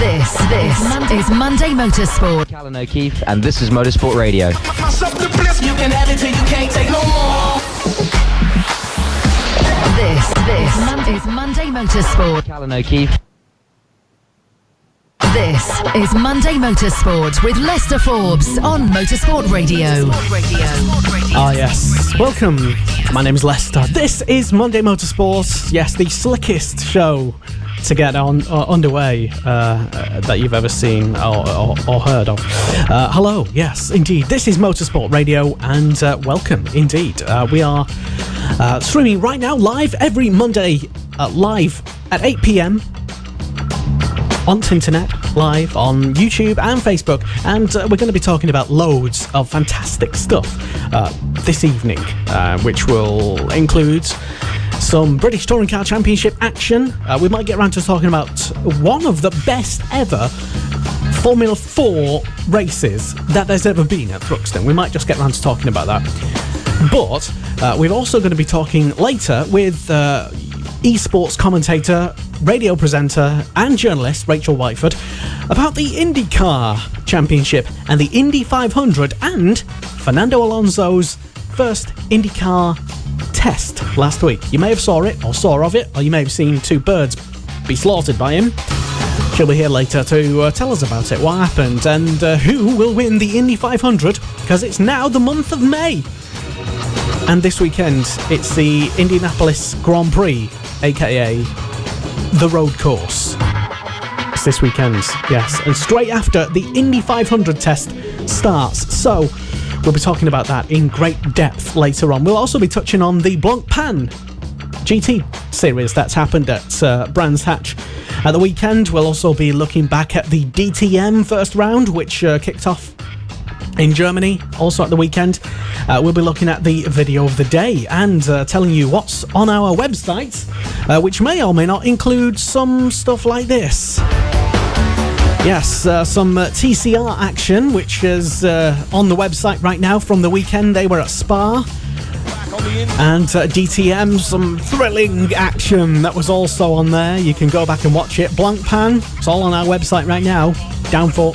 This is Monday Motorsport. Alan O'Keefe, and this is Motorsport Radio. You can have it till you can't take no more. This is Monday Motorsport. Alan O'Keefe. This is Monday Motorsport with Lester Forbes on Motorsport Radio. Ah, yes. Welcome. My name is Lester. This is Monday Motorsport. Yes, the slickest show to get underway that you've ever seen or heard of. Hello. Yes, indeed. This is Motorsport Radio, and welcome, indeed. We are streaming right now live every Monday, live at 8 p.m. on the internet, live on YouTube and Facebook, and we're going to be talking about loads of fantastic stuff this evening, which will include some British Touring Car Championship action. We might get around to talking about one of the best ever Formula 4 races that there's ever been at Thruxton. We might just get around to talking about that. But we're also going to be talking later with esports commentator, radio presenter and journalist Rachael Whiteford about the IndyCar Championship and the Indy 500 and Fernando Alonso's first IndyCar test last week. You may have saw of it, or you may have seen two birds be slaughtered by him. She'll be here later to tell us about it, what happened, and who will win the Indy 500, because it's now the month of May. And this weekend, it's the Indianapolis Grand Prix, aka the road course. It's this weekend, yes. And straight after, the Indy 500 test starts. So, we'll be talking about that in great depth later on. We'll also be touching on the Blancpain GT series that's happened at Brands Hatch at the weekend. We'll also be looking back at the DTM first round, which kicked off in Germany, also at the weekend. We'll be looking at the video of the day and telling you what's on our website, which may or may not include some stuff like this. Yes, some TCR action, which is on the website right now from the weekend. They were at Spa. And DTM, some thrilling action that was also on there. You can go back and watch it. Blancpain, it's all on our website right now. Down for,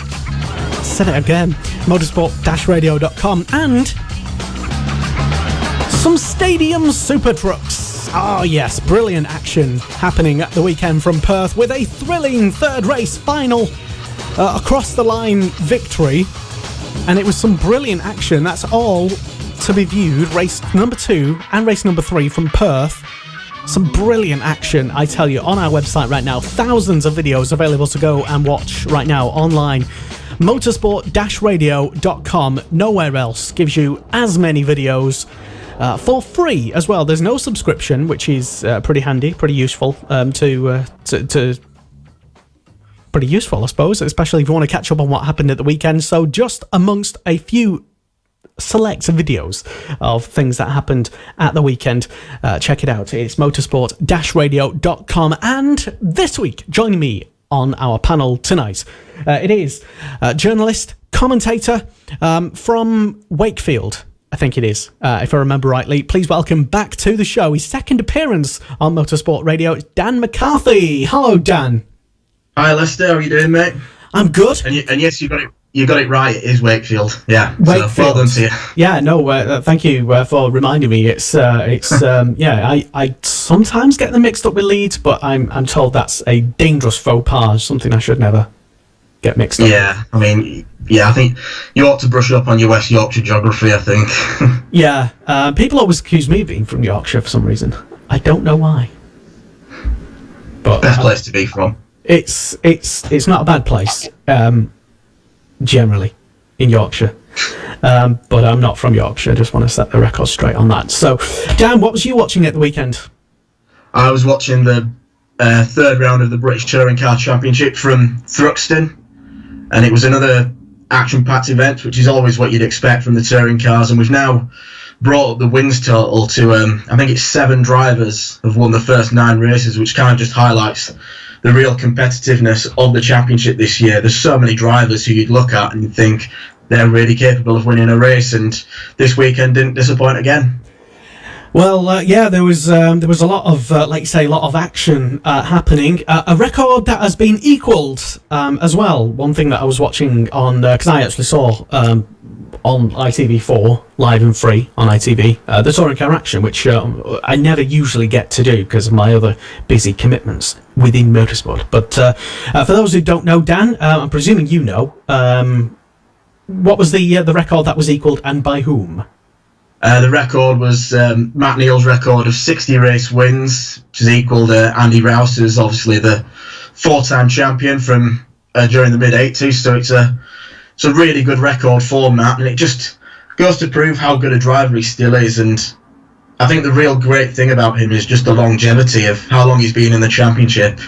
said it again, motorsport-radio.com. And some stadium super trucks. Oh yes, brilliant action happening at the weekend from Perth with a thrilling third race final across the line victory. And it was some brilliant action. That's all to be viewed, race number 2 and race number 3 from Perth. Some brilliant action, I tell you, on our website right now. Thousands of videos available to go and watch right now online. Motorsport-radio.com. Nowhere else gives you as many videos for free as well. There's no subscription, which is pretty handy, pretty useful pretty useful, I suppose, especially if you want to catch up on what happened at the weekend. So just amongst a few select videos of things that happened at the weekend, check it out. It's motorsport-radio.com. And this week, joining me on our panel tonight, it is journalist, commentator from Wakefield, I think it is, if I remember rightly. Please welcome back to the show, his second appearance on Motorsport Radio, it's Dan McCarthy. Hello, Dan. Hi, Lester. How are you doing, mate? I'm good. And yes, you got it right. It is Wakefield. Yeah. Wakefield. So well done to you. Yeah. No. Thank you for reminding me. It's yeah. I sometimes get them mixed up with Leeds, but I'm told that's a dangerous faux pas. Something I should never get mixed up. Yeah. I mean, yeah. I think you ought to brush up on your West Yorkshire geography, I think. Yeah. People always accuse me of being from Yorkshire for some reason. I don't know why. But best place to be from. It's not a bad place, generally, in Yorkshire. But I'm not from Yorkshire, just want to set the record straight on that. So, Dan, what was you watching at the weekend? I was watching the third round of the British Touring Car Championship from Thruxton, and it was another action-packed event, which is always what you'd expect from the touring cars, and we've now brought up the wins total to, I think it's 7 drivers have won the first 9 races, which kind of just highlights the real competitiveness of the championship this year. There's so many drivers who you'd look at and think they're really capable of winning a race, and this weekend didn't disappoint again. Well, yeah, there was a lot of, like you say, a lot of action happening. A record that has been equalled as well. One thing that I was watching on, because I actually saw on ITV4, live and free on ITV, the Touring Car Action, which I never usually get to do because of my other busy commitments within motorsport. But for those who don't know, Dan, I'm presuming you know, what was the record that was equalled and by whom? The record was Matt Neal's record of 60 race wins, which is equal to Andy Rouse's, obviously the 4-time champion from during the mid-80s. So it's a really good record for Matt, and it just goes to prove how good a driver he still is. And I think the real great thing about him is just the longevity of how long he's been in the championship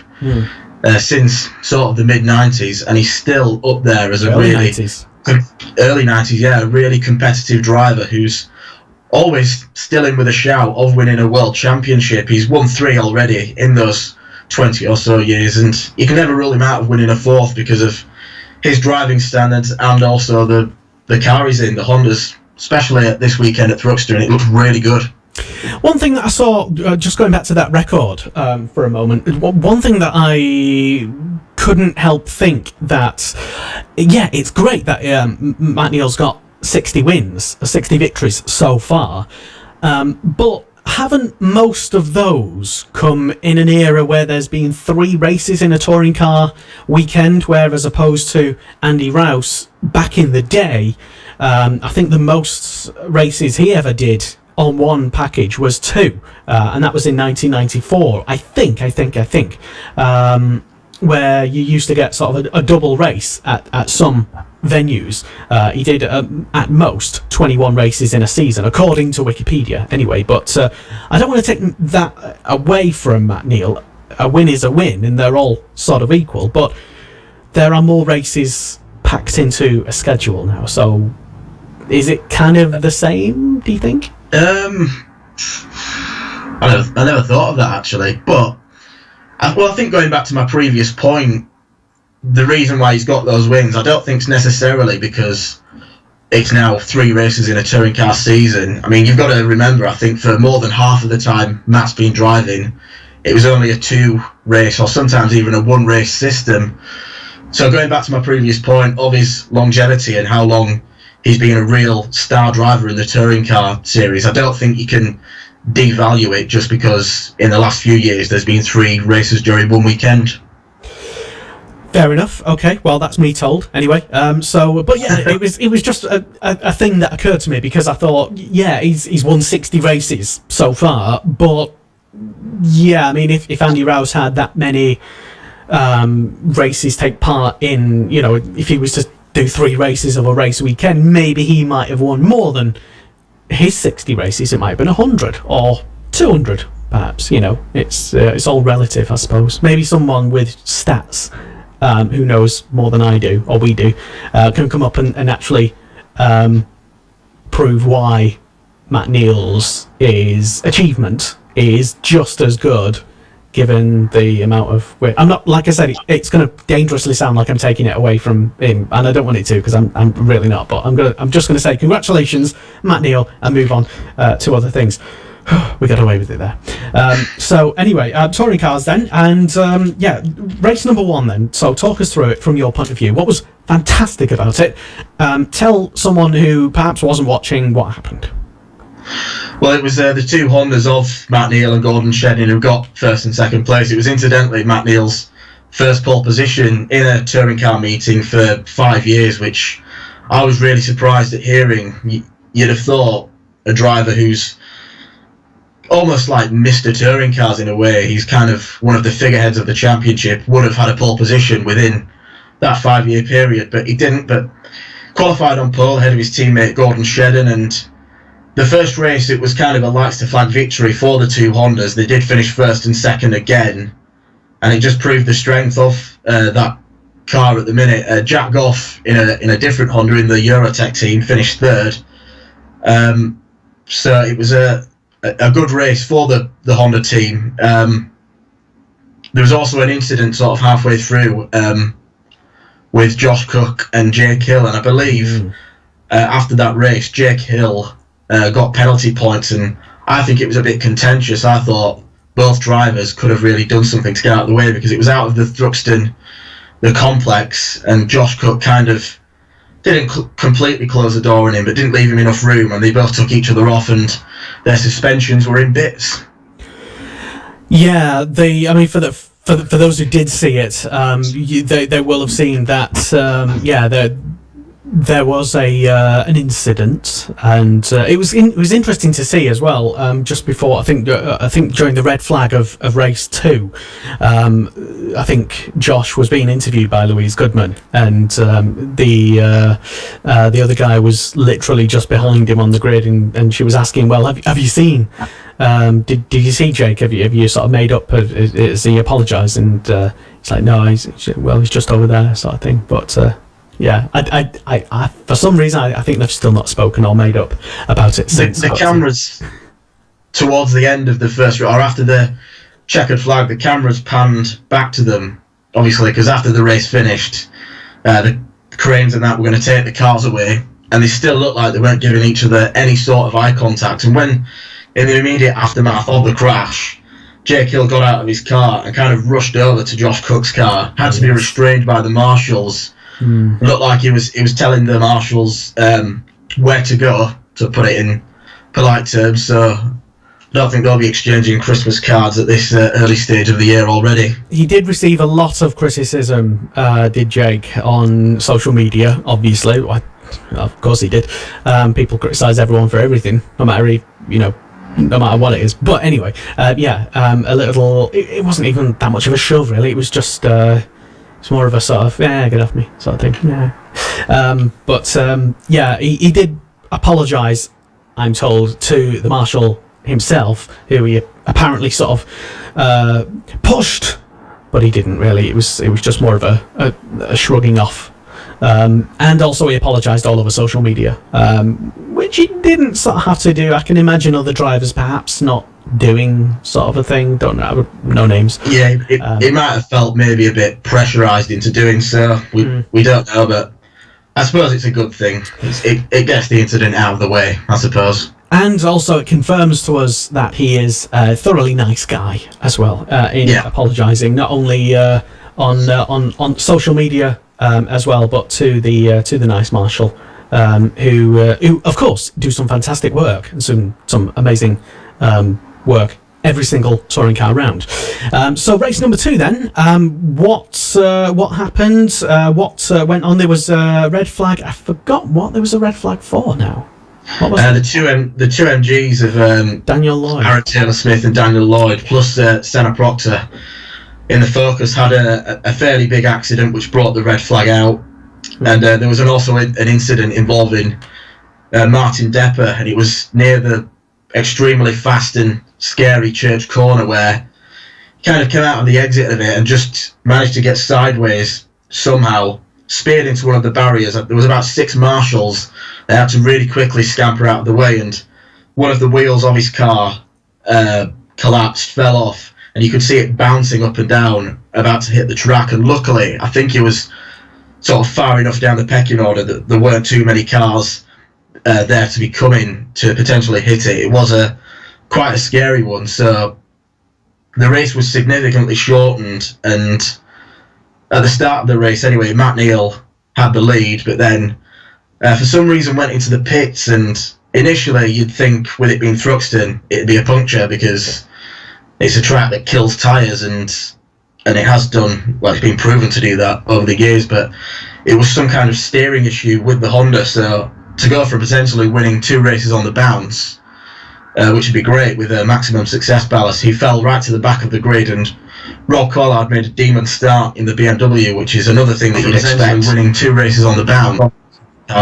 since sort of the mid-90s, and he's still up there as a early 90s, yeah, a really competitive driver who's always still in with a shout of winning a world championship. He's won 3 already in those 20 or so years, and you can never rule him out of winning a 4th because of his driving standards and also the car he's in, the Hondas, especially at this weekend at Thruxton. It looked really good. One thing that I saw, just going back to that record for a moment, one thing that I couldn't help think that, yeah, it's great that Matt Neal's got 60 wins, 60 victories so far, but haven't most of those come in an era where there's been 3 races in a touring car weekend, where as opposed to Andy Rouse back in the day, I think the most races he ever did on one package was 2, and that was in 1994, I think, where you used to get sort of a double race at some venues. He did at most 21 races in a season, according to Wikipedia anyway, but I don't want to take that away from Matt Neal. A win is a win and they're all sort of equal, but there are more races packed into a schedule now, so is it kind of the same, do you think? I never thought of that actually, but I think going back to my previous point, the reason why he's got those wins, I don't think it's necessarily because it's now 3 races in a touring car season. I mean, you've got to remember, I think for more than half of the time Matt's been driving, it was only a 2-race or sometimes even a 1-race system. So going back to my previous point of his longevity and how long he's been a real star driver in the touring car series, I don't think you can devalue it just because in the last few years there's been 3 races during one weekend. Fair enough. Okay, well that's me told anyway. But yeah, it was just a thing that occurred to me because I thought, yeah, he's won 60 races so far, but yeah, I mean if Andy Rouse had that many races take part in, you know, if he was to do 3 races of a race weekend, maybe he might have won more than his 60 races. It might have been 100 or 200 perhaps, you know. It's all relative, I suppose. Maybe someone with stats who knows more than I do, or we do, can come up and actually prove why Matt Neal's achievement is just as good given the amount of... I'm not, like I said, it's going to dangerously sound like I'm taking it away from him, and I don't want it to because I'm really not, but I'm just going to say congratulations, Matt Neal, and move on to other things. We got away with it there. So anyway, touring cars then, and yeah, race number 1 then. So talk us through it from your point of view. What was fantastic about it? Tell someone who perhaps wasn't watching what happened. Well, it was the 2 Hondas of Matt Neal and Gordon Shedden who got 1st and 2nd place. It was incidentally Matt Neal's first pole position in a touring car meeting for 5 years, which I was really surprised at hearing. You'd have thought a driver who's almost like Mr. Touring Cars in a way, he's kind of one of the figureheads of the championship, would have had a pole position within that 5-year period, but he didn't, but qualified on pole ahead of his teammate Gordon Shedden, and the first race it was kind of a lights to flag victory for the 2 Hondas. They did finish 1st and 2nd again, and it just proved the strength of that car at the minute. Jack Goff in a different Honda in the Eurotech team finished 3rd, so it was a good race for the Honda team. There was also an incident sort of halfway through with Josh Cook and Jake Hill, and I believe after that race Jake Hill got penalty points, and I think it was a bit contentious. I thought both drivers could have really done something to get out of the way, because it was out of the complex, and Josh Cook kind of didn't completely close the door on him, but didn't leave him enough room, and they both took each other off, and their suspensions were in bits. Yeah, for those who did see it, they will have seen that. There was an incident, and it was interesting to see as well. Just before, I think during the red flag of race 2, I think Josh was being interviewed by Louise Goodman, and the other guy was literally just behind him on the grid, and she was asking, "Well, have you seen? Did you see Jake? Have you sort of made up? Has he apologised?" And he's like, "No, he's just over there," sort of thing. But yeah, I for some reason I think they've still not spoken or made up about it since. The cameras towards the end of the first, or after the checkered flag, the cameras panned back to them, obviously, because after the race finished, the cranes and that were going to take the cars away, and they still looked like they weren't giving each other any sort of eye contact. And when, in the immediate aftermath of the crash, Jake Hill got out of his car and kind of rushed over to Josh Cook's car, had to be restrained by the marshals. It looked like he was telling the marshals where to go, to put it in polite terms. So I don't think they'll be exchanging Christmas cards at this early stage of the year already. He did receive a lot of criticism, did Jake, on social media, obviously. Of course he did. People criticise everyone for everything, no matter what it is. But anyway, a little... It wasn't even that much of a shove, really. It was just... it's more of a sort of, get off me, sort of thing. Yeah. He did apologise, I'm told, to the marshal himself, who he apparently sort of pushed, but he didn't really. It was just more of a shrugging off. And also he apologised all over social media, which he didn't sort of have to do. I can imagine other drivers perhaps not doing sort of a thing. Don't know, no names. Yeah, it might have felt maybe a bit pressurised into doing so. We don't know, but I suppose it's a good thing. It gets the incident out of the way, I suppose. And also it confirms to us that he is a thoroughly nice guy as well, in apologising, not only on social media as well, but to the nice marshal, who of course do some fantastic work and some amazing work every single touring car round. So race number 2 then. What happened? What went on? There was a red flag. I forgot what there was a red flag for now. What was the two MGs of Daniel Lloyd, Aaron Taylor-Smith and Daniel Lloyd, plus Senna Proctor in the Focus, had a fairly big accident which brought the red flag out. And there was also an incident involving Martin Depper, and it was near the extremely fast and scary Church Corner, where he kind of came out on the exit of it and just managed to get sideways somehow, speared into one of the barriers. There was about 6 marshals. They had to really quickly scamper out of the way, and one of the wheels of his car collapsed, fell off, and you could see it bouncing up and down, about to hit the track. And luckily, I think it was sort of far enough down the pecking order that there weren't too many cars there to be coming to potentially hit it. It was quite a scary one. So the race was significantly shortened, and at the start of the race anyway, Matt Neal had the lead, but then for some reason went into the pits, and initially you'd think with it being Thruxton it'd be a puncture, because it's a track that kills tyres, and it has done, well, it's been proven to do that over the years, but it was some kind of steering issue with the Honda. So to go from potentially winning 2 races on the bounce, which would be great with a maximum success ballast, he fell right to the back of the grid, and Rob Collard made a demon start in the BMW, which is another thing that you'd expect, winning 2 races on the bounce.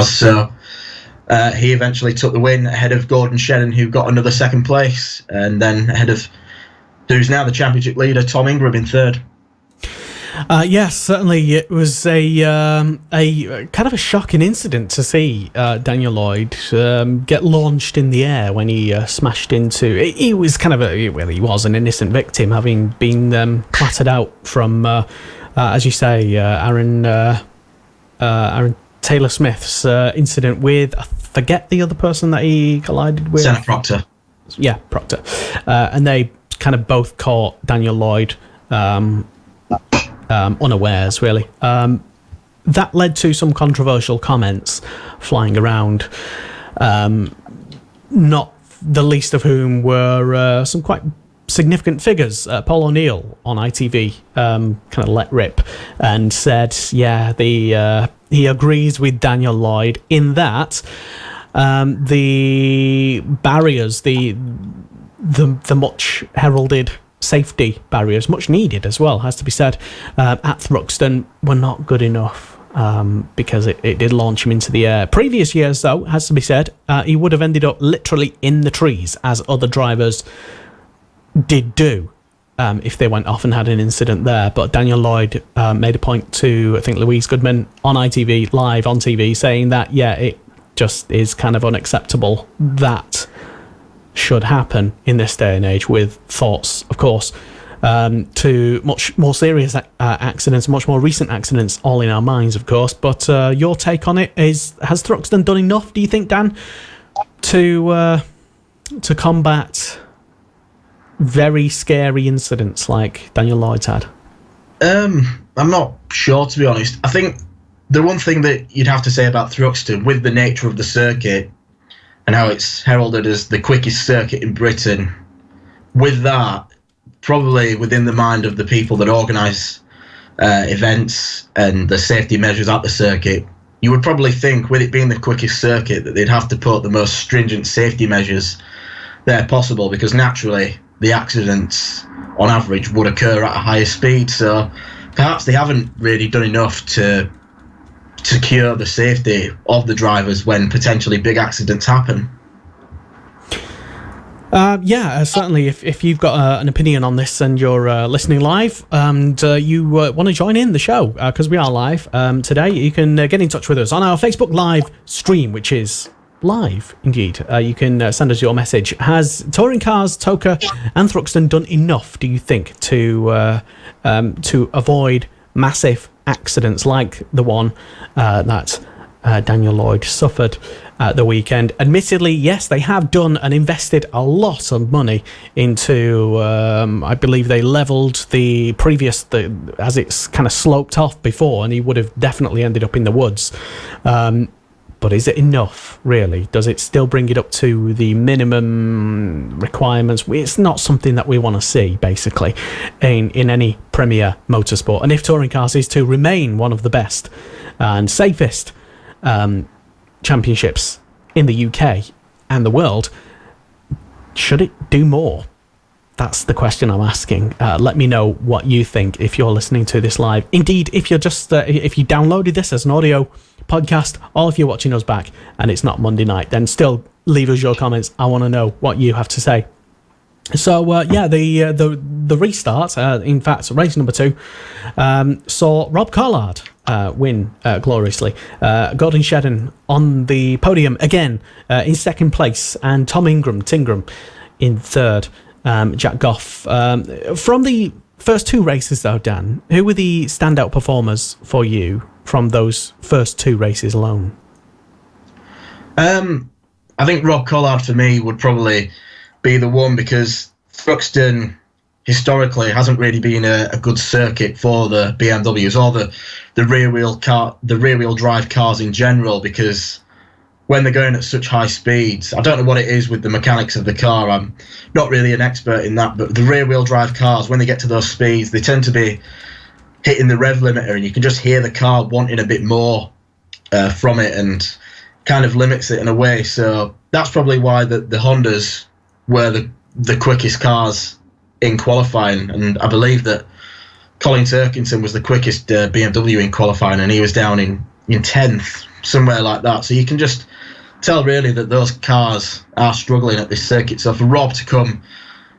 So he eventually took the win ahead of Gordon Shedden, who got another 2nd place, and then ahead of who's now the championship leader, Tom Ingram, in 3rd. Yes, certainly it was a kind of a shocking incident to see Daniel Lloyd get launched in the air when he smashed into. He was kind of he was an innocent victim, having been clattered out from, as you say, Aaron Taylor-Smith's incident with, I forget the other person that he collided with. Senna Proctor. Proctor. And they kind of both caught Daniel Lloyd unawares, really. That led to some controversial comments flying around, not the least of whom were some quite significant figures. Paul O'Neill on ITV kind of let rip and said, he agrees with Daniel Lloyd in that the barriers, the much heralded safety barriers, much needed as well, has to be said, at Thruxton, were not good enough. Because it did launch him into the air. Previous years, though, has to be said, he would have ended up literally in the trees, as other drivers did do, if they went off and had an incident there. But Daniel Lloyd made a point to, I think, Louise Goodman on ITV, live on TV, saying that, it just is kind of unacceptable that should happen in this day and age, with thoughts, of course, to much more serious accidents, much more recent accidents, all in our minds, of course. But your take on it is: has Thruxton done enough, do you think, Dan, to combat very scary incidents like Daniel Lloyd's had? I'm not sure, to be honest. I think the one thing that you'd have to say about Thruxton, with the nature of the circuit and how it's heralded as the quickest circuit in Britain, with that, probably within the mind of the people that organise events and the safety measures at the circuit, you would probably think, with it being the quickest circuit, that they'd have to put the most stringent safety measures there possible, because naturally the accidents on average would occur at a higher speed. So perhaps they haven't really done enough to secure the safety of the drivers when potentially big accidents happen. Certainly. If you've got an opinion on this and you're listening live and you want to join in the show, because we are live today, you can get in touch with us on our Facebook Live stream, which is live indeed. You can send us your message. Has Touring Cars, Toka and Thruxton done enough, do you think, to avoid massive accidents like the one that Daniel Lloyd suffered at the weekend? Admittedly, yes, they have done and invested a lot of money into, I believe they levelled the previous, as it's kind of sloped off before, and he would have definitely ended up in the woods. But is it enough, really? Does it still bring it up to the minimum requirements? It's not something that we want to see, basically, in any premier motorsport. And if Touring Cars is to remain one of the best and safest championships in the UK and the world, should it do more? That's the question I'm asking. Let me know what you think if you're listening to this live. Indeed, if you're just if you downloaded this as an audio podcast, or if you're watching us back and it's not Monday night, then still leave us your comments. I want to know what you have to say. So the restart, in fact, race number 2, saw Rob Collard win gloriously. Gordon Shedden on the podium again in second place, and Tom Tingram in third. Jack Goff. From the first 2 races, though, Dan, who were the standout performers for you from those first 2 races alone? I think Rob Collard for me would probably be the one, because Thruxton historically hasn't really been a good circuit for the BMWs or the rear wheel drive cars in general, because when they're going at such high speeds, I don't know what it is with the mechanics of the car. I'm not really an expert in that, but the rear wheel drive cars, when they get to those speeds, they tend to be hitting the rev limiter, and you can just hear the car wanting a bit more from it, and kind of limits it in a way. So that's probably why the Hondas were the quickest cars in qualifying, and I believe that Colin Turkington was the quickest BMW in qualifying, and he was down in 10th, somewhere like that. So you can just tell really that those cars are struggling at this circuit. So for Rob to come,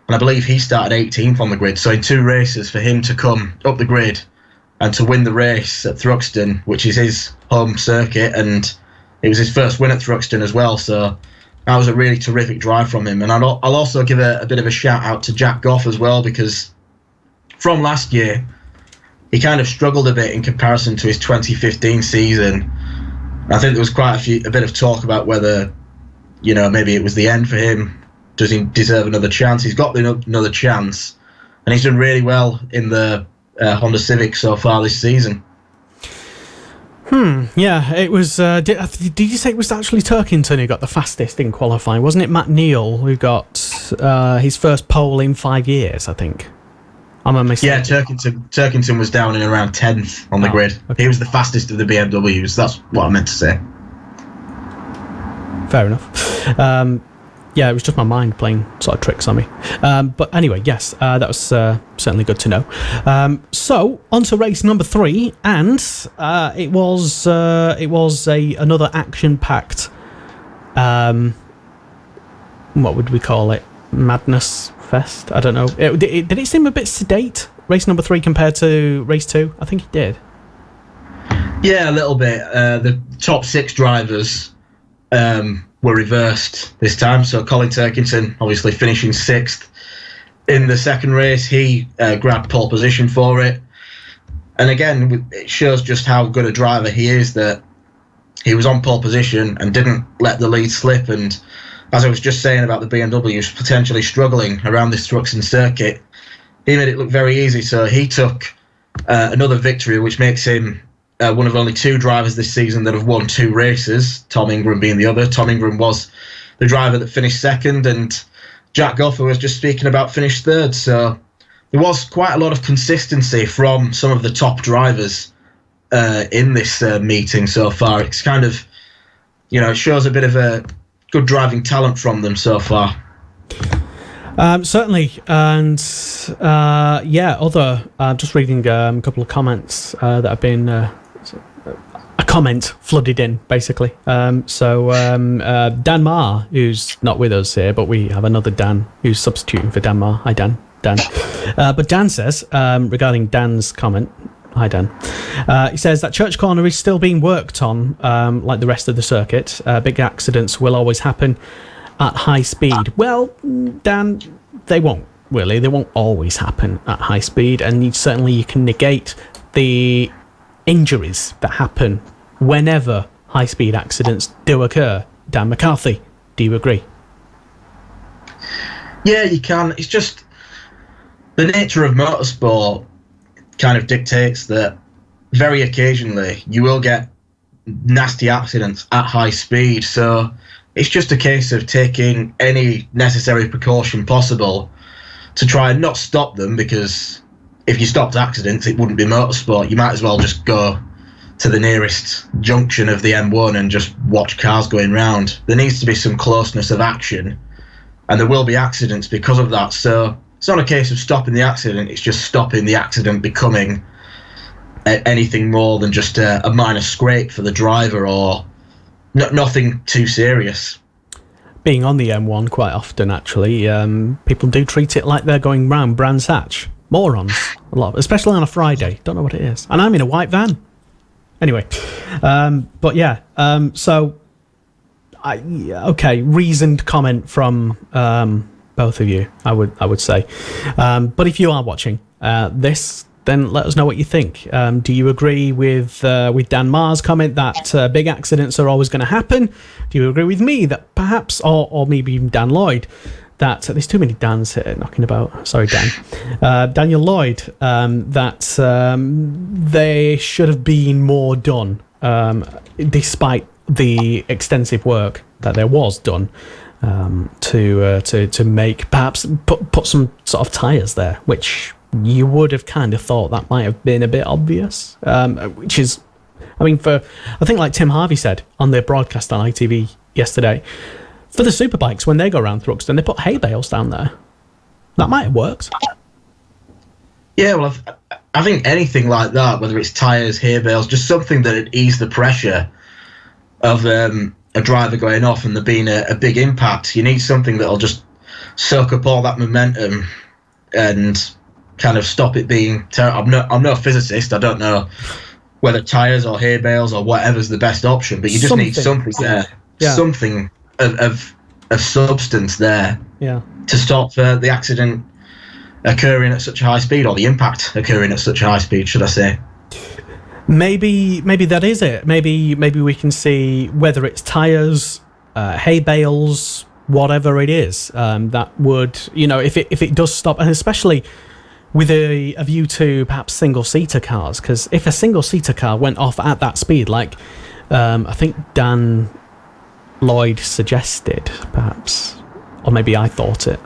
and I believe he started 18th on the grid, so in 2 races for him to come up the grid and to win the race at Thruxton, which is his home circuit, and it was his first win at Thruxton as well, so that was a really terrific drive from him. And I'll also give a bit of a shout out to Jack Goff as well, because from last year he kind of struggled a bit in comparison to his 2015 season. I think there was quite a bit of talk about whether, maybe it was the end for him does he deserve another chance? He's got another chance, and he's done really well in the Honda Civic so far this season. Yeah, it was. Did you say it was actually Turkington who got the fastest in qualifying? Wasn't it Matt Neal who got his first pole in 5 years? I think. Am I mistaken? Yeah, Turkington was down in around 10th on the grid. Okay. He was the fastest of the BMWs. That's what I meant to say. Fair enough. Yeah, it was just my mind playing sort of tricks on me. But anyway, yes, that was certainly good to know. So on to race number 3, and it was another action-packed. What would we call it? Madness fest? I don't know. Did it seem a bit sedate? Race number 3 compared to race 2? I think it did. Yeah, a little bit. The top 6 drivers were reversed this time. So Colin Turkington obviously finishing 6th in the second race. He grabbed pole position for it. And again, it shows just how good a driver he is, that he was on pole position and didn't let the lead slip. And as I was just saying about the BMWs potentially struggling around this Thruxton circuit, he made it look very easy. So he took another victory, which makes him one of only 2 drivers this season that have won 2 races, Tom Ingram being the other. Tom Ingram was the driver that finished 2nd, and Jack Goffer was just speaking about finished 3rd. So there was quite a lot of consistency from some of the top drivers in this meeting so far. It's kind of, it shows a bit of a good driving talent from them so far. Certainly, and just reading a couple of comments that have been a comment flooded in, basically. Dan Marr, who's not with us here, but we have another Dan who's substituting for Dan Marr. Hi, Dan. But Dan says, regarding Dan's comment, hi, Dan. He says that Church Corner is still being worked on, like the rest of the circuit. Big accidents will always happen at high speed. Well, Dan, they won't, really. They won't always happen at high speed, and you can negate the injuries that happen whenever high-speed accidents do occur. Dan McCarthy, do you agree? Yeah, you can. It's just the nature of motorsport kind of dictates that very occasionally you will get nasty accidents at high speed. So it's just a case of taking any necessary precaution possible to try and not stop them, because if you stopped accidents, it wouldn't be motorsport. You might as well just go to the nearest junction of the M1 and just watch cars going round. There needs to be some closeness of action, and there will be accidents because of that. So it's not a case of stopping the accident, it's just stopping the accident becoming anything more than just a minor scrape for the driver, or nothing too serious. Being on the M1 quite often, actually, people do treat it like they're going round Brands Hatch. Morons, a lot, especially on a Friday. Don't know what it is. And I'm in a white van. Anyway, but yeah, reasoned comment from both of you, I would say. But if you are watching this, then let us know what you think. Do you agree with Dan Marr's comment that big accidents are always going to happen? Do you agree with me that perhaps, or maybe even Dan Lloyd, that there's too many Dans here knocking about. Sorry, Dan. Daniel Lloyd, that they should have been more done, despite the extensive work that there was done to make, perhaps put some sort of tyres there, which you would have kind of thought that might have been a bit obvious, which is, I think like Tim Harvey said on their broadcast on ITV yesterday, for the superbikes, when they go around Thruxton, they put hay bales down there. That might have worked. Yeah, well, I think anything like that, whether it's tyres, hay bales, just something that would ease the pressure of a driver going off and there being a big impact. You need something that'll just soak up all that momentum and kind of stop it being terrible. I'm no physicist. I don't know whether tyres or hay bales or whatever's the best option, but you just need something there. Yeah. Something of substance there, to stop the accident occurring at such a high speed, or the impact occurring at such a high speed, should I say. Maybe that is it. Maybe we can see whether it's tyres, hay bales, whatever it is that would, if it does stop, and especially with a view to perhaps single-seater cars, because if a single-seater car went off at that speed, like I think Dan Lloyd suggested, perhaps, or maybe I thought it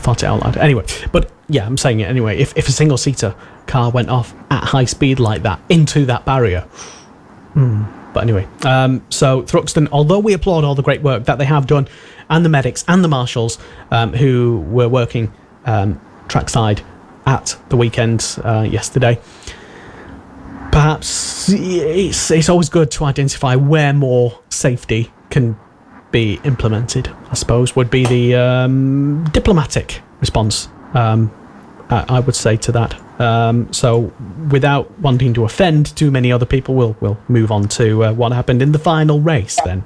out loud. Anyway, but yeah, I'm saying it anyway. If a single-seater car went off at high speed like that into that barrier. But anyway, so Thruxton, although we applaud all the great work that they have done, and the medics and the marshals who were working trackside at the weekend yesterday, perhaps it's always good to identify where more safety can be implemented, I suppose, would be the diplomatic response, I would say, to that. So without wanting to offend too many other people, we'll move on to what happened in the final race then,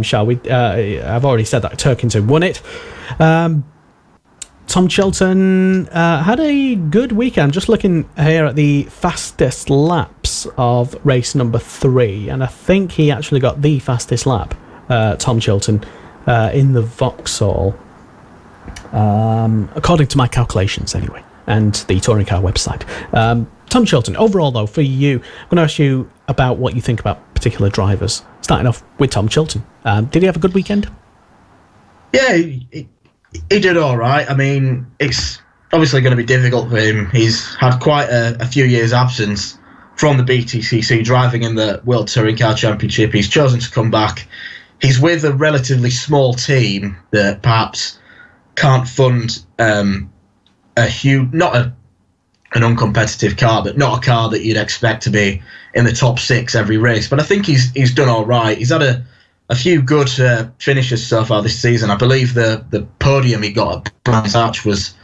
shall we? I've already said that Turkington won it. Tom Chilton had a good weekend. Just looking here at the fastest laps of race number 3, and I think he actually got the fastest lap, Tom Chilton, in the Vauxhall, according to my calculations anyway, and the Touring Car website. Tom Chilton, overall though, for you, I'm going to ask you about what you think about particular drivers. Starting off with Tom Chilton. Did he have a good weekend? Yeah, he did all right. I mean, it's obviously going to be difficult for him. He's had quite a few years absence from the BTCC, driving in the World Touring Car Championship. He's chosen to come back. He's with a relatively small team that perhaps can't fund a huge, not an uncompetitive car, but not a car that you'd expect to be in the top 6 every race. But I think he's done all right. He's had a few good finishes so far this season. I believe the podium he got at Brands Hatch was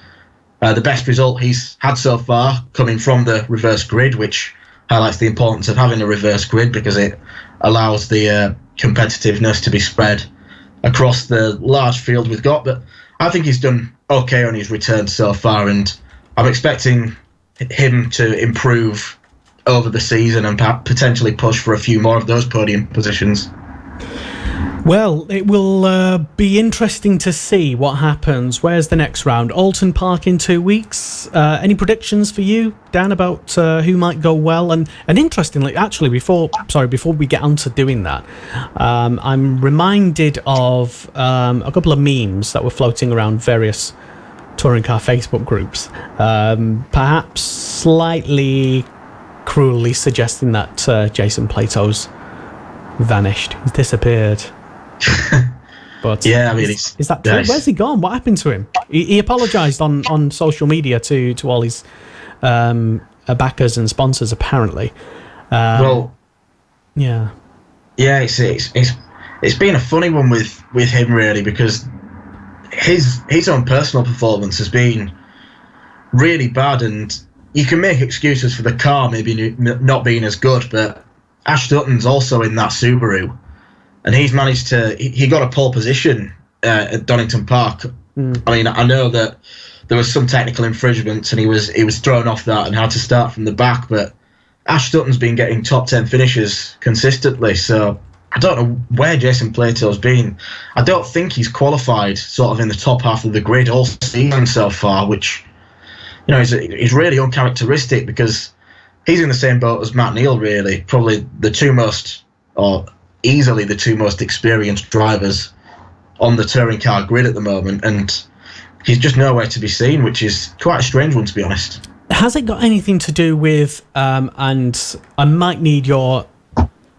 the best result he's had so far, coming from the reverse grid, which highlights the importance of having a reverse grid because it allows the competitiveness to be spread across the large field we've got. But I think he's done okay on his return so far, and I'm expecting him to improve over the season and potentially push for a few more of those podium positions. Well, it will be interesting to see what happens. Where's the next round? Alton Park in 2 weeks. Any predictions for you, Dan, about who might go well? And interestingly, actually, before we get on to doing that, I'm reminded of a couple of memes that were floating around various touring car Facebook groups, perhaps slightly cruelly suggesting that Jason Plato's vanished. He's disappeared. But yeah, I mean, is that true? Where's he gone? What happened to him? He apologised on social media to all his backers and sponsors, apparently. Yeah, it's been a funny one with him, really, because his own personal performance has been really bad, and you can make excuses for the car maybe not being as good, but Ash Dutton's also in that Subaru, and he's managed to. He got a pole position at Donington Park. I mean, I know that there was some technical infringements, and he was thrown off that and had to start from the back. But Ash Dutton's been getting top 10 finishes consistently, so I don't know where Jason Plato's been. I don't think he's qualified sort of in the top half of the grid all season so far, which is really uncharacteristic because he's in the same boat as Matt Neal, really, probably easily the two most experienced drivers on the touring car grid at the moment, and he's just nowhere to be seen, which is quite a strange one, to be honest. Has it got anything to do with, and I might need your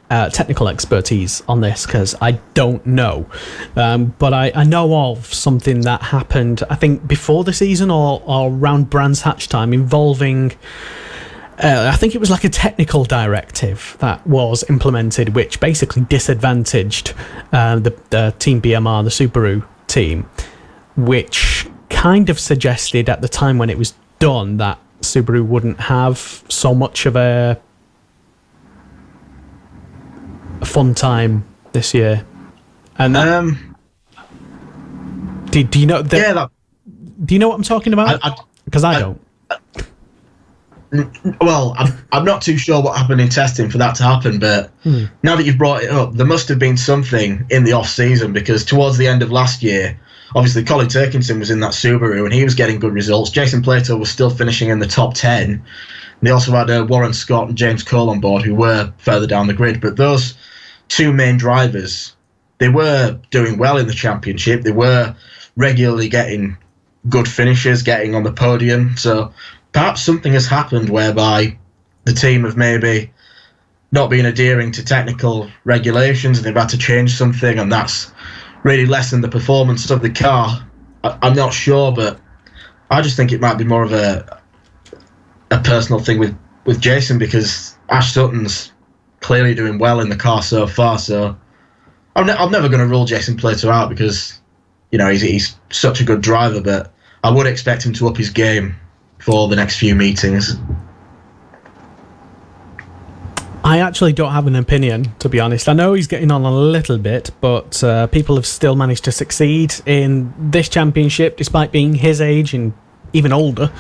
technical expertise on this because I don't know, but I know of something that happened, I think, before the season or around Brands Hatch time, involving I think it was like a technical directive that was implemented, which basically disadvantaged the Team BMR, the Subaru team, which kind of suggested at the time when it was done that Subaru wouldn't have so much of a fun time this year. And do you know? Do you know what I'm talking about? Because I don't. Well, I'm not too sure what happened in testing for that to happen, but now that you've brought it up, there must have been something in the off-season, because towards the end of last year, obviously Colin Turkinson was in that Subaru and he was getting good results. Jason Plato was still finishing in the top 10. They also had Warren Scott and James Cole on board, who were further down the grid. But those two main drivers, they were doing well in the championship. They were regularly getting good finishes, getting on the podium. So perhaps something has happened whereby the team have maybe not been adhering to technical regulations and they've had to change something, and that's really lessened the performance of the car. I'm not sure, but I just think it might be more of a personal thing with Jason, because Ash Sutton's clearly doing well in the car so far. So I'm never going to rule Jason Plato out, because he's such a good driver, but I would expect him to up his game for the next few meetings. I actually don't have an opinion, to be honest. I know he's getting on a little bit, but people have still managed to succeed in this championship despite being his age and even older.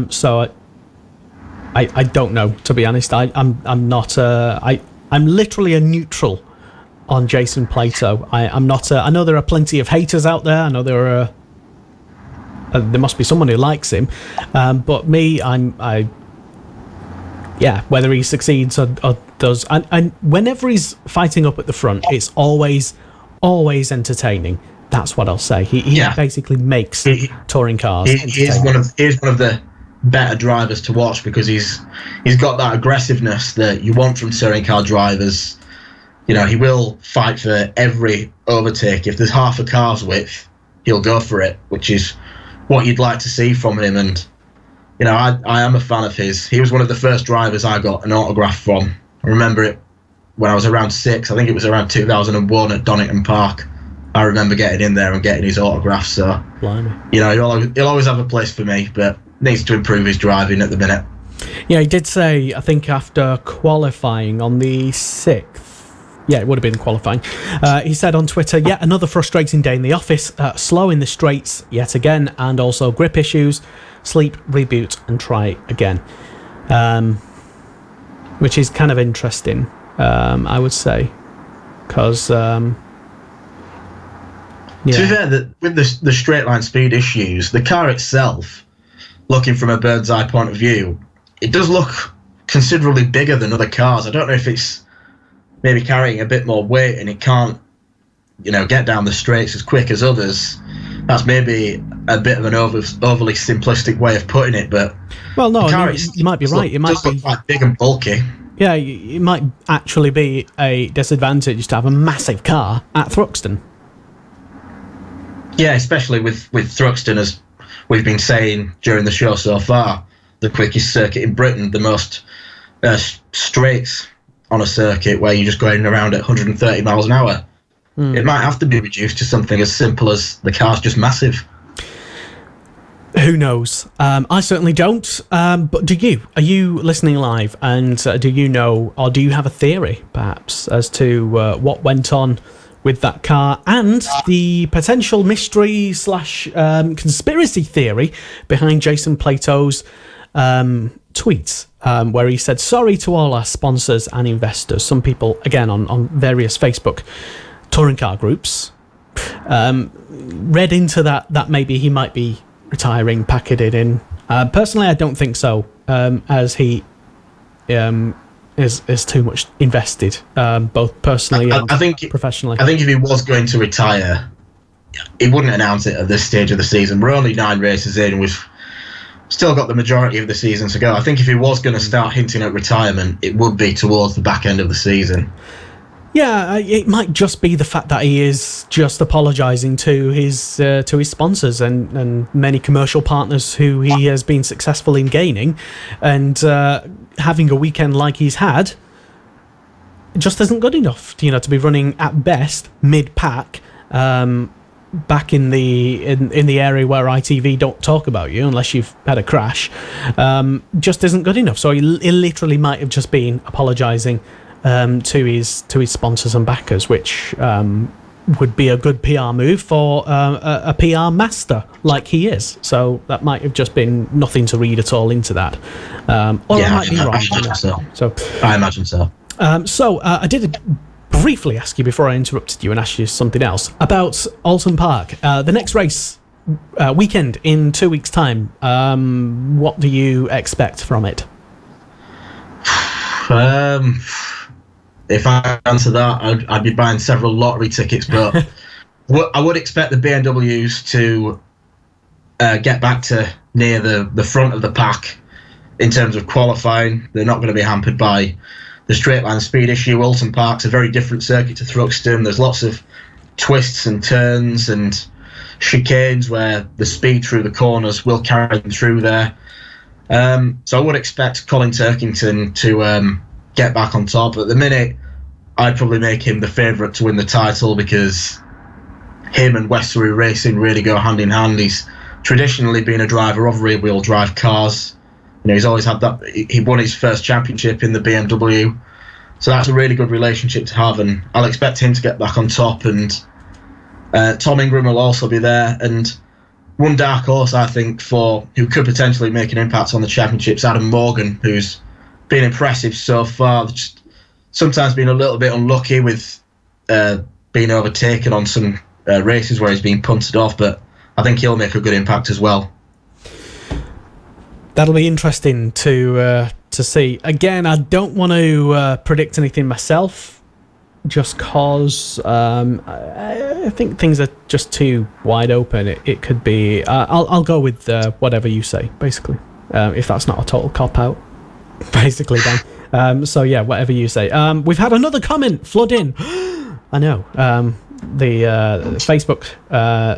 So I don't know, to be honest. I'm not. I'm literally a neutral on Jason Plato. I'm not. I know there are plenty of haters out there. I know there must be someone who likes him, but me, yeah, whether he succeeds or does, and whenever he's fighting up at the front, it's always entertaining. That's what I'll say. He basically makes touring cars. He's one of the better drivers to watch, because he's got that aggressiveness that you want from touring car drivers. He will fight for every overtake. If there's half a car's width, he'll go for it, which is what you'd like to see from him. And I am a fan of his. He was one of the first drivers I got an autograph from. I remember it when I was around 6. I think it was around 2001 at Donington Park. I remember getting in there and getting his autograph. So, blimey. He'll always have a place for me, but needs to improve his driving at the minute. Yeah, he did say, I think after qualifying on the 6th, yeah, it would have been qualifying. He said on Twitter, yet another frustrating day in the office, slow in the straights yet again, and also grip issues, sleep, reboot, and try again. Which is kind of interesting, I would say, because... To be fair, with the straight line speed issues, the car itself, looking from a bird's eye point of view, it does look considerably bigger than other cars. I don't know if it's maybe carrying a bit more weight and it can't, get down the straights as quick as others. That's maybe a bit of an overly simplistic way of putting it, but well, no, you might be right. It might be look quite big and bulky. Yeah, it might actually be a disadvantage to have a massive car at Thruxton. Yeah, especially with Thruxton, as we've been saying during the show so far, the quickest circuit in Britain, the most straights on a circuit where you're just going around at 130 miles an hour. It might have to be reduced to something as simple as the car's just massive. Who knows? I certainly don't. But do you? Are you listening live? And do you know, or do you have a theory, perhaps, as to what went on with that car and the potential mystery / conspiracy theory behind Jason Plato's tweets, where he said sorry to all our sponsors and investors. Some people, again, on various Facebook touring car groups, read into that maybe he might be retiring, packing it in. Personally, I don't think so, as he is too much invested, both personally and professionally. I think if he was going to retire, he wouldn't announce it at this stage of the season. We're only 9 races in. We've still got the majority of the season to go. I think if he was going to start hinting at retirement, it would be towards the back end of the season. Yeah, it might just be the fact that he is just apologising to his sponsors and many commercial partners who he has been successful in gaining, and having a weekend like he's had just isn't good enough, to be running at best mid-pack, back in the area where ITV don't talk about you unless you've had a crash. Just isn't good enough. So he literally might have just been apologising to his sponsors and backers, which would be a good PR move for a PR master like he is. So that might have just been nothing to read at all into that. Or I might be wrong. So I imagine so. I did briefly ask you before I interrupted you and asked you something else about Alton Park. The next race weekend in 2 weeks' time. What do you expect from it? If I answer that, I'd be buying several lottery tickets, but I would expect the BMWs to get back to near the front of the pack in terms of qualifying. They're not going to be hampered by the straight line speed issue. Alton Park's a very different circuit to Thruxton. There's lots of twists and turns and chicanes where the speed through the corners will carry them through there. So I would expect Colin Turkington to get back on top. At the minute, I'd probably make him the favourite to win the title because him and West Surrey Racing really go hand in hand. He's traditionally been a driver of rear-wheel drive cars. He's always had that. He won his first championship in the BMW, so that's a really good relationship to have. And I'll expect him to get back on top. And Tom Ingram will also be there. And one dark horse, I think, who could potentially make an impact on the championships, Adam Morgan, who's been impressive so far. Just sometimes been a little bit unlucky with being overtaken on some races where he's been punted off, but I think he'll make a good impact as well. That'll be interesting to see. Again, I don't want to predict anything myself, just cause I think things are just too wide open. It could be. I'll go with whatever you say, basically. If that's not a total cop out, basically, Dan. So yeah, whatever you say. We've had another comment flood in. I know. The Facebook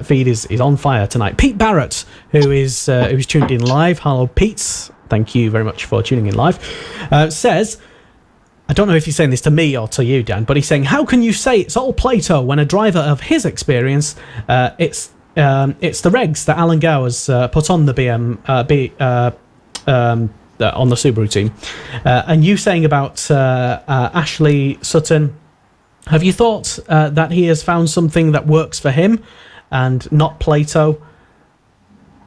feed is on fire tonight. Pete Barrett, who's tuned in live. Hello, Pete. Thank you very much for tuning in live. Says, I don't know if he's saying this to me or to you, Dan, but he's saying, how can you say it's all Plato when a driver of his experience, it's the regs that Alan Gowers put on the on the Subaru team, and you saying about Ashley Sutton. Have you thought that he has found something that works for him and not Plato,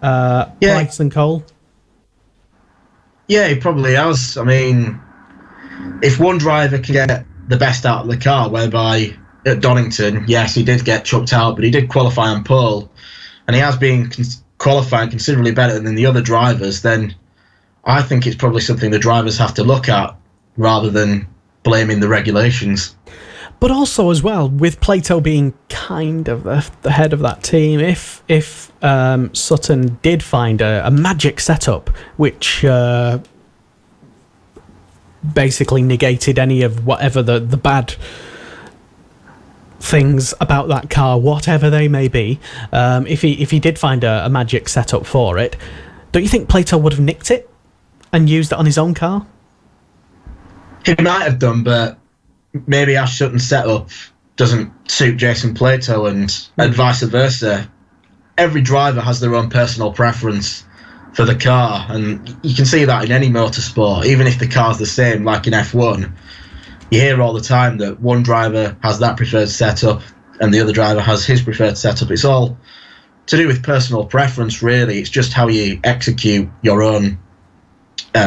Price and Cole? Yeah, he probably has. I mean, if one driver can get the best out of the car, whereby at Donington, yes, he did get chucked out, but he did qualify on pole, and he has been qualifying considerably better than the other drivers, then I think it's probably something the drivers have to look at rather than blaming the regulations. But also as well, with Plato being kind of the head of that team, if Sutton did find a magic setup which basically negated any of whatever the bad things about that car, whatever they may be, if he did find a magic setup for it, don't you think Plato would have nicked it and used it on his own car? He might have done, but maybe Ash Sutton's setup doesn't suit Jason Plato and vice versa. Every driver has their own personal preference for the car, and you can see that in any motorsport. Even if the car's the same, like in F1, you hear all the time that one driver has that preferred setup and the other driver has his preferred setup. It's all to do with personal preference, really. It's just how you execute your own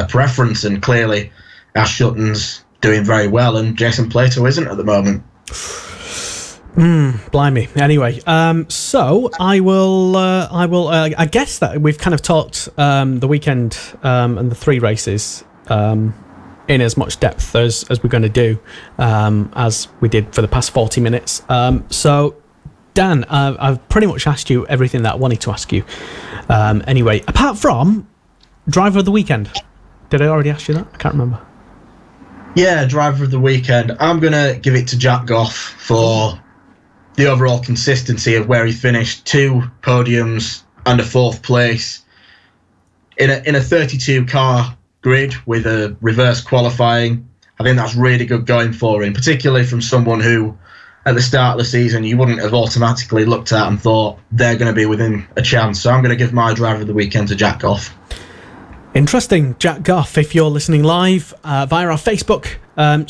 preference, and clearly Ash Sutton's doing very well, and Jason Plato isn't at the moment. Blimey. Anyway, so I will. I guess that we've kind of talked the weekend and the three races in as much depth as we're going to do, as we did for the past 40 minutes. So, Dan, I've pretty much asked you everything that I wanted to ask you. Anyway, apart from driver of the weekend, did I already ask you that? I can't remember. Yeah, driver of the weekend. I'm going to give it to Jack Goff for the overall consistency of where he finished. 2 podiums and a 4th place in a 32 car grid with a reverse qualifying. I think that's really good going for him, particularly from someone who at the start of the season you wouldn't have automatically looked at and thought they're going to be within a chance. So I'm going to give my driver of the weekend to Jack Goff. Interesting. Jack Goff, if you're listening live via our Facebook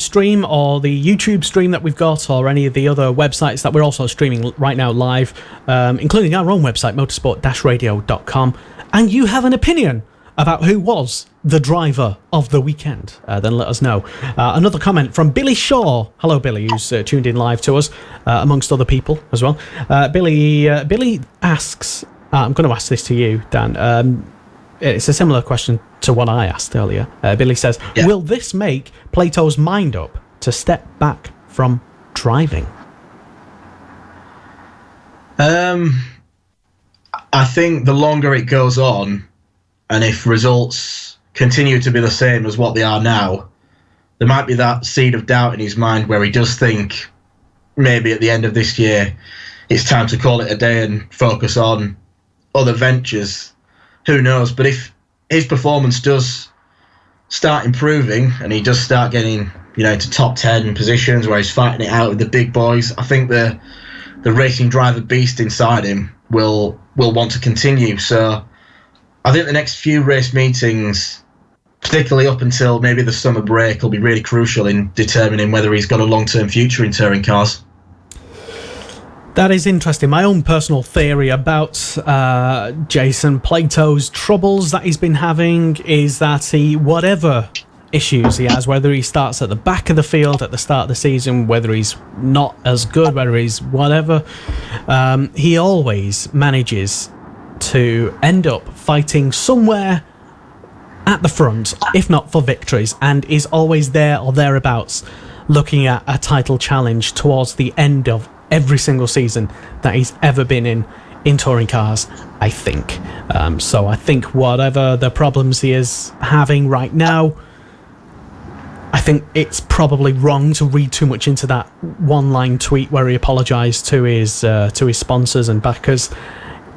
stream or the YouTube stream that we've got, or any of the other websites that we're also streaming right now live, including our own website, motorsport-radio.com, and you have an opinion about who was the driver of the weekend, then let us know. Another comment from Billy Shaw. Hello, Billy, who's tuned in live to us, amongst other people as well. Billy asks, I'm going to ask this to you, Dan. It's a similar question to what I asked earlier. Billy says, Will this make Plato's mind up to step back from driving? I think the longer it goes on, and if results continue to be the same as what they are now, there might be that seed of doubt in his mind where he does think maybe at the end of this year it's time to call it a day and focus on other ventures. Who knows? But if his performance does start improving and he does start getting, into top 10 positions where he's fighting it out with the big boys, I think the racing driver beast inside him will want to continue. So I think the next few race meetings, particularly up until maybe the summer break, will be really crucial in determining whether he's got a long-term future in touring cars. That is interesting. My own personal theory about Jason Plato's troubles that he's been having is that whatever issues he has, whether he starts at the back of the field at the start of the season, whether he's not as good, whether he's whatever, he always manages to end up fighting somewhere at the front, if not for victories, and is always there or thereabouts looking at a title challenge towards the end of every single season that he's ever been in touring cars, I think. So I think whatever the problems he is having right now, I think it's probably wrong to read too much into that one-line tweet where he apologised to his sponsors and backers.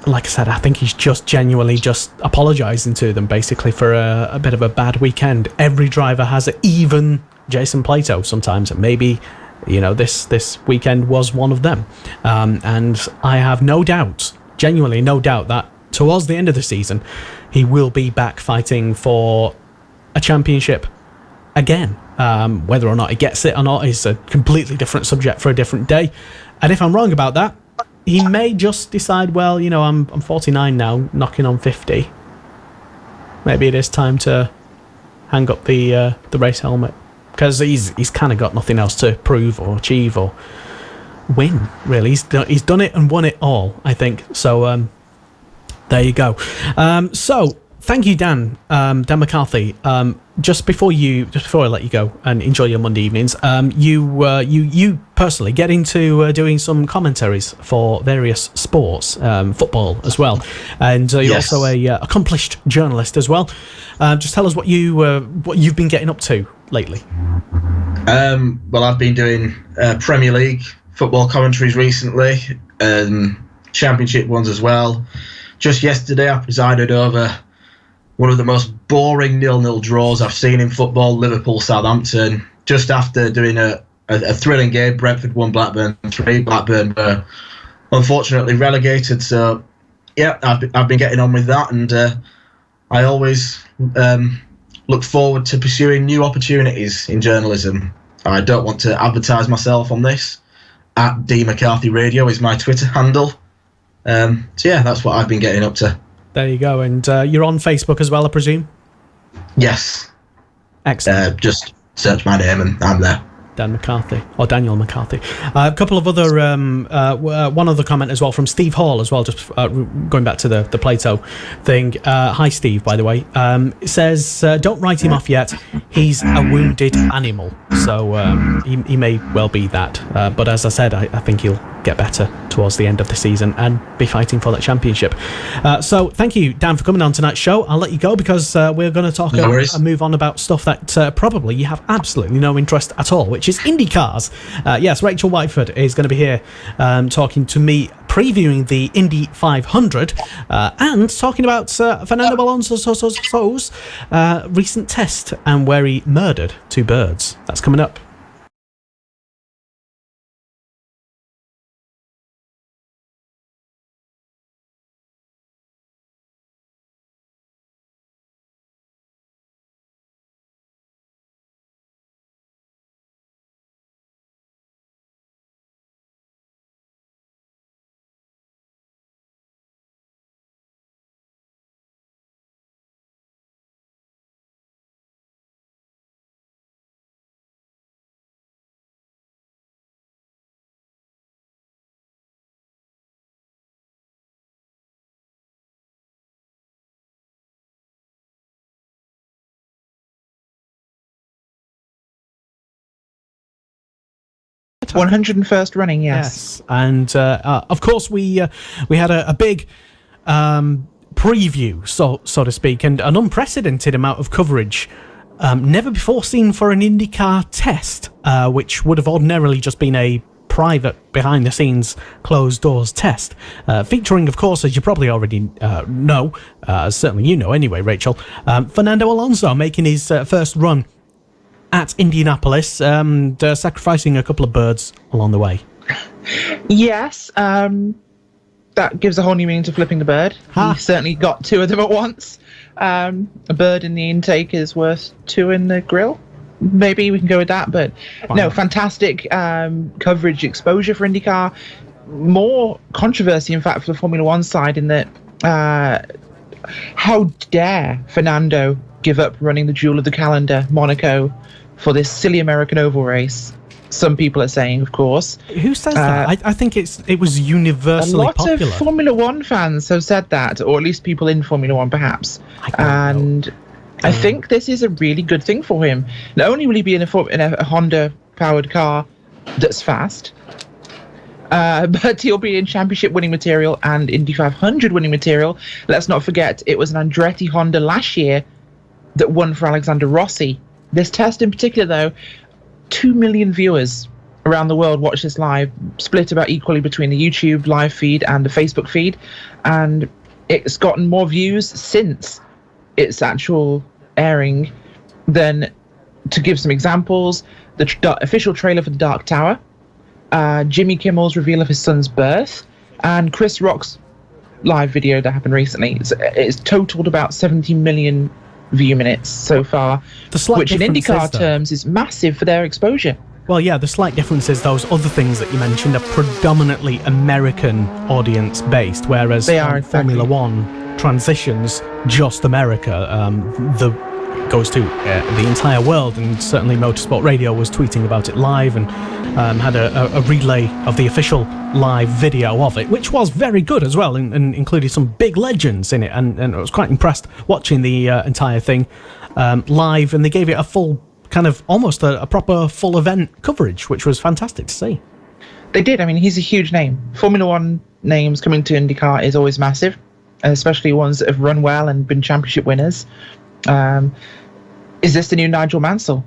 Like I said, I think he's just genuinely just apologising to them, basically, for a bit of a bad weekend. Every driver has it, even Jason Plato sometimes, and maybe this weekend was one of them. And I have no doubt, genuinely no doubt, that towards the end of the season, he will be back fighting for a championship again. Whether or not he gets it or not is a completely different subject for a different day. And if I'm wrong about that, he may just decide, well, I'm 49 now, knocking on 50. Maybe it is time to hang up the race helmet. Because he's kind of got nothing else to prove or achieve or win, really. He's done it and won it all, I think. So there you go. So thank you, Dan McCarthy. Just before I let you go and enjoy your Monday evenings, you personally get into doing some commentaries for various sports, football as well, and you're also a accomplished journalist as well. Just tell us what you've been getting up to lately. Well, I've been doing Premier League football commentaries recently, Championship ones as well. Just yesterday, I presided over one of the most boring 0-0 draws I've seen in football, Liverpool-Southampton. Just after doing a thrilling game, Brentford won, Blackburn 3. Blackburn were unfortunately relegated. So, yeah, I've been getting on with that, and I always look forward to pursuing new opportunities in journalism. I don't want to advertise myself on this. At D McCarthy Radio is my Twitter handle. So, yeah, that's what I've been getting up to. There you go. And you're on Facebook as well, I presume? Yes. Excellent. Just search my name and I'm there. Dan McCarthy, or Daniel McCarthy. A couple of other, one other comment as well from Steve Hall as well, just going back to the Plato thing. Hi, Steve, by the way. It says, don't write him off yet. He's a wounded animal. So he may well be that. But as I said, I think he'll get better towards the end of the season and be fighting for that championship. So thank you, Dan, for coming on tonight's show. I'll let you go because we're going to talk and move on about stuff that probably you have absolutely no interest at all, which is IndyCars. Yes, Rachael Whiteford is going to be here talking to me, previewing the Indy 500 and talking about Fernando Alonso's recent test and where he murdered two birds. That's coming up. time. 101st running, yes. And of course, we had a big preview, so to speak, and an unprecedented amount of coverage. Never before seen for an IndyCar test, which would have ordinarily just been a private, behind-the-scenes, closed-doors test, featuring, of course, as you probably already know, certainly you know anyway, Rachael, Fernando Alonso making his first run at Indianapolis, sacrificing a couple of birds along the way. Yes, that gives a whole new meaning to flipping the bird. He certainly got two of them at once. A bird in the intake is worth two in the grill. Maybe we can go with that, but no, fantastic coverage, exposure for IndyCar. More controversy, in fact, for the Formula One side, in that how dare Fernando give up running the jewel of the calendar, Monaco, for this silly American oval race? Some people are saying, of course. Who says that? I think it was universally popular. A lot of Formula One fans have said that, or at least people in Formula One, perhaps. I think this is a really good thing for him. Not only will he be in a Honda-powered car that's fast, but he'll be in championship-winning material and Indy 500 winning material. Let's not forget, it was an Andretti Honda last year that won for Alexander Rossi. This test in particular, though, 2 million viewers around the world watch this live, split about equally between the YouTube live feed and the Facebook feed, and it's gotten more views since its actual airing than, to give some examples, the official trailer for The Dark Tower, Jimmy Kimmel's reveal of his son's birth, and Chris Rock's live video that happened recently. It's totaled about 70 million view minutes so far, which in IndyCar terms is massive for their exposure. Well, yeah, the slight difference is those other things that you mentioned are predominantly American audience based, whereas Formula One transitions just America. Goes to the entire world, and certainly Motorsport Radio was tweeting about it live and had a relay of the official live video of it, which was very good as well, and included some big legends in it, and I was quite impressed watching the entire thing live, and they gave it a full kind of almost a proper full event coverage, which was fantastic to see. They did. I mean, he's a huge name. Formula One names coming to IndyCar is always massive, especially ones that have run well and been championship winners. Is this the new Nigel Mansell?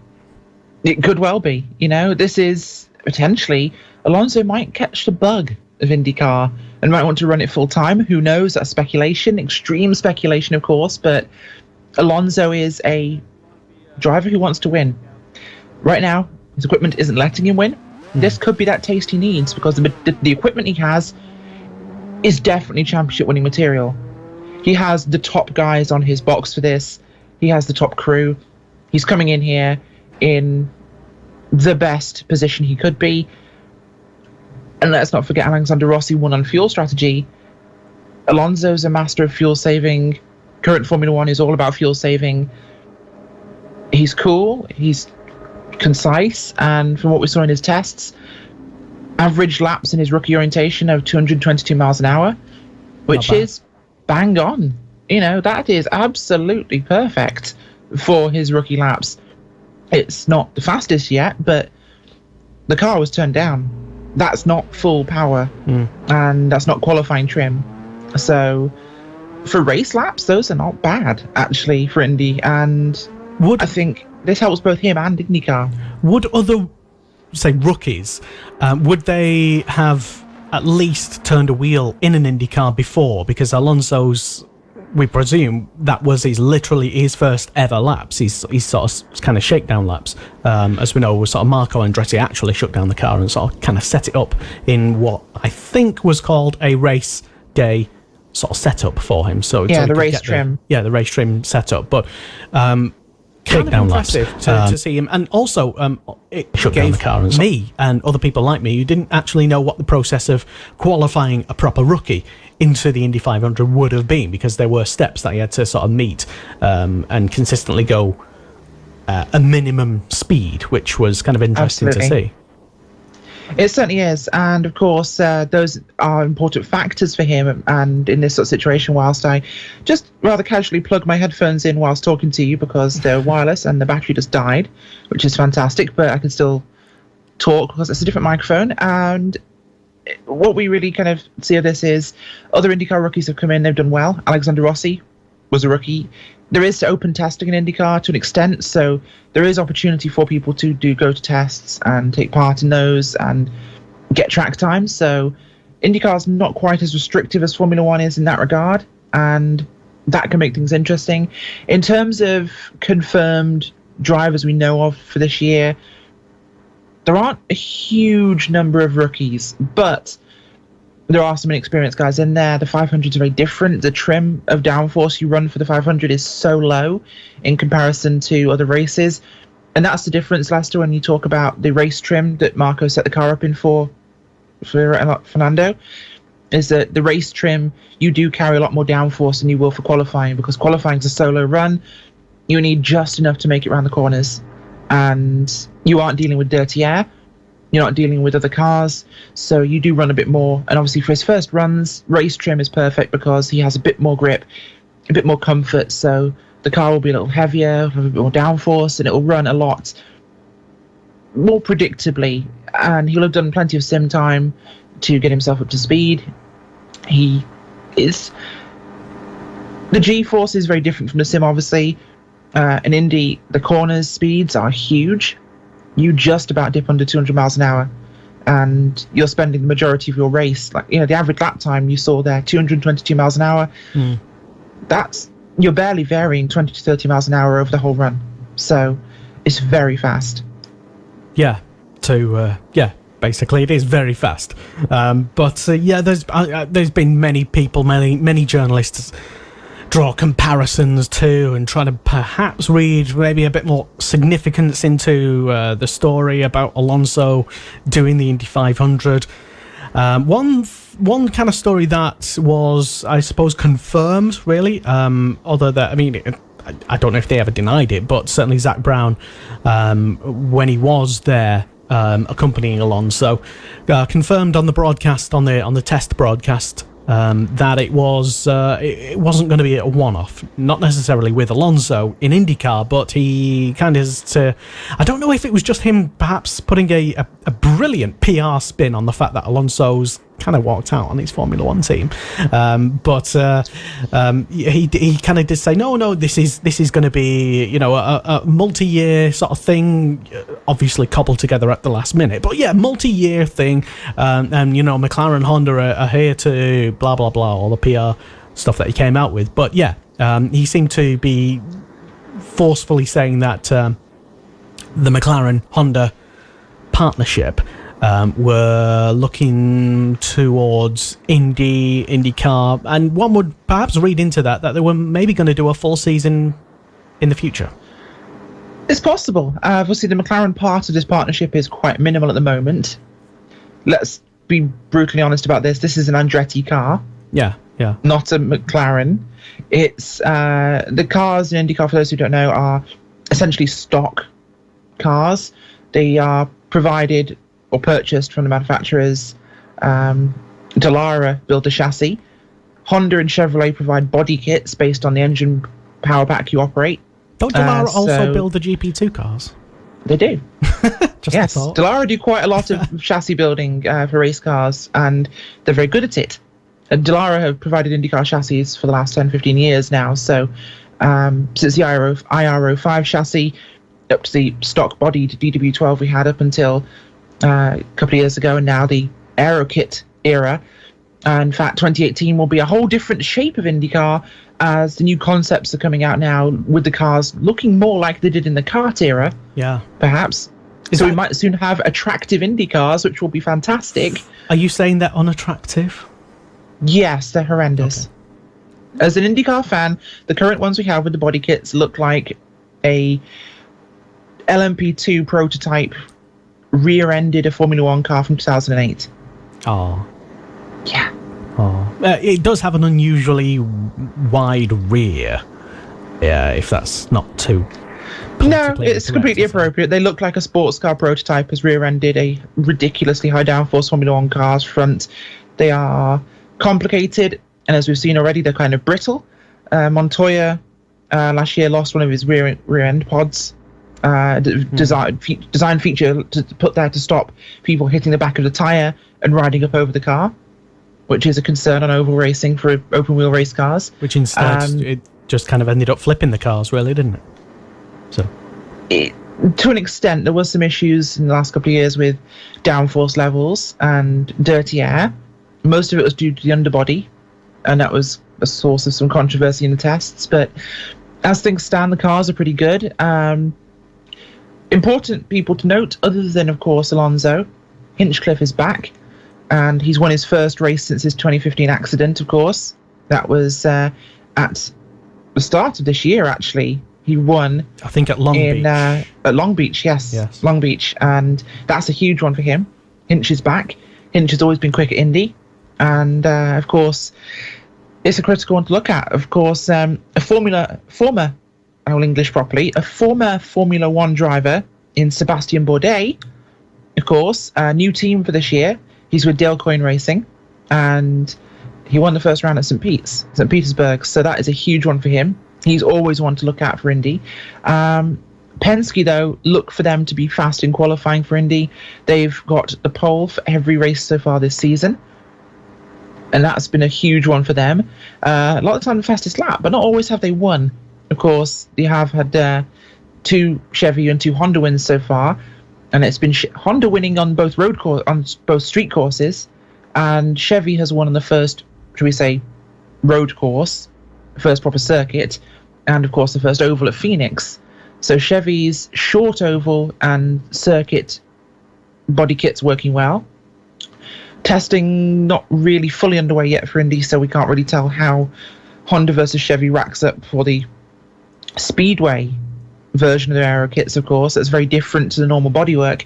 It could well be. You know, this is potentially Alonso might catch the bug of IndyCar and might want to run it full time. Who knows? That's speculation, extreme speculation, of course. But Alonso is a driver who wants to win. Right now, his equipment isn't letting him win. This could be that taste he needs, because the equipment he has is definitely championship winning material. He has the top guys on his box for this. He has the top crew. He's coming in here in the best position he could be. And let's not forget, Alexander Rossi won on fuel strategy. Alonso's a master of fuel saving. Current Formula One is all about fuel saving. He's cool. He's concise. And from what we saw in his tests, average laps in his rookie orientation of 222 miles an hour, which is bang on. You know, that is absolutely perfect for his rookie laps. It's not the fastest yet, but the car was turned down. That's not full power, and that's not qualifying trim. So for race laps, those are not bad, actually, for Indy. And I think this helps both him and IndyCar. Would other, say, rookies, would they have at least turned a wheel in an IndyCar before? Because Alonso's, we presume that was literally his first ever laps. He's sort of kind of shakedown laps. As we know, sort of Marco Andretti actually shut down the car and sort of kind of set it up in what I think was called a race day sort of setup for him. So the race trim. The race trim setup. But shakedown laps to see him, and also it shut down the car. And me and other people like me who didn't actually know what the process of qualifying a proper rookie into the Indy 500 would have been, because there were steps that he had to sort of meet and consistently go a minimum speed, which was kind of interesting to see. It certainly is, and of course those are important factors for him. And in this sort of situation, whilst I just rather casually plug my headphones in whilst talking to you because they're wireless and the battery just died, which is fantastic, but I can still talk because it's a different microphone. And what we really kind of see of this is other IndyCar rookies have come in, they've done well. Alexander Rossi was a rookie. There is open testing in IndyCar to an extent, so there is opportunity for people to go to tests and take part in those and get track time. So IndyCar is not quite as restrictive as Formula One is in that regard, and that can make things interesting. In terms of confirmed drivers we know of for this year, there aren't a huge number of rookies, but there are some inexperienced guys in there. The 500 is very different. The trim of downforce you run for the 500 is so low in comparison to other races. And that's the difference, Lester, when you talk about the race trim that Marco set the car up in for Fernando, is that the race trim, you do carry a lot more downforce than you will for qualifying, because qualifying is a solo run. You need just enough to make it around the corners. And you aren't dealing with dirty air. You're not dealing with other cars, so you do run a bit more. And obviously for his first runs, race trim is perfect because he has a bit more grip, a bit more comfort, so the car will be a little heavier, have a bit more downforce, and it will run a lot more predictably. And he'll have done plenty of sim time to get himself up to speed. The G-force is very different from the sim, obviously. In Indy, the corners speeds are huge. You just about dip under 200 miles an hour, and you're spending the majority of your race, like, the average lap time you saw there, 222 miles an hour. You're barely varying 20 to 30 miles an hour over the whole run, so it's very fast. Basically it is very fast. There's been many people, many journalists draw comparisons to and try to perhaps read maybe a bit more significance into the story about Alonso doing the Indy 500. One kind of story that was, I suppose, confirmed, really, although that, I don't know if they ever denied it, but certainly Zach Brown, when he was there accompanying Alonso, confirmed on the broadcast, on the test broadcast, that it wasn't going to be a one-off, not necessarily with Alonso in IndyCar, but he kind of I don't know if it was just him perhaps putting a brilliant PR spin on the fact that Alonso's kind of walked out on his Formula One team, but he kind of did say no, this is going to be a multi-year sort of thing, obviously cobbled together at the last minute, but multi-year thing, and McLaren, Honda are here to blah blah blah, all the PR stuff that he came out with. But he seemed to be forcefully saying that the McLaren Honda partnership were looking towards IndyCar, and one would perhaps read into that they were maybe going to do a full season in the future. It's possible. Obviously, the McLaren part of this partnership is quite minimal at the moment. Let's be brutally honest about this. This is an Andretti car. Yeah. Not a McLaren. It's the cars in IndyCar, for those who don't know, are essentially stock cars. They are provided or purchased from the manufacturers. Dallara build a chassis. Honda and Chevrolet provide body kits based on the engine power pack you operate. Don't Dallara also build the GP2 cars? They do. Yes, Dallara do quite a lot of chassis building for race cars, and they're very good at it. Dallara have provided IndyCar chassis for the last 10, 15 years now, so since the IR05 chassis up to the stock-bodied DW12 we had up until a couple of years ago, and now the Aero Kit era. In fact, 2018 will be a whole different shape of IndyCar as the new concepts are coming out now, with the cars looking more like they did in the kart era. Yeah. Perhaps. We might soon have attractive Indy cars, which will be fantastic. Are you saying they're unattractive? Yes, they're horrendous. Okay. As an IndyCar fan, the current ones we have with the body kits look like a LMP2 prototype rear-ended a Formula One car from 2008. Oh. Yeah. Oh. It does have an unusually wide rear. Yeah, if that's not too... No, it's completely appropriate. They look like a sports car prototype has rear-ended a ridiculously high downforce Formula One car's front. They are complicated, and as we've seen already, they're kind of brittle. Montoya last year lost one of his rear-end pods design feature to put there to stop people hitting the back of the tyre and riding up over the car, which is a concern on oval racing for open wheel race cars. Which instead it just kind of ended up flipping the cars, really, didn't it? So, to an extent, there was some issues in the last couple of years with downforce levels and dirty air. Most of it was due to the underbody, and that was a source of some controversy in the tests. But as things stand, the cars are pretty good. Important people to note, other than, of course, Alonso, Hinchcliffe is back, and he's won his first race since his 2015 accident, of course. That was at the start of this year, actually. He won, I think, at Long Beach. At Long Beach, yes. Long Beach, and that's a huge one for him. Hinch is back. Hinch has always been quick at Indy, and of course, it's a critical one to look at. Of course, a former Formula One driver in Sebastian Bourdais, of course, a new team for this year. He's with Dale Coyne Racing, and he won the first round at St. Petersburg, so that is a huge one for him. He's always one to look at for Indy. Penske, though, look for them to be fast in qualifying for Indy. They've got the pole for every race so far this season, and that's been a huge one for them. A lot of the time the fastest lap, but not always have they won. Of course, they have had 2 Chevy and 2 Honda wins so far, and it's been Honda winning on both both street courses, and Chevy has won on the first, should we say, road course, first proper circuit, and of course the first oval at Phoenix. So Chevy's short oval and circuit body kit's working well. Testing not really fully underway yet for Indy, so we can't really tell how Honda versus Chevy racks up for the Speedway version of their aero kits, of course. That's very different to the normal bodywork.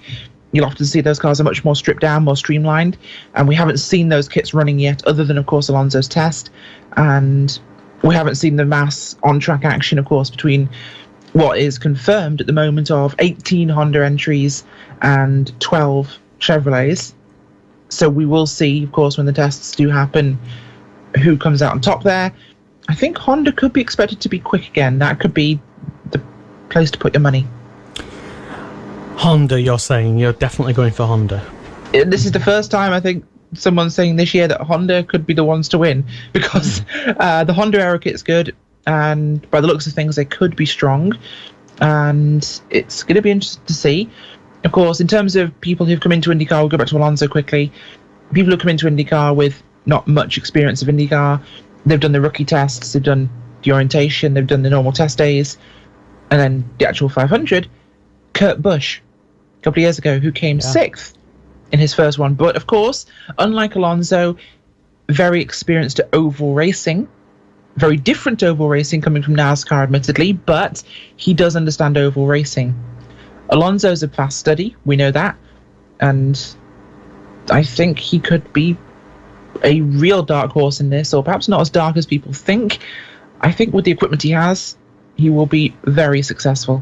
You'll often see those cars are much more stripped down, more streamlined, and we haven't seen those kits running yet, other than, of course, Alonso's test. And we haven't seen the mass on-track action, of course, between what is confirmed at the moment of 18 Honda entries and 12 Chevrolets. So we will see, of course, when the tests do happen, who comes out on top there. I think Honda could be expected to be quick again. That could be the place to put your money. Honda, you're saying? You're definitely going for Honda? This is the first time, I think, someone's saying this year that Honda could be the ones to win, because the Honda aero kit's good, and by the looks of things, they could be strong, and it's going to be interesting to see. Of course, in terms of people who've come into IndyCar, we'll go back to Alonso quickly. People who come into IndyCar with not much experience of IndyCar, they've done the rookie tests, they've done the orientation, they've done the normal test days, and then the actual 500. Kurt Busch, a couple of years ago, who came 6th in his first one. But, of course, unlike Alonso, very experienced at oval racing, very different to oval racing, coming from NASCAR, admittedly, but he does understand oval racing. Alonso's a fast study, we know that, and I think he could be a real dark horse in this, or perhaps not as dark as people think. I think with the equipment he has, he will be very successful.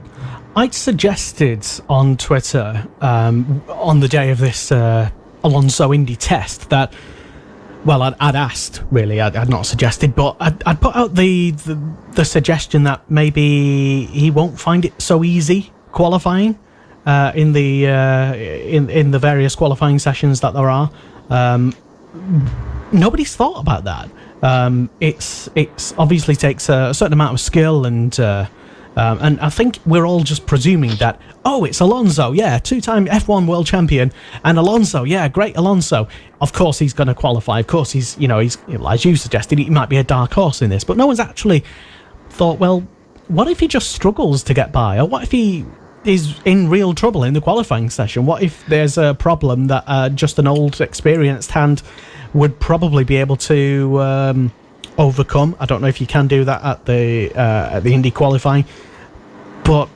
I'd suggested on Twitter on the day of this Alonso Indy test that, well, I'd asked, really, I'd not suggested, but I'd put out the suggestion that maybe he won't find it so easy qualifying in the various qualifying sessions that there are. Nobody's thought about that. It's obviously takes a certain amount of skill, and I think we're all just presuming that, oh, it's Alonso, yeah, 2-time F1 world champion, and Alonso, yeah, great Alonso. Of course he's going to qualify. Of course he's, as you suggested, he might be a dark horse in this. But no one's actually thought, well, what if he just struggles to get by? Or what if he is in real trouble in the qualifying session? What if there's a problem that just an old, experienced hand would probably be able to overcome? I don't know if you can do that at the Indy qualifying, but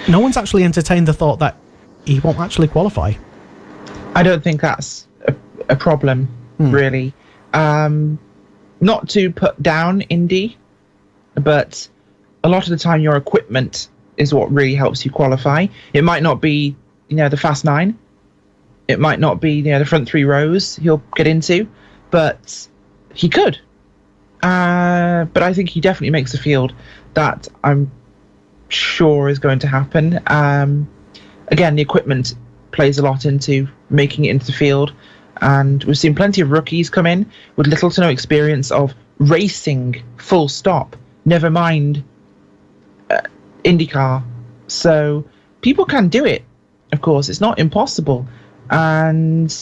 no one's actually entertained the thought that he won't actually qualify. I don't think that's a problem, really. Not to put down Indy, but a lot of the time your equipment is what really helps you qualify. It might not be, the Fast 9. It might not be, the front 3 rows he'll get into, but he could. But I think he definitely makes a field that I'm sure is going to happen. Again, the equipment plays a lot into making it into the field, and we've seen plenty of rookies come in with little to no experience of racing, full stop, never mind IndyCar. So people can do it, of course. It's not impossible. And,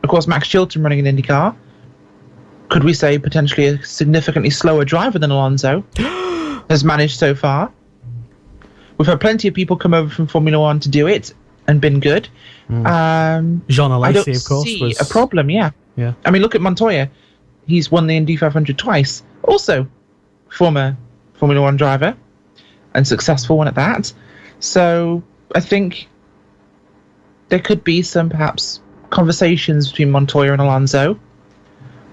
of course, Max Chilton running an IndyCar, could we say potentially a significantly slower driver than Alonso, has managed so far. We've had plenty of people come over from Formula One to do it and been good. Jean Alesi, of course, was a problem. Yeah. I mean, look at Montoya. He's won the Indy 500 twice. Also, former Formula One driver, and successful one at that. So I think there could be some perhaps conversations between Montoya and Alonso.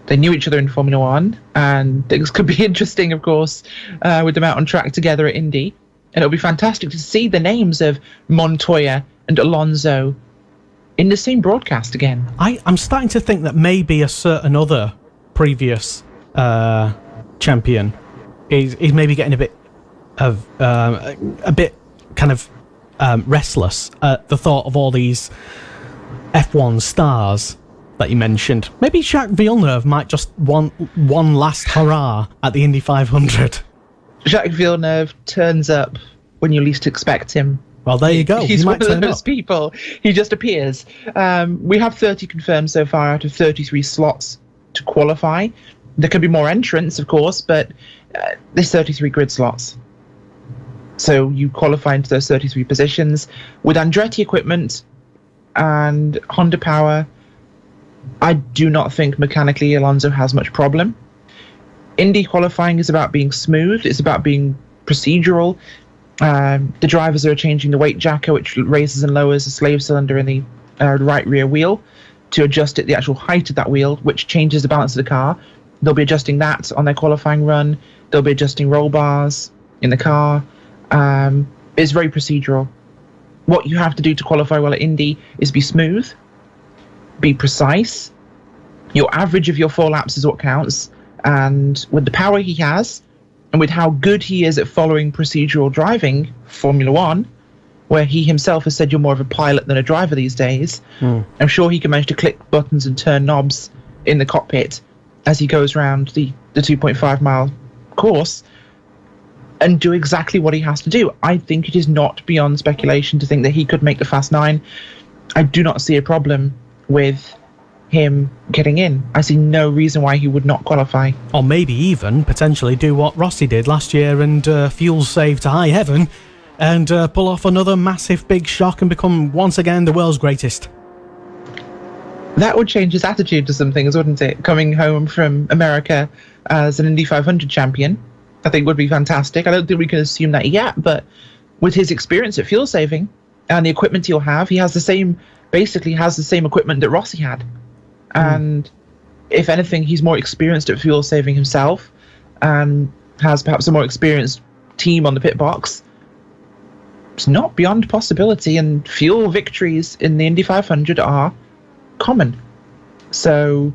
They knew each other in Formula One, and things could be interesting, of course, with them out on track together at Indy. And it'll be fantastic to see the names of Montoya and Alonso in the same broadcast again. I'm starting to think that maybe a certain other previous champion is maybe getting a bit restless at the thought of all these F1 stars that you mentioned. Maybe Jacques Villeneuve might just want one last hurrah at the Indy 500. Jacques Villeneuve turns up when you least expect him. Well, there you go. He's one of those people. He just appears. We have 30 confirmed so far out of 33 slots to qualify. There could be more entrants, of course, but there's 33 grid slots. So you qualify into those 33 positions. With Andretti equipment and Honda power, I do not think mechanically Alonso has much problem. Indy qualifying is about being smooth. It's about being procedural. The drivers are changing the weight jacker, which raises and lowers the slave cylinder in the right rear wheel to adjust it the actual height of that wheel, which changes the balance of the car. They'll be adjusting that on their qualifying run. They'll be adjusting roll bars in the car. It's very procedural. What you have to do to qualify well at Indy is be smooth, be precise. Your average of your 4 laps is what counts. And with the power he has, and with how good he is at following procedural driving, Formula One, where he himself has said you're more of a pilot than a driver these days, I'm sure he can manage to click buttons and turn knobs in the cockpit as he goes around the 2.5 mile course and do exactly what he has to do. I think it is not beyond speculation to think that he could make the Fast 9. I do not see a problem with him getting in. I see no reason why he would not qualify. Or maybe even potentially do what Rossi did last year and fuel save to high heaven and pull off another massive big shock and become once again the world's greatest. That would change his attitude to some things, wouldn't it? Coming home from America as an Indy 500 champion, I think would be fantastic. I don't think we can assume that yet, but with his experience at fuel saving and the equipment he'll have, he has the same equipment that Rossi had. And if anything, he's more experienced at fuel saving himself and has perhaps a more experienced team on the pit box. It's not beyond possibility, and fuel victories in the Indy 500 are common. So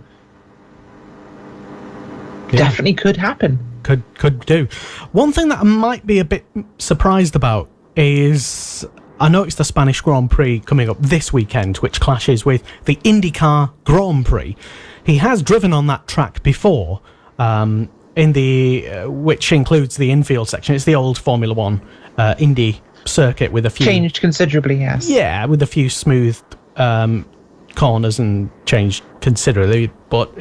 definitely could happen. Could do. One thing that I might be a bit surprised about is I know it's the Spanish Grand Prix coming up this weekend, which clashes with the IndyCar Grand Prix. He has driven on that track before, which includes the infield section. It's the old Formula One Indy circuit with a few... Changed considerably, yes. Yeah, with a few smooth corners and changed considerably, but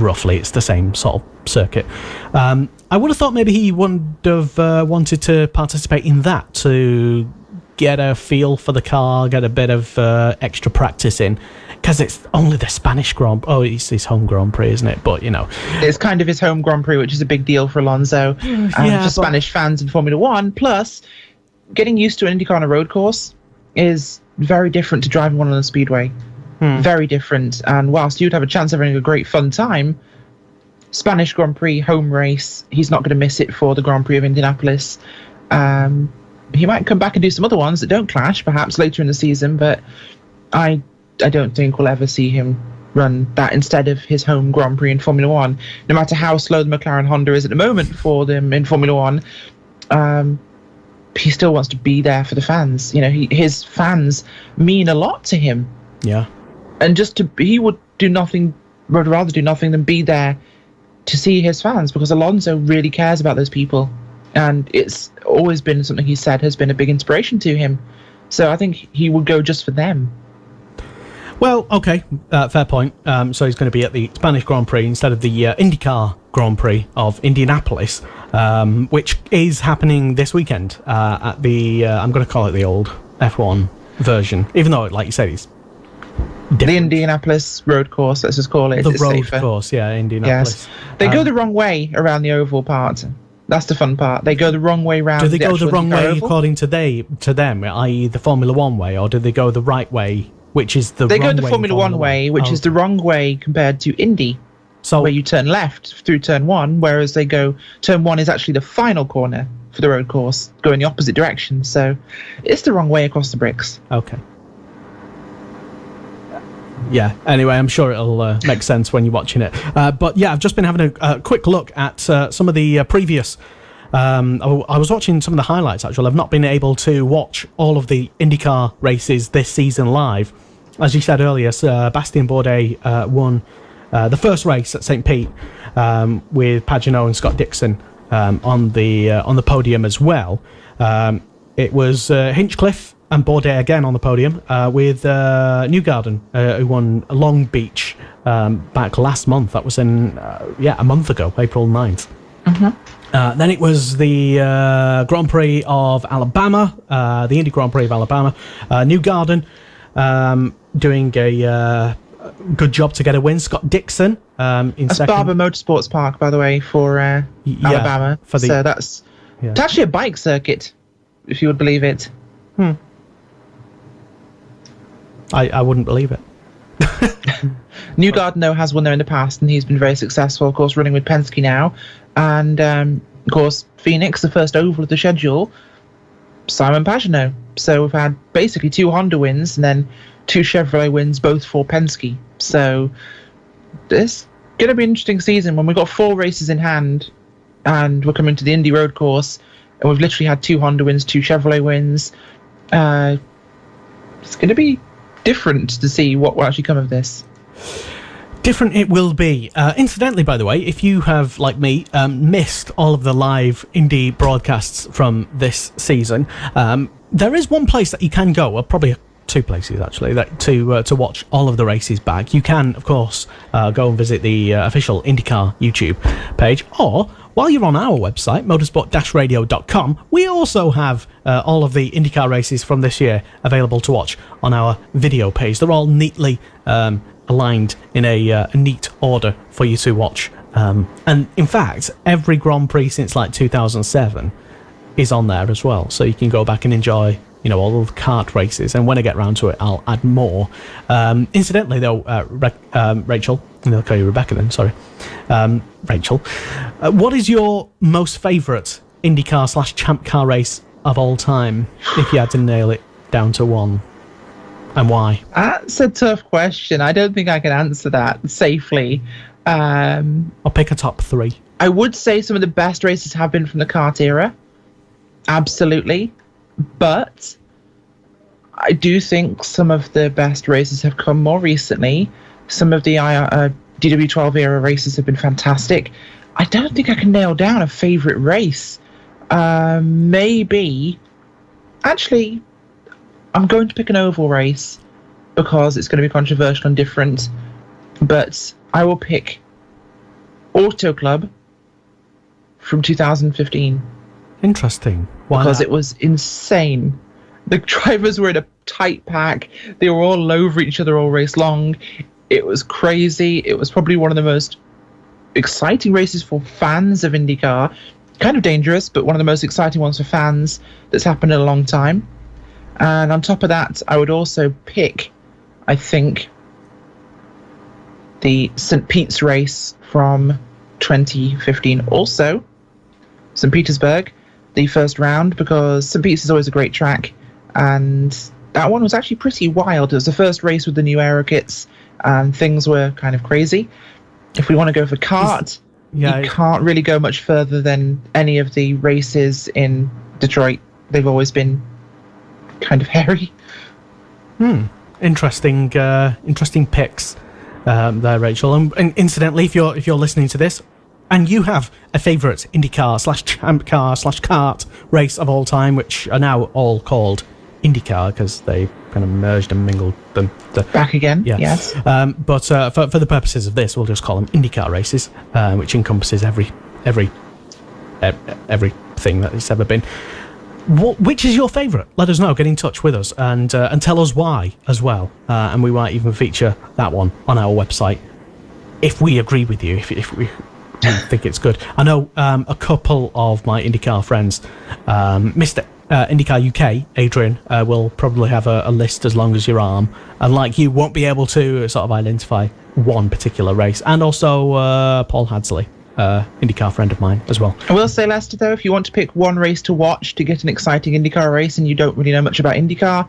roughly it's the same sort of circuit. I would have thought maybe he would have wanted to participate in that to get a feel for the car, get a bit of extra practice in, because it's only the Spanish Grand Prix. Oh, it's his home Grand Prix, isn't it? But, you know. It's kind of his home Grand Prix, which is a big deal for Alonso and for Spanish fans in Formula One. Plus, getting used to an IndyCar on a road course is very different to driving one on a speedway. Very different. And whilst you'd have a chance of having a great fun time, Spanish Grand Prix home race, he's not going to miss it for the Grand Prix of Indianapolis. He might come back and do some other ones that don't clash, perhaps later in the season, but I don't think we'll ever see him run that instead of his home Grand Prix in Formula One. No matter how slow the McLaren Honda is at the moment for them in Formula One, he still wants to be there for the fans. You know, his fans mean a lot to him. Yeah. And he would rather do nothing than be there to see his fans, because Alonso really cares about those people. And it's always been something he said has been a big inspiration to him. So I think he would go just for them. Well, okay, fair point. So he's going to be at the Spanish Grand Prix instead of the IndyCar Grand Prix of Indianapolis, which is happening this weekend at the, I'm going to call it the old F1 version, even though, like you said, it's different. The Indianapolis road course, let's just call it. The it's road safer. course, yeah, Indianapolis. Yes. They go the wrong way around the oval part. That's the fun part. They go the wrong way round. Do they go the wrong way oval? according to them, i.e. the Formula One way, or do they go the right way, which is the They wrong way? go the Formula One way, which is the wrong way compared to Indy, where you turn left through turn 1, whereas they go, turn 1 is actually the final corner for the road course, go in the opposite direction. So it's the wrong way across the bricks. Okay. Yeah, anyway, I'm sure it'll make sense when you're watching it. But yeah, I've just been having a quick look at some of the previous... I was watching some of the highlights, actually. I've not been able to watch all of the IndyCar races this season live. As you said earlier, Sebastian Bourdais won the first race at St. Pete with Pagenaud and Scott Dixon on the podium as well. It was Hinchcliffe and Bourdais again on the podium with Newgarden, who won Long Beach back last month. That was a month ago, April 9th. Mm-hmm. Then it was the Grand Prix of Alabama, the Indy Grand Prix of Alabama. Newgarden doing a good job to get a win. Scott Dixon in that's second. Barber Motorsports Park, by the way, for Alabama. So that's it's actually a bike circuit, if you would believe it. I wouldn't believe it. Newgarden, though, has won there in the past, and he's been very successful, of course, running with Penske now. And, of course, Phoenix, the first oval of the schedule, Simon Pagenaud. So we've had basically 2 Honda wins and then 2 Chevrolet wins, both for Penske. So it's going to be an interesting season when we've got 4 races in hand and we're coming to the Indy road course, and we've literally had 2 Honda wins, 2 Chevrolet wins. It's going to be different to see what will actually come of this. Different it will be. Incidentally, by the way, if you have, like me, missed all of the live Indy broadcasts from this season, there is one place that you can go, or probably 2 places actually, that to watch all of the races back. You can, of course, go and visit the official IndyCar YouTube page, or while you're on our website, motorsport-radio.com, we also have all of the IndyCar races from this year available to watch on our video page. They're all neatly aligned in a neat order for you to watch. And in fact, every Grand Prix since like 2007 is on there as well. So you can go back and enjoy, all of the kart races. And when I get round to it, I'll add more. Incidentally, though, Rachel, I'll call you Rebecca then, sorry. Rachel, what is your most favourite IndyCar / Champ Car race of all time, if you had to nail it down to one? And why? That's a tough question. I don't think I can answer that safely. I'll pick a top 3. I would say some of the best races have been from the kart era. Absolutely. But I do think some of the best races have come more recently. Some of the DW12 era races have been fantastic. I don't think I can nail down a favourite race. Maybe... Actually, I'm going to pick an oval race because it's going to be controversial and different. But I will pick Auto Club from 2015. Interesting. Why because not? It was insane. The drivers were in a tight pack. They were all over each other all race long. It was crazy. It was probably one of the most exciting races for fans of IndyCar. Kind of dangerous, but one of the most exciting ones for fans that's happened in a long time. And on top of that, I would also pick, I think, the St. Pete's race from 2015 also. St. Petersburg, the first round, because St. Pete's is always a great track. And that one was actually pretty wild. It was the first race with the new aero kits, and things were kind of crazy. If we want to go for kart, you can't really go much further than any of the races in Detroit they've always been kind of hairy. Interesting picks there, Rachel. And incidentally, if you're listening to this and you have a favourite IndyCar / Champ Car / kart race of all time, which are now all called IndyCar because they kind of merged and mingled them back again. Yeah. Yes. But for the purposes of this, we'll just call them IndyCar races, which encompasses everything that it's ever been. Which is your favourite? Let us know. Get in touch with us and tell us why as well. And we might even feature that one on our website if we agree with you. If we think it's good. I know a couple of my IndyCar friends, Mr. IndyCar UK, Adrian, will probably have a list as long as your arm, and like you, won't be able to sort of identify one particular race. And also Paul Hadsley, IndyCar friend of mine as well. I will say, Lester, though, if you want to pick one race to watch to get an exciting IndyCar race and you don't really know much about IndyCar,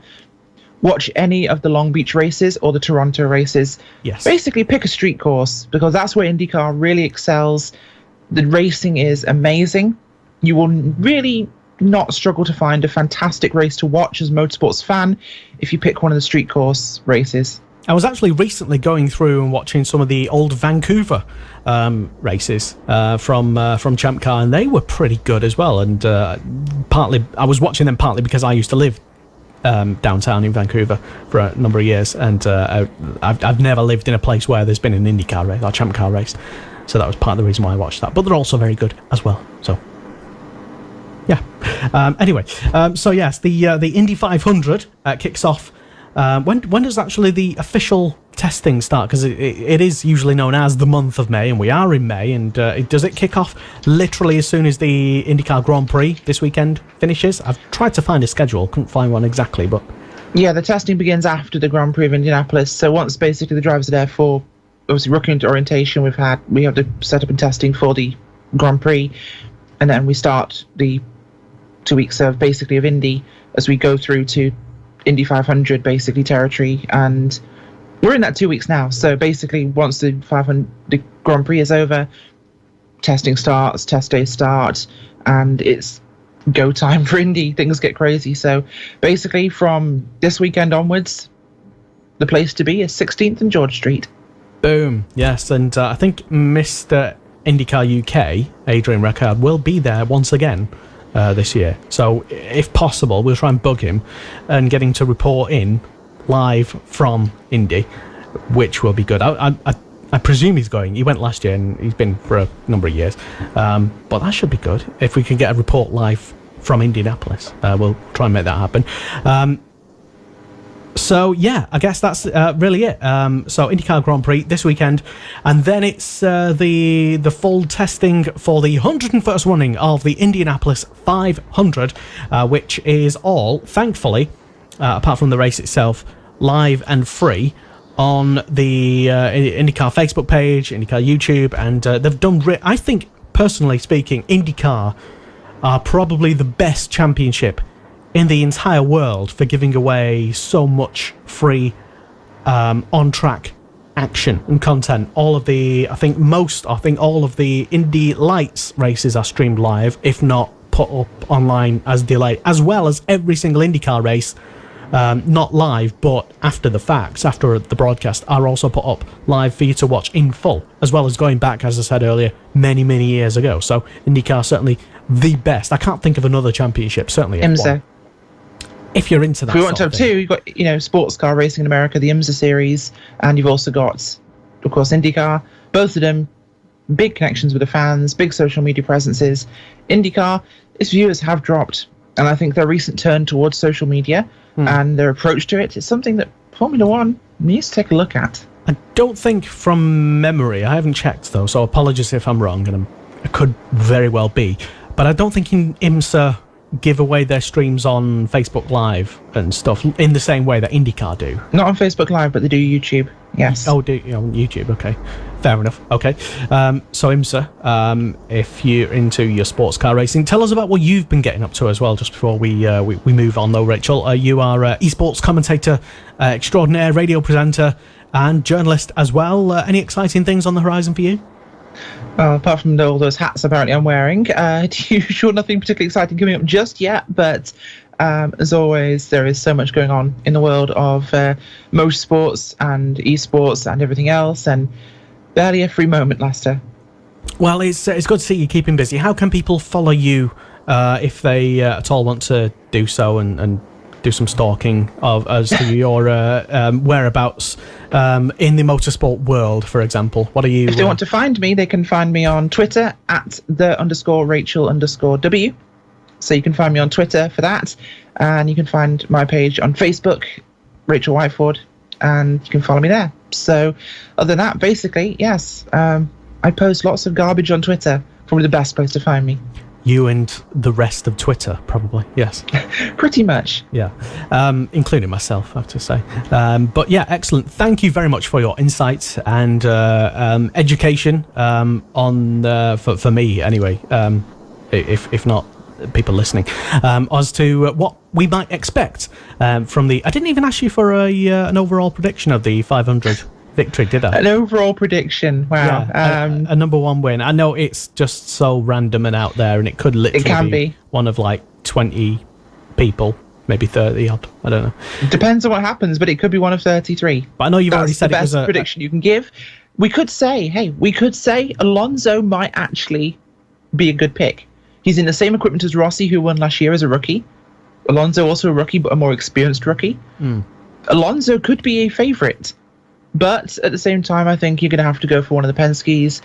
watch any of the Long Beach races or the Toronto races. Yes. Basically pick a street course, because that's where IndyCar really excels. The racing is amazing. You will really not struggle to find a fantastic race to watch as a motorsports fan if you pick one of the street course races. I was actually recently going through and watching some of the old Vancouver races from Champ Car, and they were pretty good as well. And partly, I was watching them partly because I used to live downtown in Vancouver for a number of years, and I've never lived in a place where there's been an IndyCar race or Champ Car race, so that was part of the reason why I watched that. But they're also very good as well. So. Yeah. Anyway, so yes, the Indy 500 kicks off. When does actually the official testing start? Because it is usually known as the month of May, and we are in May. And does it kick off literally as soon as the IndyCar Grand Prix this weekend finishes? I've tried to find a schedule, couldn't find one exactly, but yeah, the testing begins after the Grand Prix of Indianapolis. So once basically the drivers are there for obviously rookie orientation, we have the setup and testing for the Grand Prix, and then we start the 2 weeks of Indy as we go through to Indy 500 basically territory, and we're in that 2 weeks now. So basically once the Grand Prix is over, testing starts, test days start, and it's go time for Indy. Things get crazy. So basically from this weekend onwards, the place to be is 16th and George Street. Boom. Yes, and I think Mr. IndyCar UK, Adrian Rachael, will be there once again this year. So if possible, we'll try and bug him and get him to report in live from Indy, which will be good. I presume he's going. He went last year and he's been for a number of years. But that should be good if we can get a report live from Indianapolis. We'll try and make that happen. So yeah, I guess that's really it. So IndyCar Grand Prix this weekend, and then it's the full testing for the 101st running of the Indianapolis 500, which is all, thankfully, apart from the race itself, live and free on the IndyCar Facebook page, IndyCar YouTube, and they've done. I think, personally speaking, IndyCar are probably the best championship in the entire world for giving away so much free on-track action and content. All of the, I think all of the Indy Lights races are streamed live, if not put up online as delayed, as well as every single IndyCar race, not live, but after the facts, after the broadcast, are also put up live for you to watch in full, as well as going back, as I said earlier, many, many years ago. So IndyCar certainly the best. I can't think of another championship, certainly F1. If you're into that, if we want to have two, you've got sports car racing in America, the IMSA series, and you've also got, of course, IndyCar. Both of them, big connections with the fans, big social media presences. IndyCar, its viewers have dropped, and I think their recent turn towards social media and their approach to it is something that Formula One needs to take a look at. I don't think from memory, I haven't checked though, so apologies if I'm wrong, and I could very well be, but I don't think IMSA give away their streams on Facebook Live and stuff in the same way that IndyCar do. Not on Facebook Live, but they do YouTube. Yes. Oh, on YouTube. Okay, fair enough. Okay, so IMSA, if you're into your sports car racing, tell us about what you've been getting up to as well. Just before we move on, though, Rachel, you are esports commentator extraordinaire, radio presenter, and journalist as well. Any exciting things on the horizon for you? Well, apart from all those hats apparently I'm wearing, sure nothing particularly exciting coming up just yet, but as always, there is so much going on in the world of motorsports and esports and everything else, and barely a free moment, Lester. Well, it's good to see you keeping busy. How can people follow you if they at all want to do so and do some stalking as to your whereabouts in the motorsport world, for example? What are you? If they want to find me, they can find me on Twitter at @Rachael_W. So you can find me on Twitter for that, and you can find my page on Facebook, Rachael Whiteford, and you can follow me there. So other than that, basically, yes, I post lots of garbage on Twitter. Probably the best place to find me. You and the rest of Twitter, probably, yes. Pretty much. Yeah, including myself, I have to say. But yeah, excellent. Thank you very much for your insights and education for me, anyway, if not people listening, as to what we might expect from the... I didn't even ask you for an overall prediction of the 500 victory, did I? An overall prediction, wow. Yeah, a number one win. I know it's just so random and out there, and it could literally be one of like 20 people, maybe 30 odd. I don't know. Depends on what happens, but it could be one of 33. But I know you've already said it was the best prediction you can give. We could say Alonso might actually be a good pick. He's in the same equipment as Rossi, who won last year as a rookie. Alonso also a rookie, but a more experienced rookie. Alonso could be a favourite. But at the same time, I think you're going to have to go for one of the Penske's.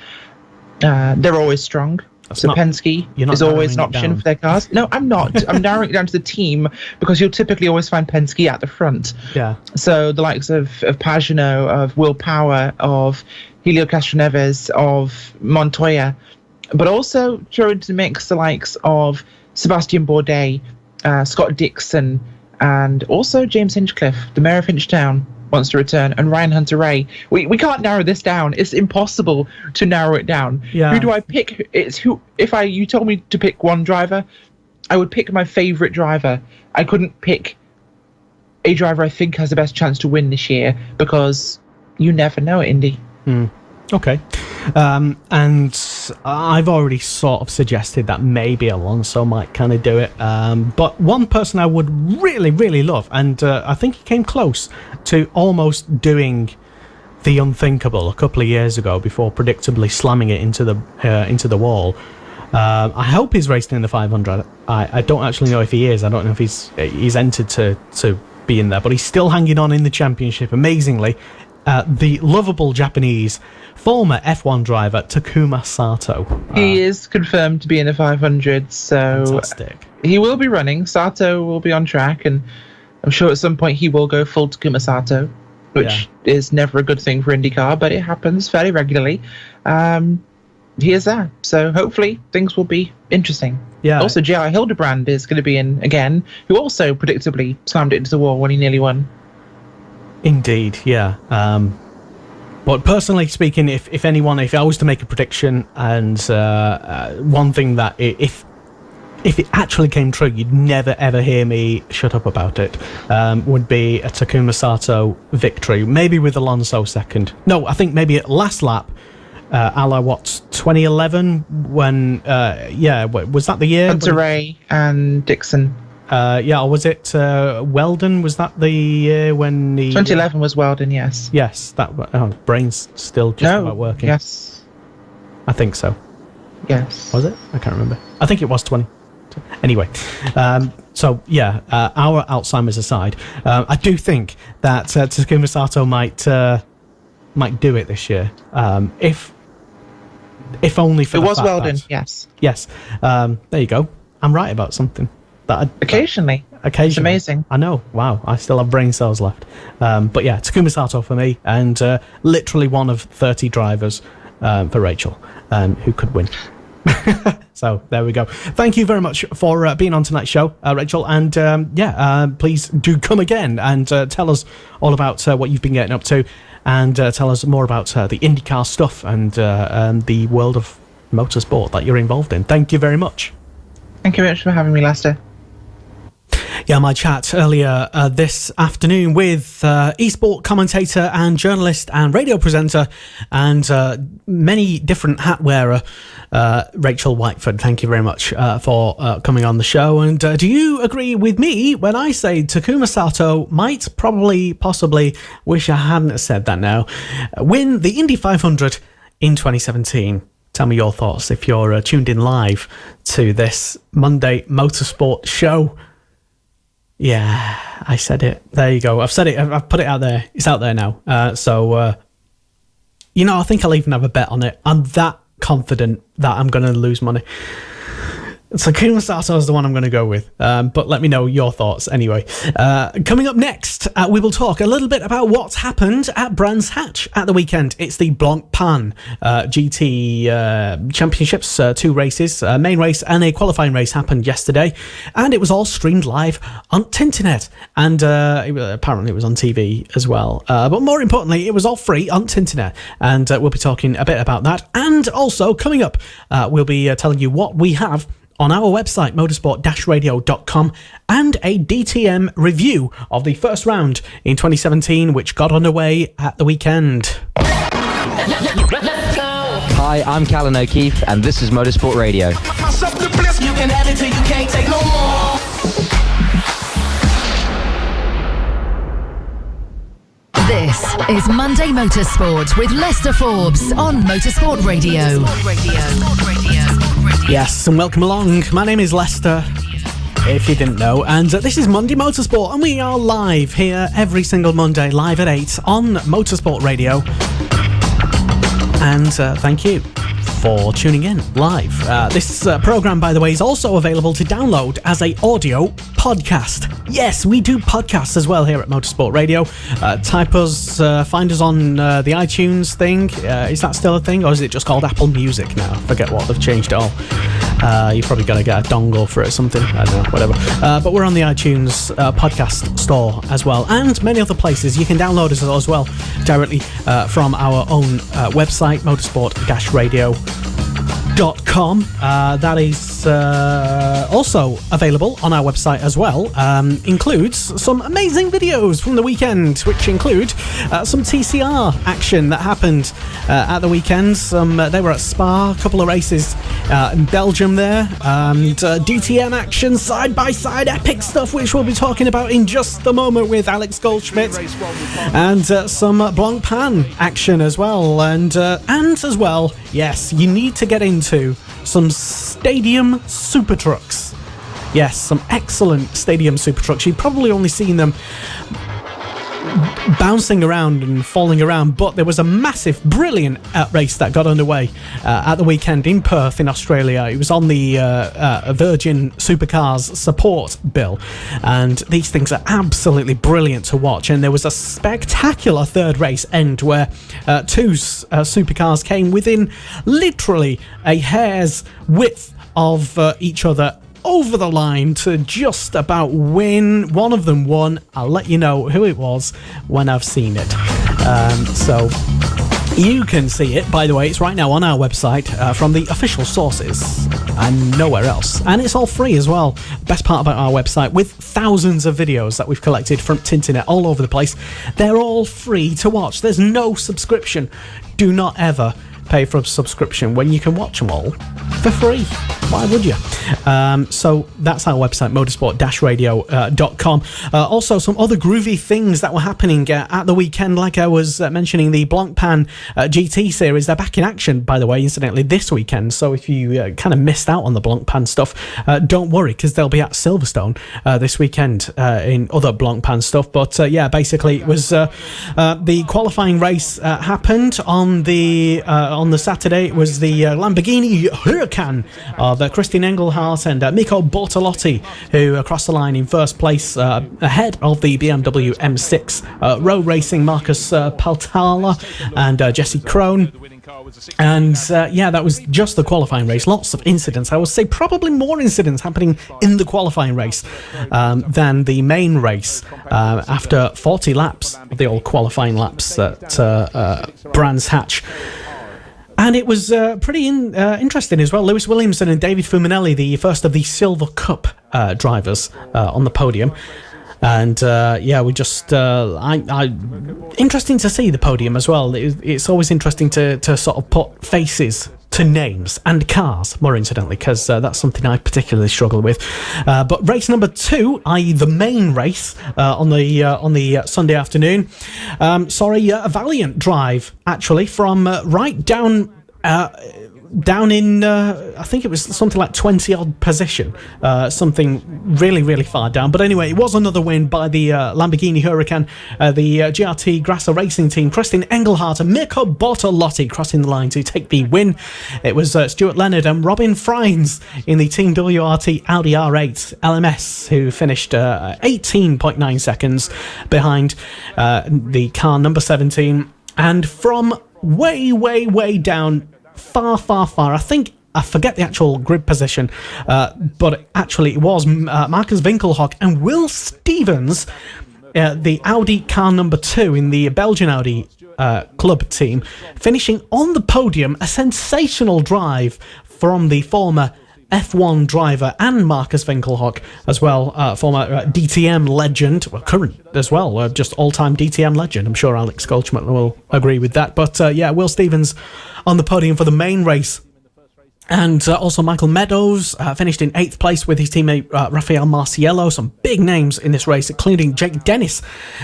They're always strong. Penske is always an option for their cars. No, I'm not. I'm narrowing it down to the team because you'll typically always find Penske at the front. Yeah. So the likes of Pagano, of Will Power, of Helio Castroneves, of Montoya, but also throw into the mix the likes of Sebastian Bourdais, Scott Dixon, and also James Hinchcliffe, the mayor of Hinchtown, wants to return, and Ryan Hunter-Reay. We can't narrow this down. It's impossible to narrow it down. Yeah. Who do I pick? You told me to pick one driver, I would pick my favourite driver. I couldn't pick a driver I think has the best chance to win this year because you never know at Indy. Okay. And I've already sort of suggested that maybe Alonso might kind of do it. But one person I would really, really love, and I think he came close to almost doing the unthinkable a couple of years ago before predictably slamming it into the wall. I hope he's racing in the 500. I don't actually know if he is. I don't know if he's entered to be in there, but he's still hanging on in the championship, amazingly. The lovable Japanese former F1 driver Takuma Sato. He is confirmed to be in the 500, so fantastic. He will be running. Sato will be on track, and I'm sure at some point he will go full Takuma Sato, which is never a good thing for IndyCar, but it happens fairly regularly. He is there, so hopefully things will be interesting. Yeah. Also, J.I. Hildebrand is going to be in again, who also predictably slammed it into the wall when he nearly won. Indeed, yeah. But personally speaking, if I was to make a prediction, and one thing that if it actually came true, you'd never ever hear me shut up about it, would be a Takuma Sato victory, maybe with Alonso second. No, I think maybe at last lap, a la 2011 when was that the year? Hunter-Reay and Dixon. Or was it Weldon? Was that the year when the... 2011 was Weldon, yes. Yes, brain's still just about working. Yes. I think so. Yes. Was it? I can't remember. I think it was 20. Anyway, our Alzheimer's aside, I do think that Takuma Sato might do it this year. If only for it the was fact Weldon, that, yes. Yes. There you go. I'm right about something. Occasionally. It's amazing. I know. Wow. I still have brain cells left. But yeah, Takuma Sato for me, and literally one of 30 drivers for Rachael who could win. So there we go. Thank you very much for being on tonight's show, Rachael. And please do come again and tell us all about what you've been getting up to, and tell us more about the IndyCar stuff and the world of motorsport that you're involved in. Thank you very much. Thank you very much for having me, Lester. Yeah, my chat earlier this afternoon with esport commentator and journalist and radio presenter and many different hat wearer, Rachael Whiteford. Thank you very much for coming on the show. And do you agree with me when I say Takuma Sato might possibly, wish I hadn't said that now, win the Indy 500 in 2017? Tell me your thoughts if you're tuned in live to this Monday Motorsport show. Yeah, I said it. There you go. I've said it. I've put it out there. It's out there now. I think I'll even have a bet on it. I'm that confident that I'm going to lose money. So Takuma Sato is the one I'm going to go with. But let me know your thoughts anyway. Coming up next, we will talk a little bit about what's happened at Brands Hatch at the weekend. It's the Blancpain GT Championships. 2 races, a main race and a qualifying race happened yesterday. And it was all streamed live on Tinternet. And apparently it was on TV as well. But more importantly, it was all free on Tinternet. And we'll be talking a bit about that. And also, coming up, we'll be telling you what we have on our website, motorsport-radio.com, and a DTM review of the first round in 2017, which got underway at the weekend. Hi, I'm Callan O'Keefe, and this is Motorsport Radio. This is Monday Motorsport with Lester Forbes on Motorsport Radio. Yes, and welcome along. My name is Lester, if you didn't know, and this is Monday Motorsport, and we are live here every single Monday, live at 8 on Motorsport Radio. And thank you for tuning in live. This program, by the way, is also available to download as a audio podcast. Yes, we do podcasts as well here at Motorsport Radio. Find us on the iTunes thing. Is that still a thing, or is it just called Apple Music now? I forget what they've changed it all. You probably got to get a dongle for it or something. I don't know, whatever. But we're on the iTunes podcast store as well, and many other places. You can download us as well directly from our own website, motorsport-radio.com. That is also available on our website as well. Includes some amazing videos from the weekend, which include some TCR action that happened at the weekend. They were at Spa, a couple of races in Belgium there, and DTM action, side-by-side epic stuff, which we'll be talking about in just a moment with Alex Goldschmidt, and some Blancpain action as well, and as well, yes, you need to get into some stadium super trucks. Yes, some excellent stadium super trucks. You've probably only seen them bouncing around and falling around, but there was a massive, brilliant race that got underway at the weekend in Perth in Australia. It was on the Virgin Supercars support bill, and these things are absolutely brilliant to watch. And there was a spectacular third race end where 2 supercars came within literally a hair's width of each other over the line to just about win. One of them won. I'll let you know who it was when I've seen it. So you can see it, by the way. It's right now on our website from the official sources and nowhere else. And it's all free as well. Best part about our website, with thousands of videos that we've collected from Tinternet all over the place. They're all free to watch. There's no subscription. Do not ever pay for a subscription when you can watch them all for free. Why would you? So that's our website, motorsport-radio.com. Also, some other groovy things that were happening at the weekend, like I was mentioning, the Blancpain GT series. They're back in action, by the way, incidentally, this weekend. So if you kind of missed out on the Blancpain stuff, don't worry, because they'll be at Silverstone this weekend in other Blancpain stuff. But yeah, basically, it was the qualifying race happened on the Saturday. It was the Lamborghini Huracan of Christian Engelhardt and Mikko Bortolotti, who crossed the line in first place ahead of the BMW M6 road racing Marcus Paltala and Jesse Krohn. And yeah, that was just the qualifying race. Lots of incidents. I would say probably more incidents happening in the qualifying race than the main race after 40 laps of the old qualifying laps at Brands Hatch. And it was pretty interesting as well. Lewis Williamson and David Fuminelli, the first of the Silver Cup drivers on the podium. And we just interesting to see the podium as well. It's always interesting to sort of put faces to names and cars, more incidentally, because that's something I particularly struggle with. But race number 2, i.e. the main race on the Sunday afternoon, a valiant drive actually from right down in I think it was something like 20 odd position, something really, really far down. But anyway, it was another win by the Lamborghini Huracan, the GRT Grasser Racing Team. Kristin Engelhardt and Mirko Bortolotti crossing the line to take the win. It was Stuart Leonard and Robin Freins in the Team WRT Audi R8 LMS who finished 18.9 seconds behind the car number 17. And from way down, far. I forget the actual grid position, but actually it was Marcus Winkelhock and Will Stevens, the Audi car number 2 in the Belgian Audi club team, finishing on the podium. A sensational drive from the former F1 driver and Marcus Winkelhock as well, former DTM legend, well, current as well, just all-time DTM legend. I'm sure Alex Goldschmidt will agree with that. But Will Stevens on the podium for the main race. And also Michael Meadows finished in 8th place with his teammate Rafael Marciello. Some big names in this race, including Jake Dennis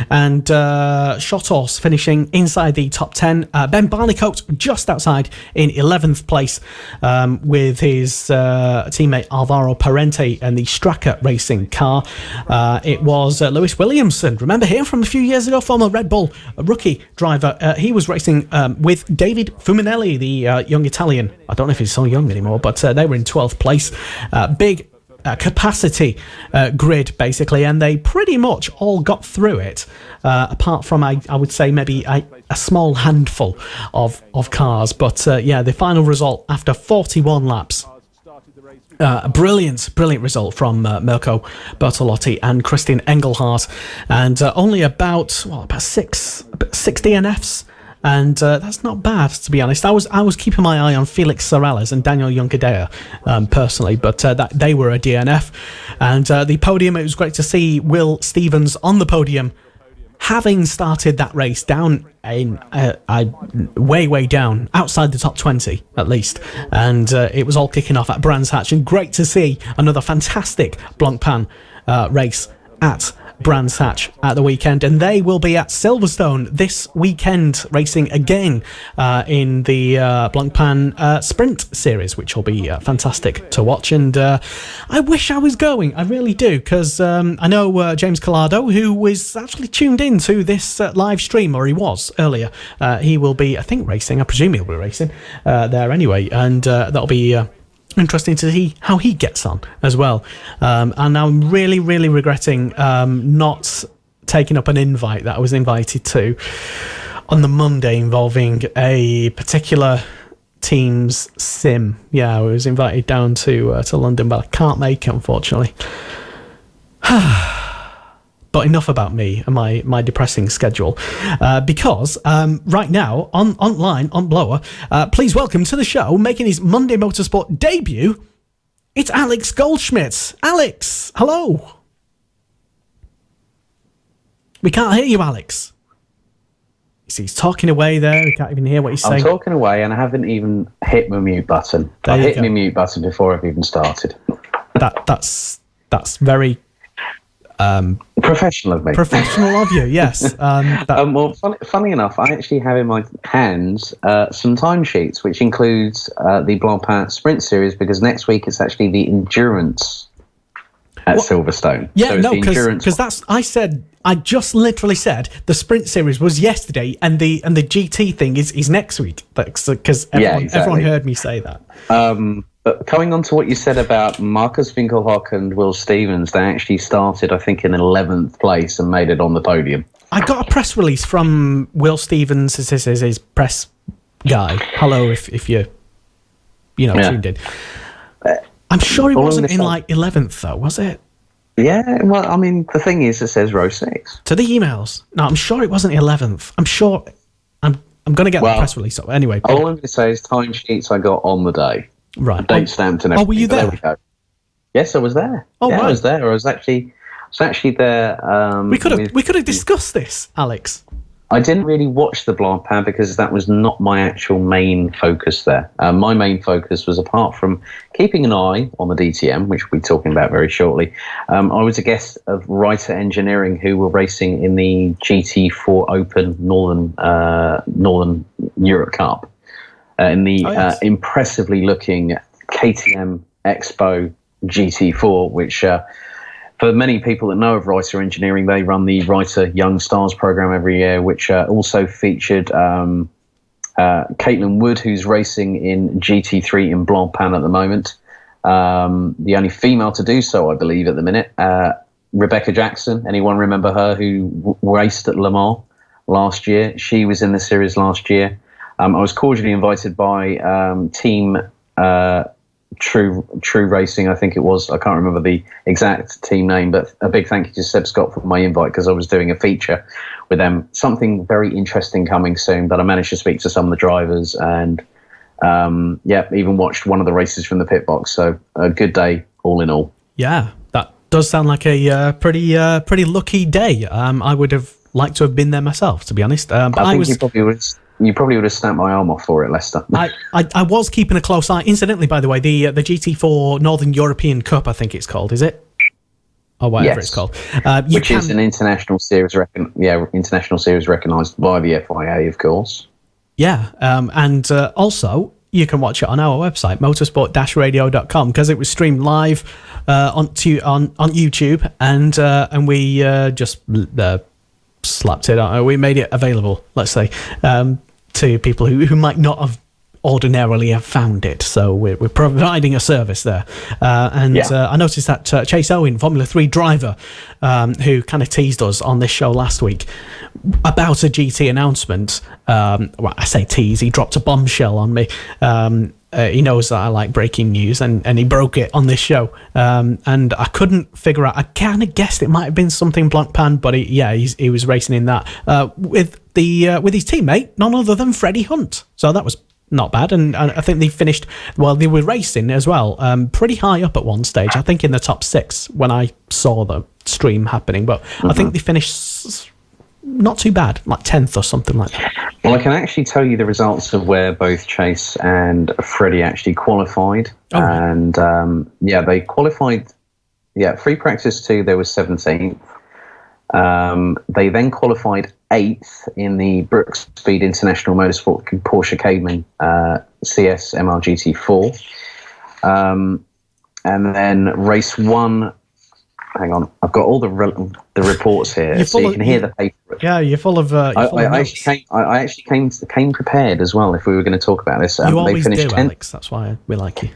and Shotos finishing inside the top 10. Ben Barnicoat just outside in 11th place with his teammate Alvaro Parente and the Straka Racing car. It was Lewis Williamson. Remember him from a few years ago, former Red Bull rookie driver. He was racing with David Fuminelli, the young Italian. I don't know if he's so young anymore, but they were in 12th place. Big capacity grid, basically, and they pretty much all got through it, apart from, I would say, maybe a small handful of cars. But the final result after 41 laps. A brilliant result from Mirko Bortolotti and Kristin Engelhardt, and only about 6 DNFs. And that's not bad, to be honest. I was keeping my eye on Felix Sorellas and Daniel Juncadella personally, but that they were a DNF. And the podium, it was great to see Will Stevens on the podium, having started that race down in way down, outside the top 20 at least. And it was all kicking off at Brands Hatch, and great to see another fantastic Blancpain race at Brands Hatch at the weekend, and they will be at Silverstone this weekend racing again in the Blancpain Sprint series, which will be fantastic to watch. And I wish I was going, I really do, because I know James Collado, who was actually tuned in to this live stream, or he was earlier. He will be, I think, racing. I presume he'll be racing there anyway, and that'll be interesting to see how he gets on as well. And I'm really regretting not taking up an invite that I was invited to on the Monday involving a particular team's sim. I was invited down to London, but I can't make it, unfortunately. But enough about me and my depressing schedule, because right now online on Blower, please welcome to the show, making his Monday Motorsport debut, it's Alex Goldschmidt. Alex, hello. We can't hear you, Alex. He's talking away there. We can't even hear what he's saying. I'm talking away, and I haven't even hit my mute button. I hit my mute button before I've even started. That's very professional of me. Professional of you, yes. Well, funny enough, I actually have in my hands some timesheets, which includes the Blancpain Sprint series, because next week it's actually the endurance at Silverstone. Yeah, so no, because I just literally said the Sprint series was yesterday, and the GT thing is next week. Because everyone heard me say that. But coming on to what you said about Marcus Winkelhock and Will Stevens, they actually started, I think, in 11th place and made it on the podium. I got a press release from Will Stevens, his press guy. Hello, if you're tuned in. I'm sure he wasn't in 11th though, was it? Yeah, well, I mean, the thing is, it says row 6. To the emails. No, I'm sure it wasn't 11th. I'm I'm going to get the press release up anyway. All I'm going to say is timesheets I got on the day. Right. Date stamped and everything. Oh, were you there? There we go. Yes, I was there. Oh, right. I was there. I was actually there. We could have discussed this, Alex. I didn't really watch the Blancpain because that was not my actual main focus there. My main focus was, apart from keeping an eye on the DTM, which we'll be talking about very shortly, I was a guest of Writer Engineering, who were racing in the GT4 Open Northern Europe Cup in the impressively looking KTM Expo GT4, which... for many people that know of Writer Engineering, they run the Writer Young Stars program every year, which also featured Caitlin Wood, who's racing in GT3 in Blancpain at the moment. The only female to do so, I believe, at the minute. Rebecca Jackson, anyone remember her, who raced at Le Mans last year? She was in the series last year. I was cordially invited by Team... True Racing, I think it was. I can't remember the exact team name, but a big thank you to Seb Scott for my invite, because I was doing a feature with them. Something very interesting coming soon, but I managed to speak to some of the drivers and even watched one of the races from the pit box. So a good day all in all. Yeah, that does sound like a pretty lucky day. I would have liked to have been there myself, to be honest. But I think you probably would have stamped my arm off for it, Lester. I was keeping a close eye. Incidentally, by the way, the GT4 Northern European Cup, I think it's called, is it? Or whatever it's called. Which is an international series, international series recognised by the FIA, of course. Yeah, and also you can watch it on our website, motorsport-radio.com, because it was streamed live on YouTube, and we just slapped it. We made it available, let's say, to people who might not have ordinarily have found it. So we're providing a service there. I noticed that Chase Owen, Formula 3 driver, who kind of teased us on this show last week about a GT announcement. Well, I say tease, he dropped a bombshell on me. He knows that I like breaking news, and he broke it on this show. And I couldn't figure out. I kind of guessed it might have been something Blancpain, but he was racing in that with his teammate, none other than Freddie Hunt. So that was not bad, and I think they finished. Well, they were racing as well, pretty high up at one stage. I think in the top 6 when I saw the stream happening, but I think they finished not too bad, like 10th or something like that. Well, I can actually tell you the results of where both Chase and Freddie actually qualified. Oh. And they qualified. Yeah, free practice 2, they were 17th. They then qualified 8th in the Brooks Speed International Motorsport Porsche Cayman CS MRGT4. And then race 1. Hang on, I've got all the reports here, so you can hear the paper. Yeah, you're full of. I actually came prepared as well. If we were going to talk about this, you always do, Alex. That's why we like you.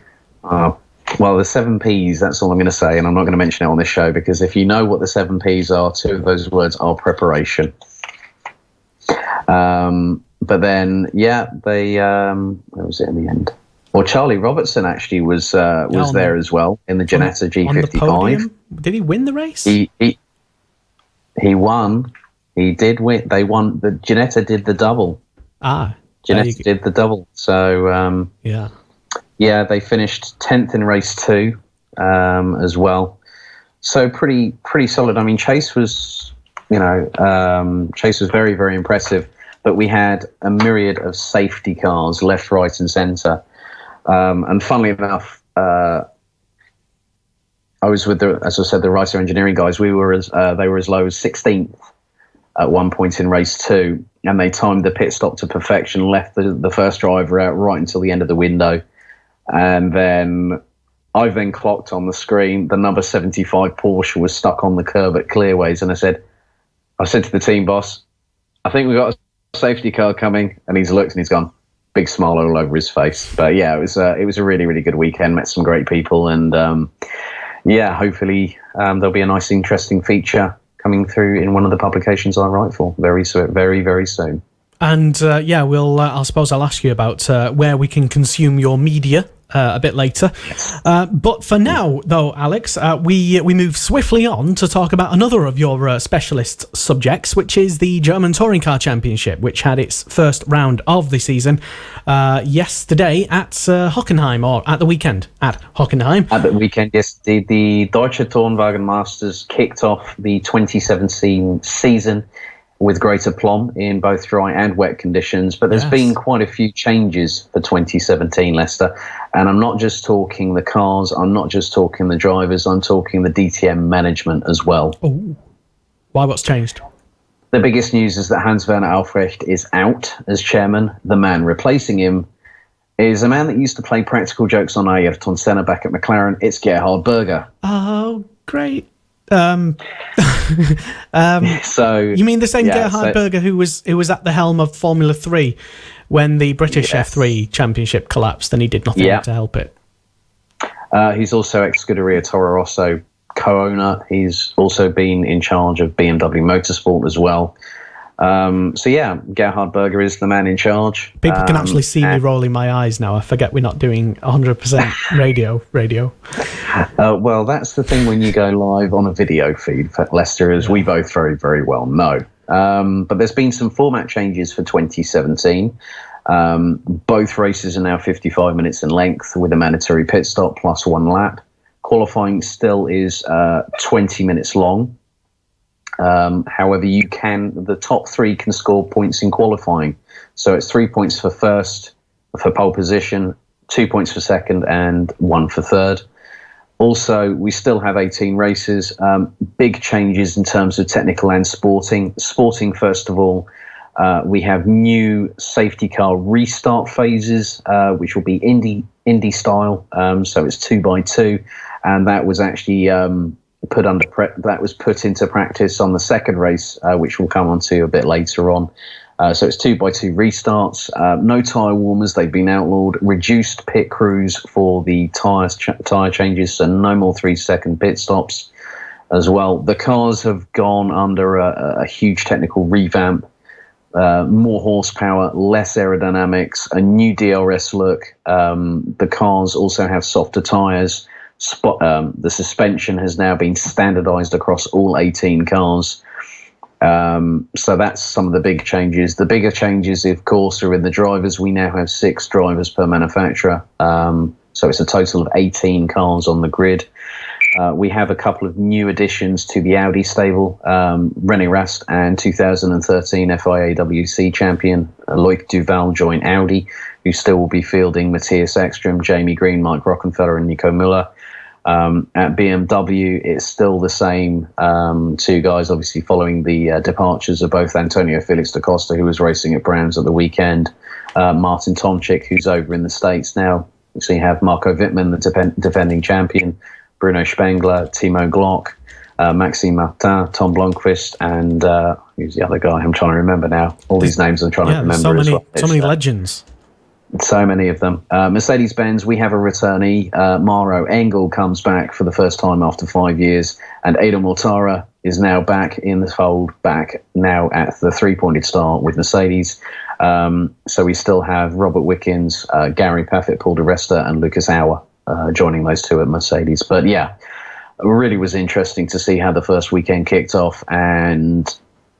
Well, the 7 Ps. That's all I'm going to say, and I'm not going to mention it on this show, because if you know what the 7 Ps are, 2 of those words are preparation. But then, they where was it in the end? Well, Charlie Robertson actually was there as well in the Ginetta G55. Did he win the race? He won. He did win. They won. The Ginetta did the double. Ginetta did the double. So they finished 10th in race 2 as well. So pretty solid. I mean, Chase was very, very impressive. But we had a myriad of safety cars left, right, and centre. And funnily enough, I was with the Writer Engineering guys. They were as low as 16th at one point in race 2, and they timed the pit stop to perfection, left the first driver out right until the end of the window. And then I clocked on the screen the number 75 Porsche was stuck on the curb at Clearways, and I said to the team boss, I think we've got a safety car coming, and he's looked and he's gone, big smile all over his face. But yeah, it was a really, really good weekend. Met some great people, and hopefully there'll be a nice, interesting feature coming through in one of the publications I write for very, very soon. And I suppose I'll ask you about where we can consume your media. a bit later. But for now, though, Alex, we move swiftly on to talk about another of your specialist subjects, which is the German Touring Car Championship, which had its first round of the season yesterday at Hockenheim, or at the weekend at Hockenheim. At the weekend, yes. The Deutsche Turnwagen Masters kicked off the 2017 season with great aplomb in both dry and wet conditions. But there's been quite a few changes for 2017, Lester. And I'm not just talking the cars, I'm not just talking the drivers, I'm talking the DTM management as well. Ooh. Why, what's changed? The biggest news is that Hans-Werner Albrecht is out as chairman. The man replacing him is a man that used to play practical jokes on Ayrton Senna back at McLaren. It's Gerhard Berger. Oh, great. So you mean the same Gerhard Berger who was at the helm of Formula 3 when the British F3 Championship collapsed and he did nothing to help it? He's also ex-Scuderia Toro Rosso co-owner. He's also been in charge of BMW Motorsport as well. Gerhard Berger is the man in charge. People can actually see me rolling my eyes now. I forget we're not doing 100% radio. Well, that's the thing when you go live on a video feed, Lester, as we both very, very well know. But there's been some format changes for 2017. Both races are now 55 minutes in length with a mandatory pit stop plus one lap. Qualifying still is 20 minutes long. However, the top three can score points in qualifying. So it's 3 points for first, for pole position, 2 points for second, and 1 for third. Also, we still have 18 races. Big changes in terms of technical and sporting. Sporting, first of all, we have new safety car restart phases, which will be Indy style. So it's 2x2, and that was actually put into practice on the second race, which we'll come on to a bit later on. So it's 2x2 restarts, no tyre warmers, they've been outlawed, reduced pit crews for the tyre changes, so no more 3-second pit stops as well. The cars have gone under a huge technical revamp, more horsepower, less aerodynamics, a new DRS look. The cars also have softer tyres. The suspension has now been standardized across all 18 cars. So that's some of the big changes. The bigger changes, of course, are in the drivers. We now have 6 drivers per manufacturer. So it's a total of 18 cars on the grid. We have a couple of new additions to the Audi stable. René Rast and 2013 FIA-WC champion Loic Duval join Audi, who still will be fielding Matthias Ekstrom, Jamie Green, Mike Rockenfeller and Nico Müller. At BMW, it's still the same 2 guys, obviously following the departures of both Antonio Felix da Costa, who was racing at Brands at the weekend, Martin Tomczyk, who's over in the States now. So you have Marco Wittmann, the defending champion, Bruno Spengler, Timo Glock, Maxime Martin, Tom Blomqvist, and who's the other guy? I'm trying to remember now. All these names I'm trying to remember so many legends. So many of them. Mercedes-Benz, we have a returnee. Maro Engel comes back for the first time after 5 years, and Adel Mortara is now back in the fold, back now at the 3-pointed start with Mercedes. So we still have Robert Wickens, Gary Paffett, Paul di Resta, and Lucas Auer joining those 2 at Mercedes. But yeah, it really was interesting to see how the first weekend kicked off, and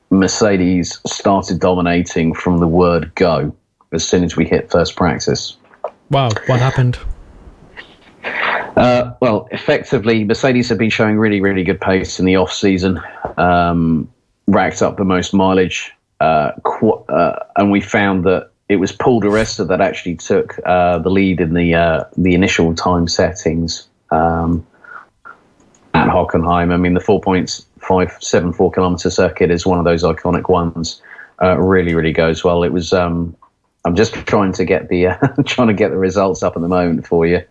Mercedes started dominating from the word go as soon as we hit first practice. Wow, what happened? Well, effectively, Mercedes have been showing really, really good pace in the off-season, racked up the most mileage, and we found that it was Paul di Resta that actually took the lead in the initial time settings at Hockenheim. I mean, the 4.574 kilometre circuit is one of those iconic ones. Really, really goes well. It was... I'm just trying to get the results up at the moment for you.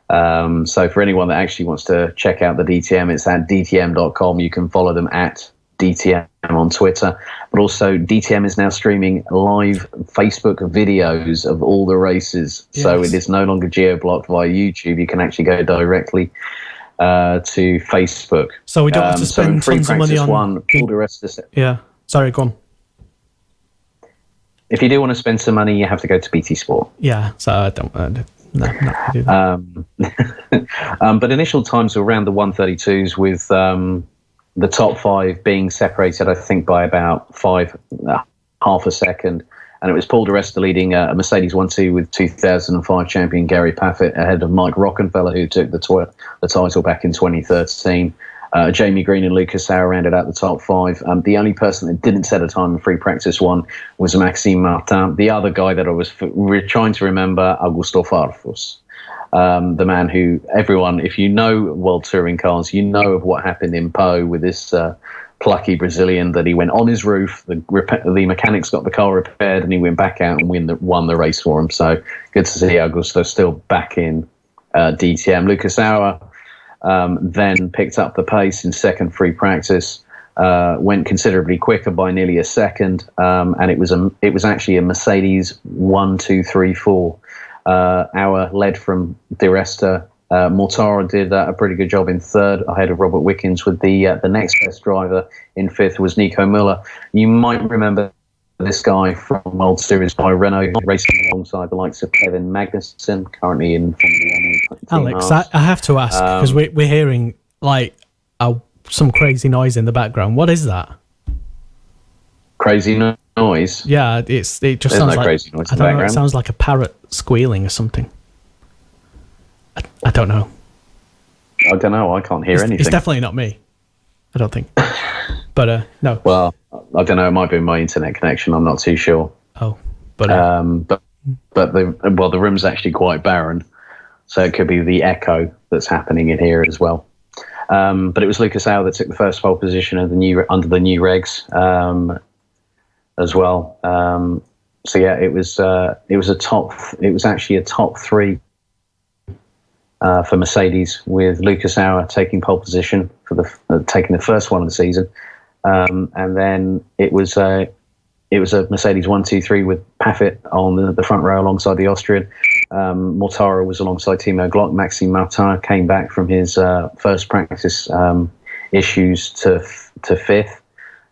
So for anyone that actually wants to check out the DTM, it's at DTM.com. You can follow them at DTM on Twitter. But also DTM is now streaming live Facebook videos of all the races. Yes. So it is no longer geo-blocked via YouTube. You can actually go directly to Facebook. So we don't have to spend tons of money on... All the rest of it. Yeah. Sorry, go on. If you do want to spend some money, you have to go to BT Sport. Yeah, so I don't... No, not do that. But initial times were around the 132s, with the top 5 being separated, I think, by about half a second. And it was Paul di Resta leading a Mercedes 1-2 with 2005 champion Gary Paffett ahead of Mike Rockenfeller, who took the title back in 2013. Jamie Green and Lucas Sauer rounded out the top 5. The only person that didn't set a time in free practice 1 was Maxime Martin. The other guy that I was trying to remember, Augusto Farfus. The man who everyone, if you know World Touring cars, you know of what happened in Po with this plucky Brazilian that he went on his roof. The mechanics got the car repaired, and he went back out and won the race for him. So good to see Augusto still back in DTM. Lucas Sauer then picked up the pace in second free practice, went considerably quicker by nearly a second, and it was actually a Mercedes 1, 2, 3, 4. Our led from Di Resta. Mortara did a pretty good job in third, ahead of Robert Wickens, with the next best driver in fifth was Nico Müller. You might remember this guy from World Series by Renault, racing alongside the likes of Kevin Magnussen, currently in Formula 1. Alex, I have to ask, because we're hearing like some crazy noise in the background. What is that? Crazy noise? Yeah, it just There's sounds no like, crazy noise I in the don't know, it background. sounds like a parrot squealing or something. I don't know. I don't know. I can't hear anything. It's definitely not me. I don't think. But no. Well, I don't know. It might be my internet connection. I'm not too sure. Oh, but the room's actually quite barren, so it could be the echo that's happening in here as well. But it was Lucas Sauer that took the first pole position under the new regs as well. So yeah, it was actually a top 3 for Mercedes, with Lucas Sauer taking pole position for taking the first one of the season, and then it was a Mercedes 1, 2, 3 with Paffett on the front row alongside the Austrian. Mortara was alongside Timo Glock. Maxime Martin came back from his first practice issues to fifth,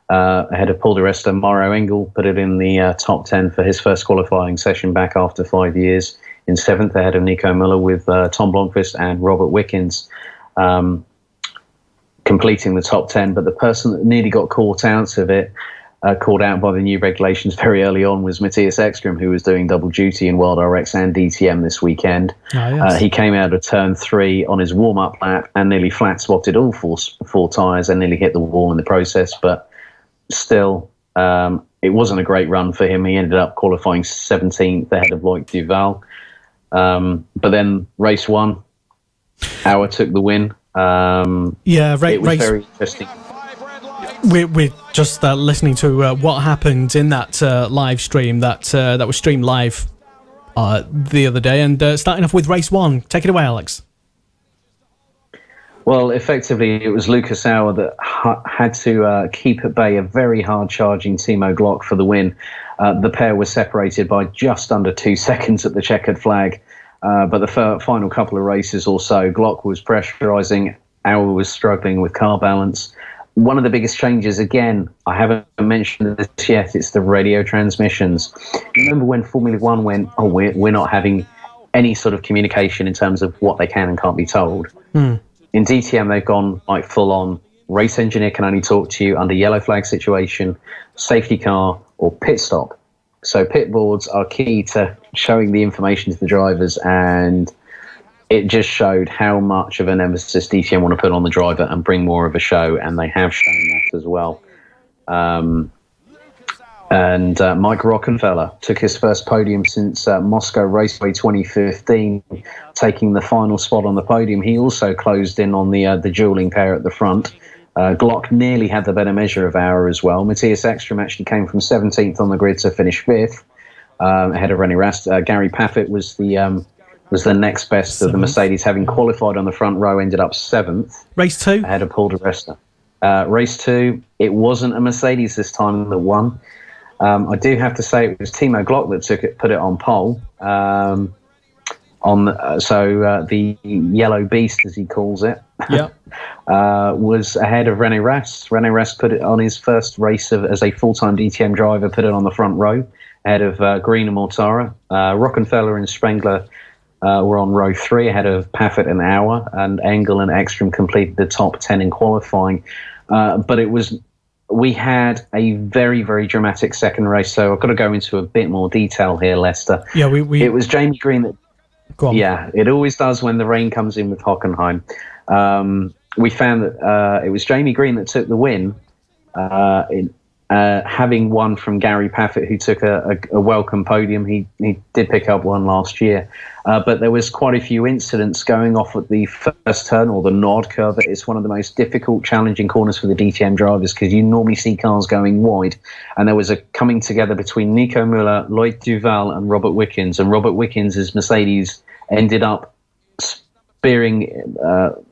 ahead of Paul di Resta. Mauro Engel put it in the top 10 for his first qualifying session back after 5 years, in seventh, ahead of Nico Müller, with Tom Blomqvist and Robert Wickens completing the top 10. But the person that nearly got caught out by the new regulations very early on was Matthias Ekstrom, who was doing double duty in World RX and DTM this weekend. Oh, yes. He came out of turn 3 on his warm-up lap and nearly flat-spotted all four tyres and nearly hit the wall in the process. But still, it wasn't a great run for him. He ended up qualifying 17th ahead of Loic Duval. But then race 1, Auer took the win. It was very interesting. We're just listening to what happened in that live stream that was streamed live the other day, and starting off with race 1. Take it away, Alex. Well, effectively, it was Lucas Sauer that had to keep at bay a very hard-charging Timo Glock for the win. The pair was separated by just under 2 seconds at the checkered flag. But the final couple of races or so, Glock was pressurising, Auer was struggling with car balance. One of the biggest changes, again, I haven't mentioned this yet, it's the radio transmissions. Remember when Formula 1 went, we're not having any sort of communication in terms of what they can and can't be told. In DTM, they've gone like full on, race engineer can only talk to you under yellow flag situation, safety car, or pit stop. So pit boards are key to showing the information to the drivers, and it just showed how much of an emphasis DTM want to put on the driver and bring more of a show, and they have shown that as well. Mike Rockenfeller took his first podium since Moscow Raceway 2015, taking the final spot on the podium. He also closed in on the dueling pair at the front. Glock nearly had the better measure of Auer as well. Matthias Ekstrom actually came from 17th on the grid to finish 5th, ahead of René Rast. Gary Paffett was the next best of the Mercedes, having qualified on the front row, ended up 7th. Race 2? Ahead of Paul di Resta. Race 2, it wasn't a Mercedes this time that won. I do have to say it was Timo Glock that put it on pole. The yellow beast, as he calls it, was ahead of René Rast. René Rast put it on his first race as a full-time DTM driver, put it on the front row, ahead of Green and Mortara. Rockenfeller and Sprengler were on row 3 ahead of Paffett and Auer, and Engel and Ekstrom completed the top 10 in qualifying. But we had a very, very dramatic second race, so I've got to go into a bit more detail here, Lester. Yeah, it was Jamie Green that... Go on. Yeah, it always does when the rain comes in with Hockenheim. We found that it was Jamie Green that took the win, having won from Gary Paffett, who took a welcome podium. He did pick up one last year, but there was quite a few incidents going off at the first turn, or the Nord curve. It's one of the most difficult, challenging corners for the DTM drivers, because you normally see cars going wide, and there was a coming together between Nico Müller, Lloyd Duval and Robert Wickens, and Robert Wickens' Mercedes ended up spearing,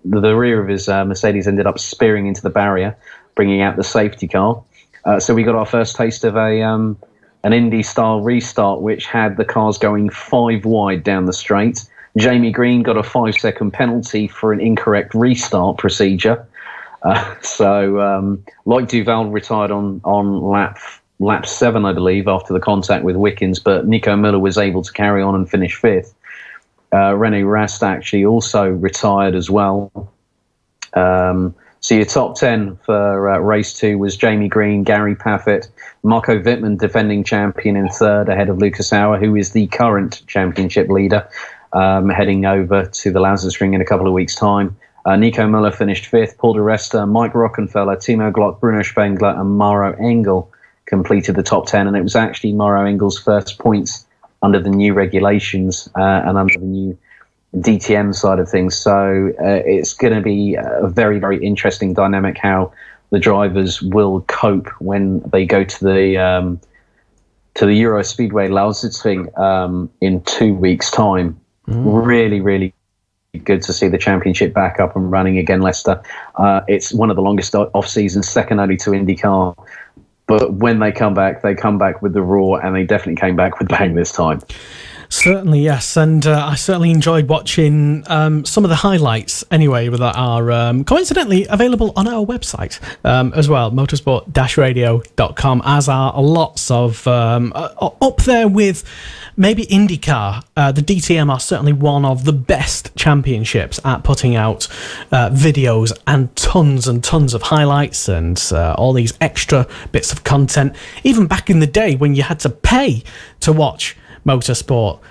the rear of his Mercedes ended up spearing into the barrier, bringing out the safety car. So we got our first taste of an Indy-style restart, which had the cars going 5 wide down the straight. Jamie Green got a 5-second penalty for an incorrect restart procedure. Lloyd Duval retired on lap 7, I believe, after the contact with Wickens, but Nico Müller was able to carry on and finish 5th. René Rast actually also retired as well. So your top 10 for race 2 was Jamie Green, Gary Paffett, Marco Wittmann, defending champion, in 3rd ahead of Lucas Auer, who is the current championship leader, heading over to the Lausitzring in a couple of weeks' time. Nico Müller finished 5th, Paul di Resta, Mike Rockenfeller, Timo Glock, Bruno Spengler and Mauro Engel completed the top 10, and it was actually Mauro Engel's first points under the new regulations and under the new DTM side of things. So it's going to be a very, very interesting dynamic how the drivers will cope when they go to the Euro Speedway Lausitzring in 2 weeks' time. Really, really good to see the championship back up and running again, Leicester. It's one of the longest off seasons, second only to IndyCar. But when they come back with the roar, and they definitely came back with bang this time. Certainly, yes, and I certainly enjoyed watching some of the highlights anyway that are coincidentally available on our website as well, motorsport-radio.com, as are lots of up there with maybe IndyCar. The DTM are certainly one of the best championships at putting out videos and tons of highlights and all these extra bits of content. Even back in the day when you had to pay to watch motorsport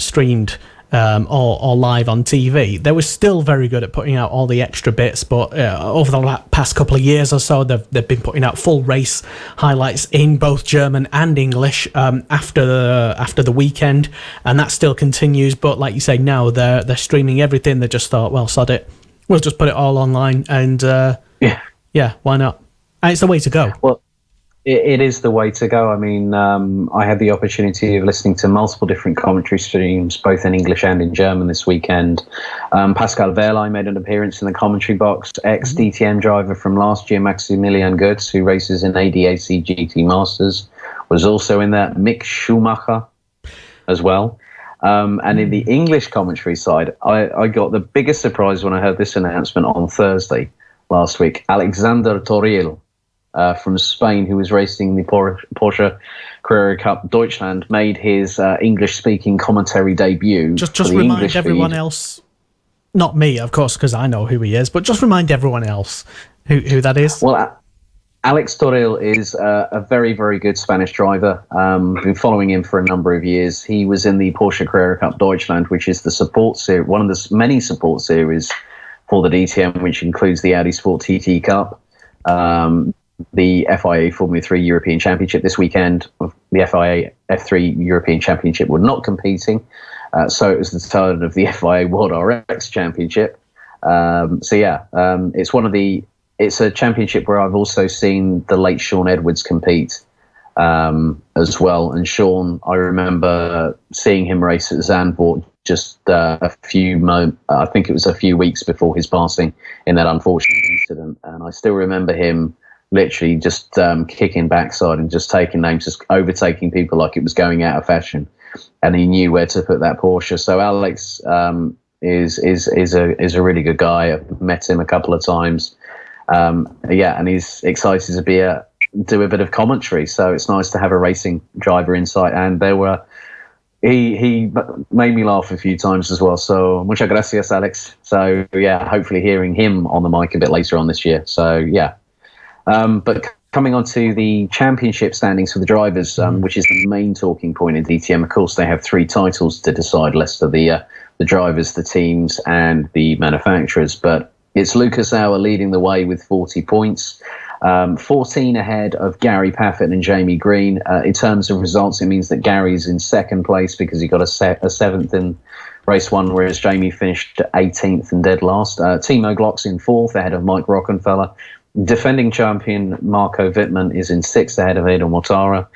streamed or live on TV, they were still very good at putting out all the extra bits. But over the past couple of years or so, they've been putting out full race highlights in both German and English after the weekend, and that still continues. But like you say, now they're streaming everything. They just thought, well, sod it, we'll just put it all online, and yeah, why not? And it's the way to go. Well, it is the way to go. I mean, I had the opportunity of listening to multiple different commentary streams, both in English and in German this weekend. Pascal Wehrlein made an appearance in the commentary box. Ex-DTM driver from last year, Maximilian Goetz, who races in ADAC GT Masters, was also in there. Mick Schumacher as well. And in the English commentary side, I got the biggest surprise when I heard this announcement on Thursday last week. Alexander Toril, from Spain, who was racing the Porsche Carrera Cup Deutschland, made his English-speaking commentary debut. Just remind everyone else, not me, of course, because I know who he is, but just remind everyone else who that is. Well, Alex Toril is a very, very good Spanish driver. Been following him for a number of years. He was in the Porsche Carrera Cup Deutschland, which is the support series, one of the many support series for the DTM, which includes the Audi Sport TT Cup, the FIA Formula 3 European Championship this weekend. The FIA F3 European Championship were not competing, so it was the turn of the FIA World RX Championship. It's a championship where I've also seen the late Sean Edwards compete as well. And Sean, I remember seeing him race at Zandvoort just I think it was a few weeks before his passing in that unfortunate incident. And I still remember him literally just kicking backside and just taking names, just overtaking people like it was going out of fashion. And he knew where to put that Porsche. So Alex is a really good guy. I've met him a couple of times. And he's excited to do a bit of commentary. So it's nice to have a racing driver insight. And there were he made me laugh a few times as well. So muchas gracias, Alex. So yeah, hopefully hearing him on the mic a bit later on this year. So yeah, but coming on to the championship standings for the drivers, which is the main talking point in DTM. Of course, they have 3 titles to decide, Lester, the drivers, the teams, and the manufacturers. But it's Lucas Auer leading the way with 40 points. 14 ahead of Gary Paffett and Jamie Green. In terms of results, it means that Gary's in second place because he got a 7th in race 1, whereas Jamie finished 18th and dead last. Timo Glock's in 4th ahead of Mike Rockenfeller. Defending champion Marco Wittmann is in 6th ahead of Edo Mortara.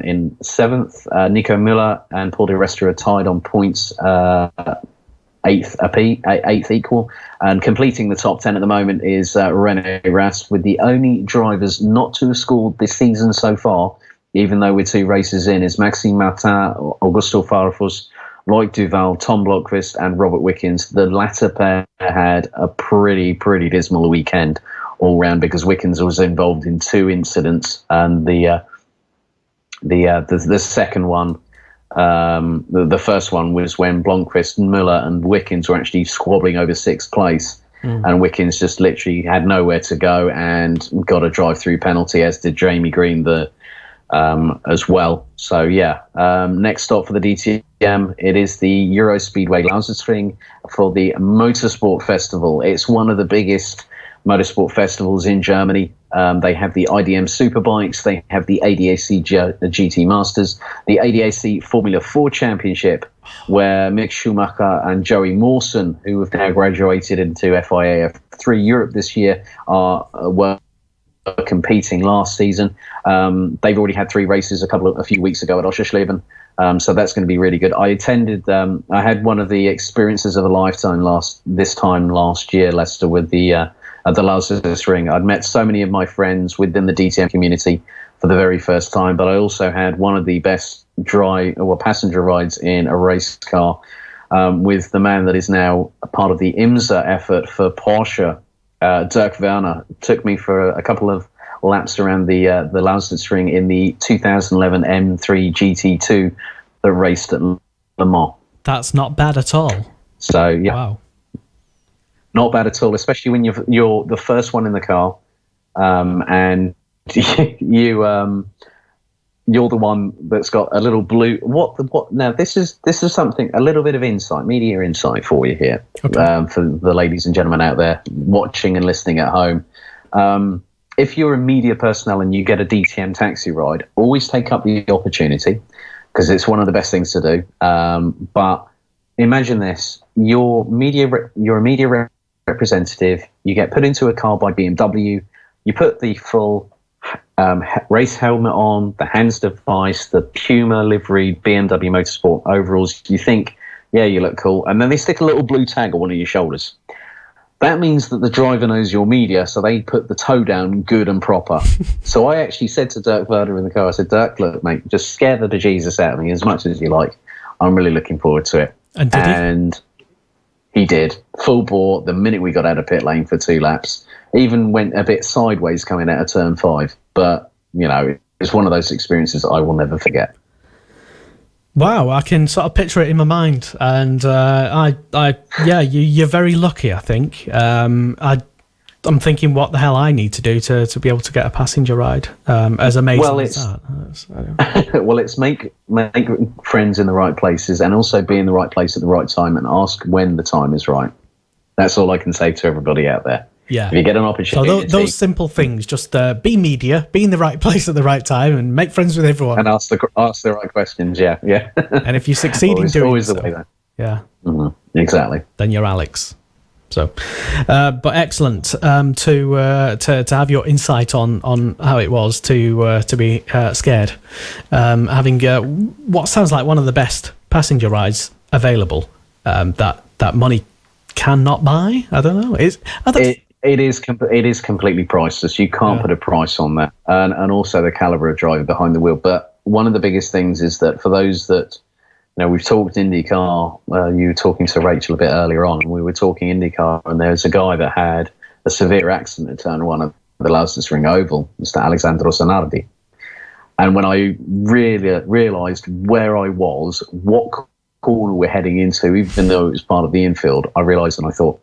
In 7th, Nico Müller and Paul Di Resta are tied on points, 8th equal. And completing the top 10 at the moment is René Rast, with the only drivers not to have scored this season so far, even though we're 2 races in, is Maxime Martin, Augusto Farfus, Loic Duval, Tom Blomqvist and Robert Wickens. The latter pair had a pretty dismal weekend all round because Wickens was involved in 2 incidents, and the second one, the first one was when Blomqvist, Müller and Wickens were actually squabbling over 6th place, and Wickens just literally had nowhere to go and got a drive-through penalty, as did Jamie Green as well. So yeah, next stop for the DTM, it is the Euro Speedway Lausitzring for the Motorsport Festival. It's one of the biggest motorsport festivals in Germany. They have the IDM Superbikes, they have the ADAC GT Masters, the ADAC Formula 4 Championship, where Mick Schumacher and Joey Mawson, who have now graduated into FIA F3 Europe this year, were competing last season. They've already had 3 races a few weeks ago at Oschersleben, so that's going to be really good. I had one of the experiences of a lifetime this time last year, Leicester, with the Lausitzring. I'd met so many of my friends within the DTM community for the very first time, but I also had one of the best passenger rides in a race car with the man that is now a part of the IMSA effort for Porsche, Dirk Werner. Took me for a couple of laps around the Lausitzring in the 2011 M3 GT2 that raced at Le Mans. That's not bad at all. So yeah. Wow. Not bad at all, especially when you're the first one in the car, and you're the one that's got a little blue. What? Now this is something, a little bit of media insight for you here, okay. For the ladies and gentlemen out there watching and listening at home. If you're a media personnel and you get a DTM taxi ride, always take up the opportunity, because it's one of the best things to do. But imagine this: you're a media representative, you get put into a car by BMW, you put the full race helmet on, the hands device, the Puma livery, BMW Motorsport overalls, you think, yeah, you look cool, and then they stick a little blue tag on one of your shoulders. That means that the driver knows your media, so they put the toe down good and proper. So I actually said to Dirk Werner in the car, I said, Dirk, look, mate, just scare the bejesus out of me as much as you like. I'm really looking forward to it. And he did. Full bore the minute we got out of pit lane for 2 laps. Even went a bit sideways coming out of turn 5. But, it's one of those experiences I will never forget. Wow, I can sort of picture it in my mind. And you're very lucky, I think. I'm thinking what the hell I need to do to be able to get a passenger ride, as amazing as that. Well, it's make friends in the right places, and also be in the right place at the right time, and ask when the time is right. That's all I can say to everybody out there. Yeah. If you get an opportunity. So those simple things, just be media, be in the right place at the right time, and make friends with everyone. And ask the right questions, yeah. And if you succeed in doing always so, the way there. Yeah. Mm-hmm. Exactly. Then you're Alex. So, but excellent to have your insight on how it was to be scared, having what sounds like one of the best passenger rides available, that money cannot buy. I don't know. It is completely priceless. You can't put a price on that, and also the caliber of driver behind the wheel. But one of the biggest things is that for those that, we've talked IndyCar. You were talking to Rachael a bit earlier on. We were talking IndyCar, and there's a guy that had a severe accident at turn 1 of the Lausitzring Oval, Mr. Alessandro Zanardi. And when I really realised where I was, what corner we're heading into, even though it was part of the infield, I realised and I thought,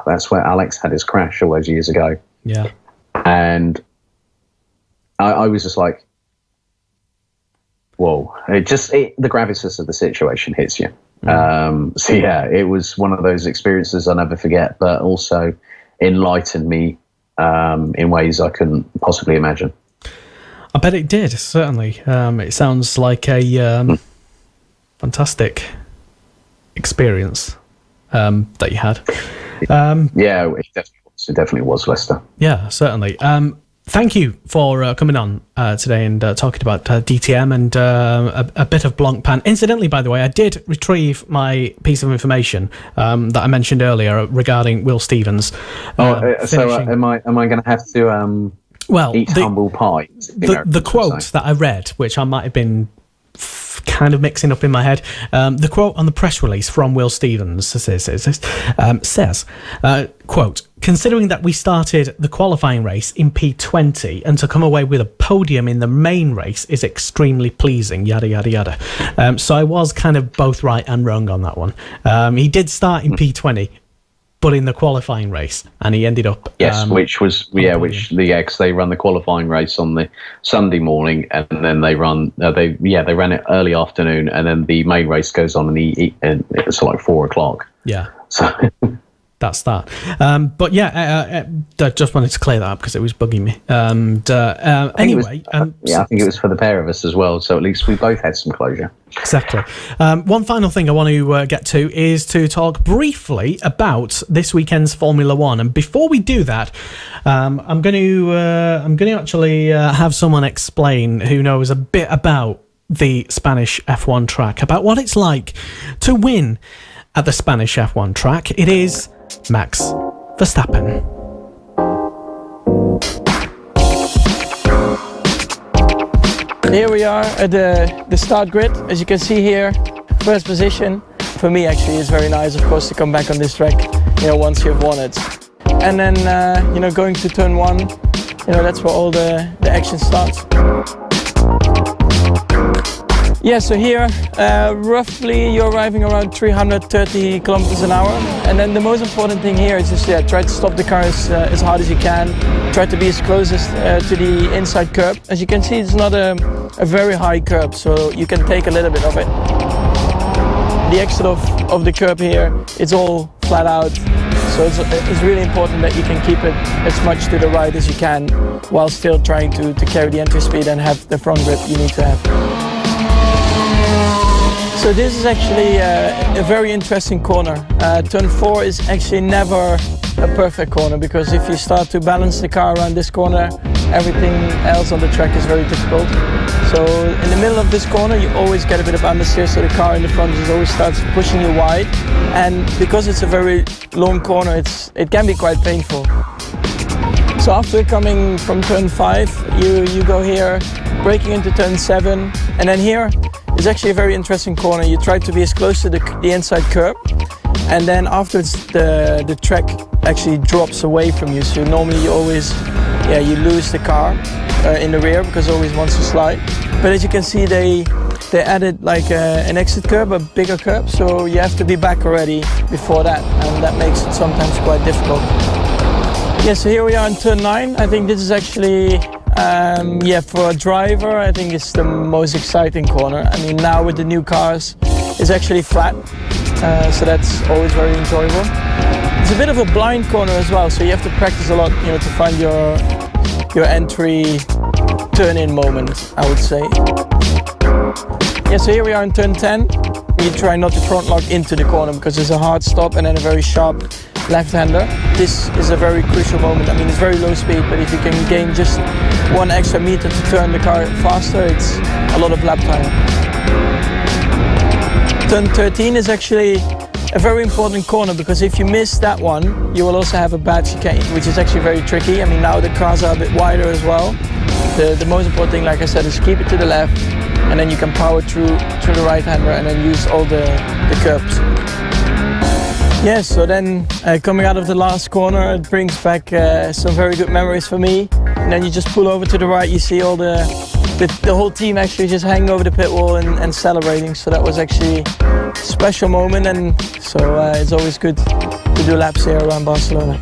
that's where Alex had his crash all those years ago. Yeah. And I was just like, whoa. The gravitas of the situation hits you. So yeah, it was one of those experiences I'll never forget, but also enlightened me in ways I couldn't possibly imagine. I bet it did, certainly. It sounds like a fantastic experience that you had. Yeah, it definitely was, Lester. Yeah, certainly. Thank you for coming on today and talking about DTM and a bit of Blancpain. Incidentally, by the way, I did retrieve my piece of information that I mentioned earlier regarding Will Stevens. So am I going to have to eat humble pie? The quote that I read, which I might have been kind of mixing up in my head, the quote on the press release from Will Stevens says, quote, "Considering that we started the qualifying race in P20 and to come away with a podium in the main race is extremely pleasing, yada, yada, yada." So I was kind of both right and wrong on that one. He did start in P20, but in the qualifying race, and he ended up because they run the qualifying race on the Sunday morning, and then they run they ran it early afternoon, and then the main race goes on and it's like 4:00. Yeah, so that's that. But yeah, I just wanted to clear that up because it was bugging me. Anyway, I think it was for the pair of us as well. So at least we both had some closure. Exactly. One final thing I want to get to is to talk briefly about this weekend's Formula One. And before we do that, I'm going to actually have someone explain who knows a bit about the Spanish F1 track, about what it's like to win at the Spanish F1 track. It is Max Verstappen. Here we are at the start grid. As you can see here, first position. For me, actually, it's very nice, of course, to come back on this track, once you've won it. And then, going to turn 1, that's where all the action starts. Yeah, so here, roughly you're arriving around 330 kilometers an hour. And then the most important thing here is just, try to stop the car as hard as you can. Try to be as close as to the inside curb. As you can see, it's not a very high curb, so you can take a little bit of it. The exit of the curb here, it's all flat out. So it's really important that you can keep it as much to the right as you can while still trying to carry the entry speed and have the front grip you need to have. So this is actually a very interesting corner. Turn 4 is actually never a perfect corner, because if you start to balance the car around this corner, everything else on the track is very difficult. So in the middle of this corner you always get a bit of understeer, so the car in the front just always starts pushing you wide, and because it's a very long corner, it can be quite painful. So after coming from turn 5, you go here, braking into turn 7, and then here is actually a very interesting corner. You try to be as close to the inside curb, and then afterwards the track actually drops away from you. So normally you always, you lose the car in the rear because it always wants to slide. But as you can see, they added like an exit curb, a bigger curb, so you have to be back already before that, and that makes it sometimes quite difficult. Yeah, so here we are in turn 9. I think this is actually, for a driver, I think it's the most exciting corner. I mean, now with the new cars, it's actually flat, so that's always very enjoyable. It's a bit of a blind corner as well, so you have to practice a lot, to find your entry turn-in moment, I would say. Yeah, so here we are in turn 10. You try not to front lock into the corner because there's a hard stop and then a very sharp left-hander. This is a very crucial moment. I mean, it's very low speed, but if you can gain just 1 extra meter to turn the car faster, it's a lot of lap time. Turn 13 is actually a very important corner, because if you miss that one, you will also have a bad chicane, which is actually very tricky. I mean, now the cars are a bit wider as well. The most important thing, like I said, is keep it to the left, and then you can power through the right-hander and then use all the curbs. Yes, so then coming out of the last corner, it brings back some very good memories for me. And then you just pull over to the right, you see all the the whole team actually just hanging over the pit wall and celebrating. So that was actually a special moment, and so it's always good to do laps here around Barcelona.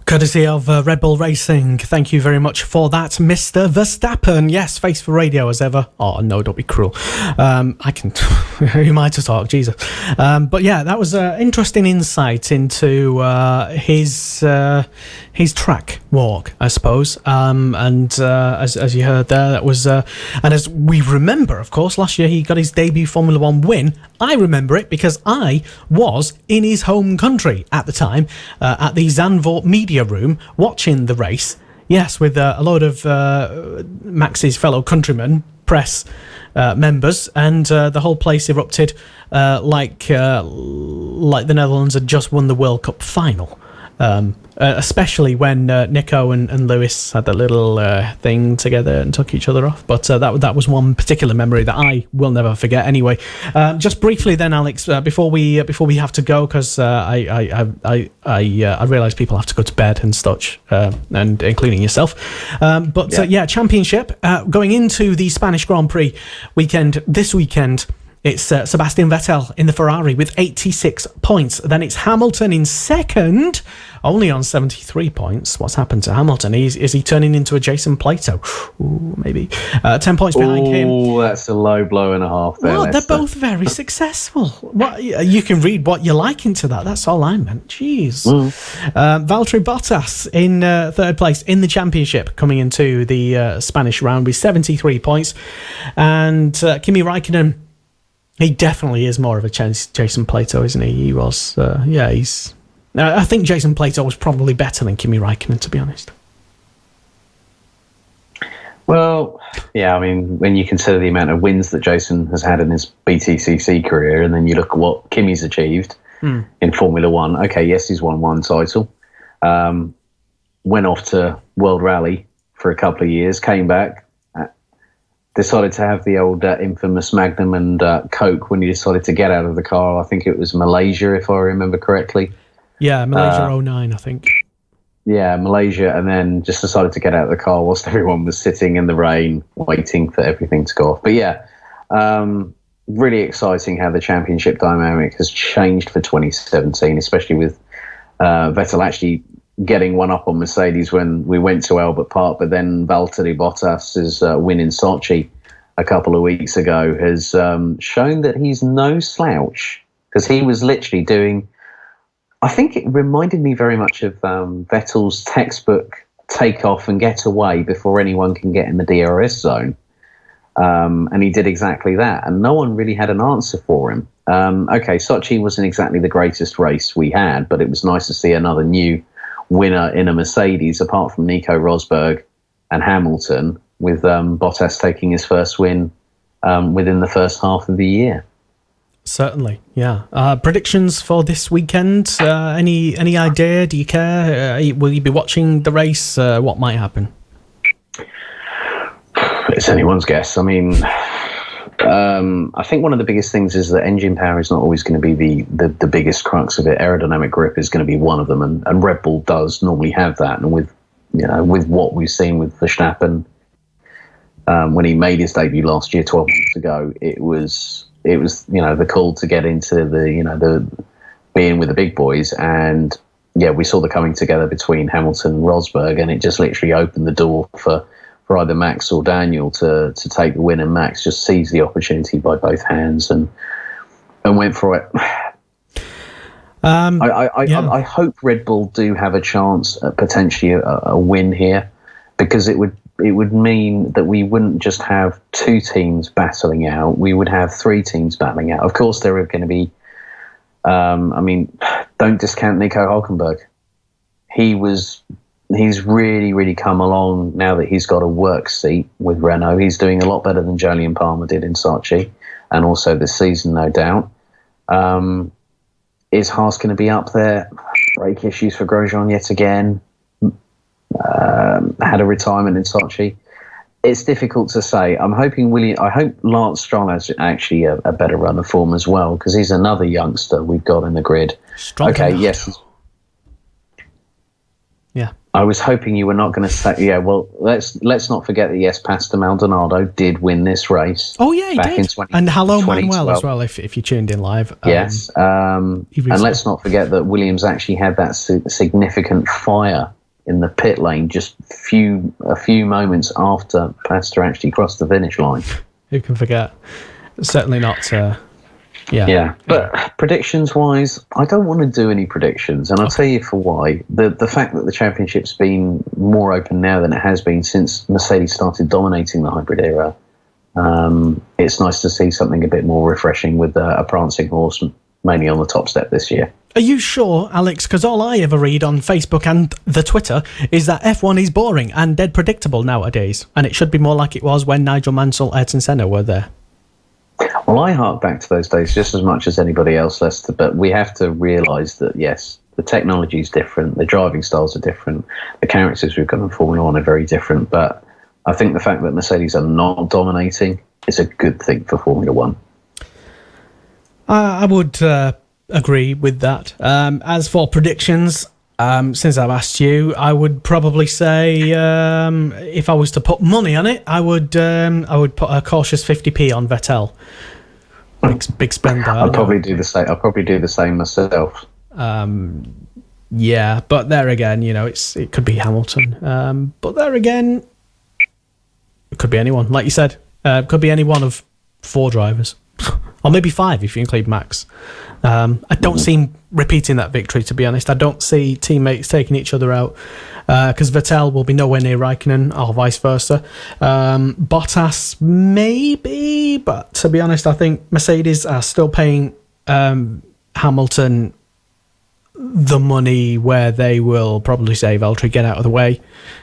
Courtesy of Red Bull Racing. Thank you very much for that, Mr. Verstappen. Yes, face for radio as ever. Oh, no, don't be cruel. I can... Who am I to talk? Jesus. But yeah, that was an interesting insight into his track walk, I suppose. And as you heard there, that was... and as we remember, of course, last year he got his debut Formula One win. I remember it because I was in his home country at the time, at the Zandvoort Media Room, watching the race. Yes, with a load of Max's fellow countrymen, press members, and the whole place erupted like the Netherlands had just won the World Cup final. Especially when Nico and Lewis had that little thing together and took each other off. But that was one particular memory that I will never forget. Anyway, just briefly then, Alex, before we have to go, because I realise people have to go to bed and such, and including yourself. But championship going into the Spanish Grand Prix weekend this weekend. It's Sebastian Vettel in the Ferrari with 86 points. Then it's Hamilton in second, only on 73 points. What's happened to Hamilton? Is he turning into a Jason Plato? Ooh, maybe. 10 points behind him. Oh, that's a low blow and a half there. Well, they're both very successful. What, you can read what you like into that. That's all I meant. Jeez. Valtteri Bottas in third place in the championship, coming into the Spanish round with 73 points. And Kimi Räikkönen, he definitely is more of a Jason Plato, isn't he? He was, he's... I think Jason Plato was probably better than Kimi Räikkönen, to be honest. Well, yeah, I mean, when you consider the amount of wins that Jason has had in his BTCC career, and then you look at what Kimi's achieved in Formula One, okay, yes, he's won one title, went off to World Rally for a couple of years, came back, decided to have the old infamous Magnum and Coke when he decided to get out of the car. I think it was Malaysia, if I remember correctly. Yeah, Malaysia 09, I think. Yeah, Malaysia, and then just decided to get out of the car whilst everyone was sitting in the rain, waiting for everything to go off. But yeah, really exciting how the championship dynamic has changed for 2017, especially with Vettel actually getting one up on Mercedes when we went to Albert Park, but then Valtteri Bottas's win in Sochi a couple of weeks ago has shown that he's no slouch, because he was literally doing, I think it reminded me very much of Vettel's textbook take off and get away before anyone can get in the DRS zone. And he did exactly that, and no one really had an answer for him. Okay, Sochi wasn't exactly the greatest race we had, but it was nice to see another new winner in a Mercedes, apart from Nico Rosberg and Hamilton, with Bottas taking his first win within the first half of the year. Certainly, yeah. Predictions for this weekend? Any idea? Do you care? Will you be watching the race? What might happen? It's anyone's guess. I mean, I think one of the biggest things is that engine power is not always going to be the biggest crux of it. Aerodynamic grip is going to be one of them, and Red Bull does normally have that. And with what we've seen with Verstappen when he made his debut last year, 12 months ago, it was the call to get into the being with the big boys. And yeah, we saw the coming together between Hamilton and Rosberg, and it just literally opened the door for either Max or Daniel to take the win, and Max just seized the opportunity by both hands and went for it. I hope Red Bull do have a chance at potentially a win here, because it would mean that we wouldn't just have two teams battling out, we would have three teams battling out. Of course, there are going to be, don't discount Nico Hülkenberg. He's really, really come along now that he's got a work seat with Renault. He's doing a lot better than Jolyon Palmer did in Sochi, and also this season, no doubt. Is Haas going to be up there? Brake issues for Grosjean yet again. Had a retirement in Sochi. It's difficult to say. I hope Lance Stroll has actually a better run of form as well, because he's another youngster we've got in the grid. Strong okay, enough. yes. Yeah. I was hoping you were not going to say, yeah, well, let's not forget that, yes, Pastor Maldonado did win this race. Oh, yeah, he back did. In and hello, Manuel, as well, if you tuned in live. Yes. And let's not forget that Williams actually had that significant fire in the pit lane just a few moments after Pastor actually crossed the finish line. Who can forget? Certainly not... Yeah, but predictions-wise, I don't want to do any predictions, and I'll tell you for why. The fact that the championship's been more open now than it has been since Mercedes started dominating the hybrid era, it's nice to see something a bit more refreshing with a prancing horse mainly on the top step this year. Are you sure, Alex? Because all I ever read on Facebook and the Twitter is that F1 is boring and dead predictable nowadays, and it should be more like it was when Nigel Mansell, Ayrton Senna were there. Well, I hark back to those days just as much as anybody else, Lester, but we have to realise that, yes, the technology is different, the driving styles are different, the characters we've got in Formula 1 are very different, but I think the fact that Mercedes are not dominating is a good thing for Formula 1. I would agree with that. As for predictions, since I've asked you, I would probably say if I was to put money on it, I would put a cautious 50p on Vettel. Big spender. I'll probably do the same. I'll probably do the same myself. Yeah, but there again, it could be Hamilton. But there again, it could be anyone. Like you said, could be any one of 4 drivers. Or maybe 5 if you include Max. I don't see him repeating that victory, to be honest. I don't see teammates taking each other out because Vettel will be nowhere near Raikkonen or vice versa. Bottas, maybe, but to be honest, I think Mercedes are still paying Hamilton the money where they will probably say, Valtteri, get out of the way.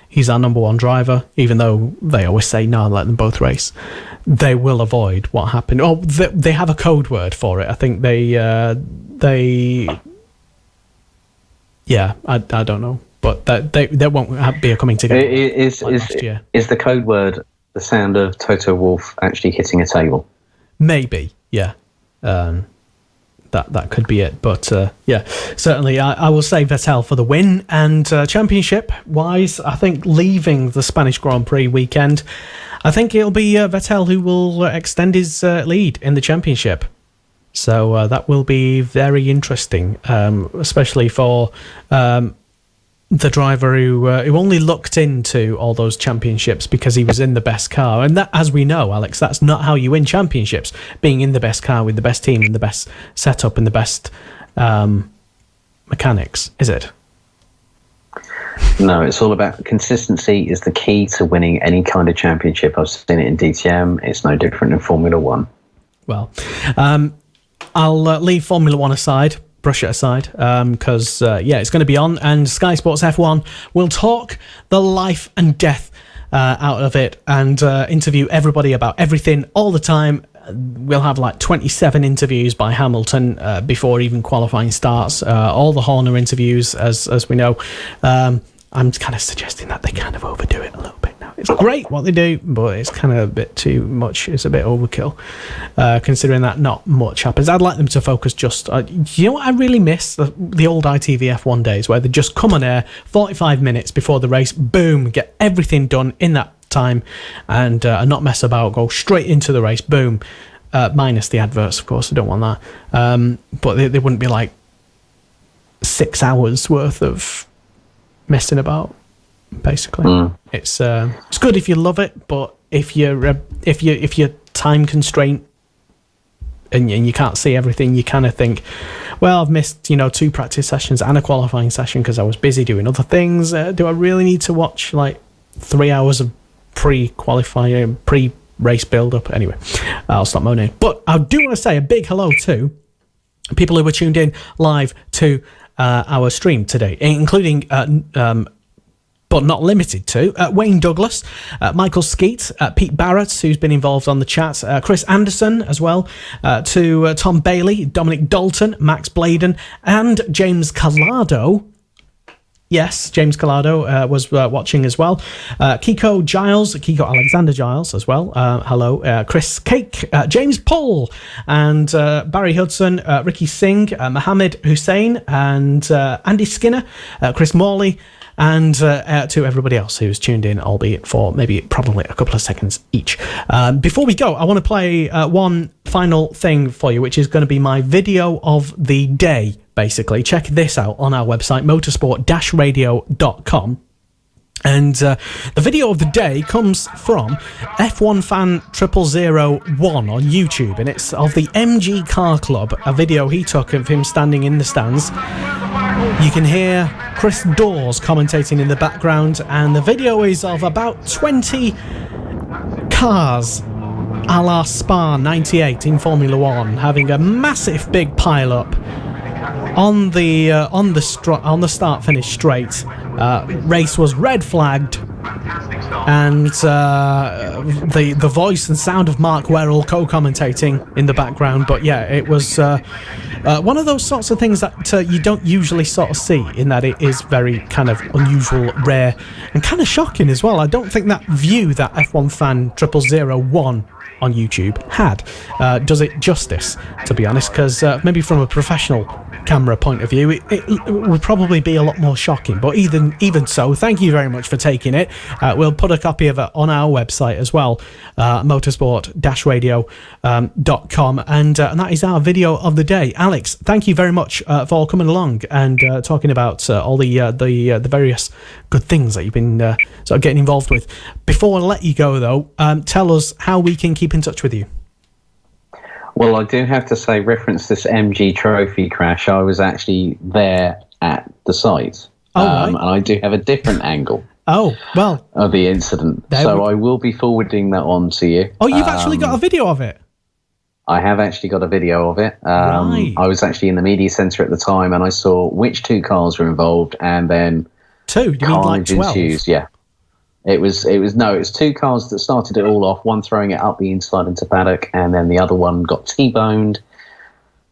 He's our number 1 driver, even though they always say, no, let them both race. They will avoid what happened. Oh, they have a code word for it. I think I don't know. But they won't be a coming together. Is the code word the sound of Toto Wolff actually hitting a table? Maybe, yeah. That could be it. But yeah, certainly I will say Vettel for the win. And championship-wise, I think leaving the Spanish Grand Prix weekend, I think it'll be Vettel who will extend his lead in the championship. So that will be very interesting, especially for the driver who only looked into all those championships because he was in the best car. And that, as we know, Alex, that's not how you win championships, being in the best car with the best team and the best setup and the best mechanics, is it? No, it's all about consistency is the key to winning any kind of championship. I've seen it in DTM. It's no different in Formula 1. Well, I'll leave Formula 1 aside, brush it aside, because, it's going to be on, and Sky Sports F1 will talk the life and death out of it and interview everybody about everything all the time. We'll have like 27 interviews by Hamilton before even qualifying starts, all the Horner interviews, as we know. I'm kind of suggesting that they kind of overdo it a little bit now. It's great what they do, but it's kind of a bit too much. It's a bit overkill, considering that not much happens. I'd like them to focus just... you know what I really miss? The old ITV F1 days, where they just come on air 45 minutes before the race, boom, get everything done in that time, and not mess about, go straight into the race, boom. Minus the adverts, of course, I don't want that. But they wouldn't be like 6 hours worth of messing about, basically. It's good if you love it, but if you're time constraint and you can't see everything, you kind of think, well, I've missed 2 practice sessions and a qualifying session because I was busy doing other things. Do I really need to watch like 3 hours of pre-qualifying, pre-race build-up? Anyway, I'll stop moaning. But I do want to say a big hello to people who were tuned in live to our stream today, including, but not limited to, Wayne Douglas, Michael Skeet, Pete Barrett, who's been involved on the chat, Chris Anderson as well, to Tom Bailey, Dominic Dalton, Max Bladen, and James Collado, Yes, James Collado was watching as well. Kiko Alexander Giles as well. Hello. Chris Cake, James Paul, and Barry Hudson, Ricky Singh, Mohammed Hussein, and Andy Skinner, Chris Morley, and to everybody else who's tuned in, albeit for probably a couple of seconds each. Before we go, I want to play one final thing for you, which is going to be my video of the day, basically. Check this out on our website, motorsport-radio.com. And the video of the day comes from F1 Fan 0001 on YouTube, and it's of the MG Car Club, a video he took of him standing in the stands. You can hear Chris Dawes commentating in the background, and the video is of about 20 cars a la Spa 98 in Formula 1 having a massive big pile-up on the start-finish straight. Race was red flagged, and the voice and sound of Mark Werrell co-commentating in the background. But yeah, it was one of those sorts of things that you don't usually sort of see, in that it is very kind of unusual, rare, and kind of shocking as well. I don't think that view that F1 Fan 0001 on YouTube had does it justice, to be honest, because maybe from a professional camera point of view it would probably be a lot more shocking, but even so, thank you very much for taking it. We'll put a copy of it on our website as well, motorsport-radio.com, and that is our video of the day. Alex, thank you very much for coming along and talking about all the various good things that you've been sort of getting involved with. Before I let you go though, tell us how we can keep in touch with you. Well, I do have to say, reference this MG trophy crash. I was actually there at the site, right. And I do have a different angle. Oh, well, of the incident, so I will be forwarding that on to you. Oh, you've actually got a video of it? I have actually got a video of it. Right. I was actually in the media centre at the time, and I saw which two cars were involved, and then two. Do you mean like 12? Ensues, yeah. It was two cars that started it all off, one throwing it up the inside into paddock, and then the other one got T-boned,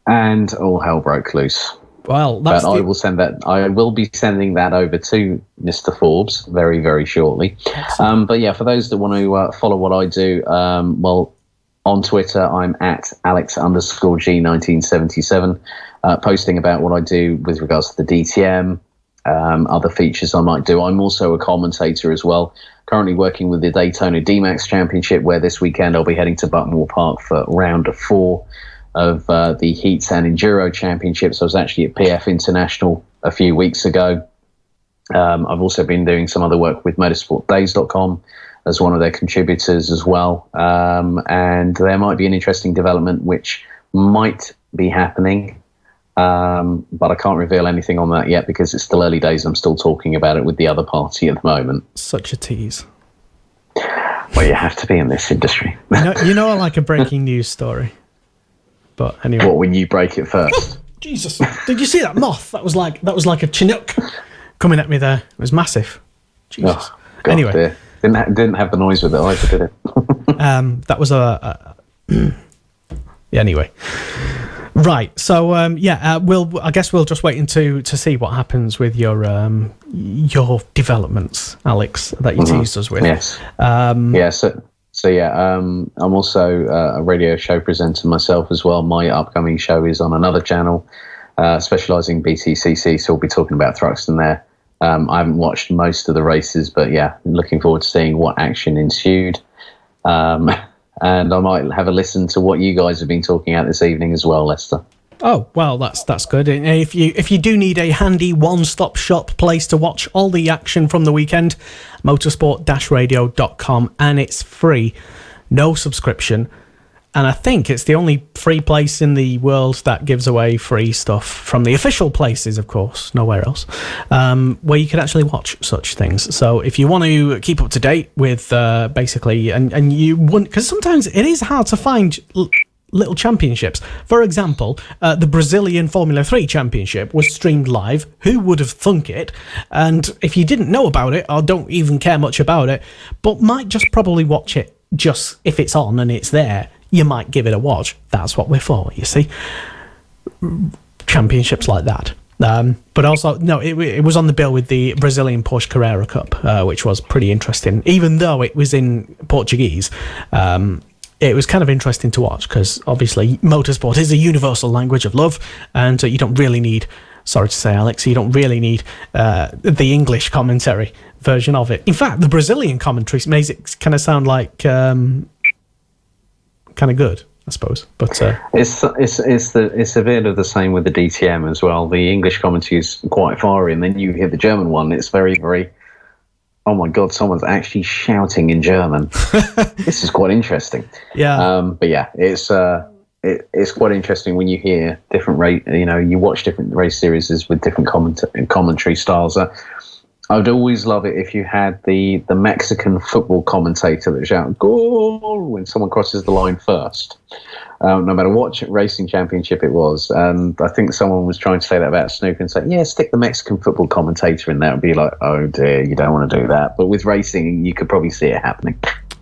and all hell broke loose. Well, I will be sending that over to Mr. Forbes very, very shortly. But yeah, for those that want to follow what I do, well, on Twitter, I'm at Alex_G1977, posting about what I do with regards to the DTM, other features I might do. I'm also a commentator as well, currently working with the Daytona D-Max Championship, where this weekend I'll be heading to Buckmore Park for round 4 of the Heats and Enduro Championships. I was actually at PF International a few weeks ago. I've also been doing some other work with motorsportdays.com as one of their contributors as well. And there might be an interesting development which might be happening. But I can't reveal anything on that yet because it's still early days. I'm still talking about it with the other party at the moment. Such a tease. Well, you have to be in this industry. You know I like a breaking news story. But anyway. What, when you break it first? Jesus. Did you see that moth? That was like a Chinook coming at me there. It was massive. Jesus. Oh, God, anyway. Dear. Didn't have the noise with it either, did it? That was yeah, anyway. Right, so I guess we'll just wait to see what happens with your developments, Alex, that you teased us with. Yes. I'm also a radio show presenter myself as well. My upcoming show is on another channel, specialising BTCC, so we'll be talking about Thruxton there. I haven't watched most of the races, but yeah, looking forward to seeing what action ensued. And I might have a listen to what you guys have been talking about this evening as well, Lester. Oh, well, that's good. And if you do need a handy one-stop shop place to watch all the action from the weekend, motorsport-radio.com, and it's free, no subscription. And I think it's the only free place in the world that gives away free stuff from the official places, of course, nowhere else, where you can actually watch such things. So if you want to keep up to date with basically, and you wouldn't, because sometimes it is hard to find little championships. For example, the Brazilian Formula 3 Championship was streamed live. Who would have thunk it? And if you didn't know about it, or don't even care much about it, but might just probably watch it just if it's on and it's there, you might give it a watch. That's what we're for, you see. Championships like that. But also, no, it was on the bill with the Brazilian Porsche Carrera Cup, which was pretty interesting. Even though it was in Portuguese, it was kind of interesting to watch because obviously motorsport is a universal language of love, and you don't really need, sorry to say, Alex, you don't really need the English commentary version of it. In fact, the Brazilian commentary makes it kind of sound like kind of good, I suppose. But it's a bit of the same with the DTM as well. The English commentary is quite far in, then you hear the German one. It's very, very. Oh my God! Someone's actually shouting in German. This is quite interesting. Yeah. But yeah, it's quite interesting when you hear different you watch different race series with different commentary styles. I would always love it if you had the Mexican football commentator that shouts "goal" when someone crosses the line first. No matter what racing championship it was. And I think someone was trying to say that about snooker and say, yeah, stick the Mexican football commentator in there. It would be like, oh dear, you don't want to do that. But with racing, you could probably see it happening.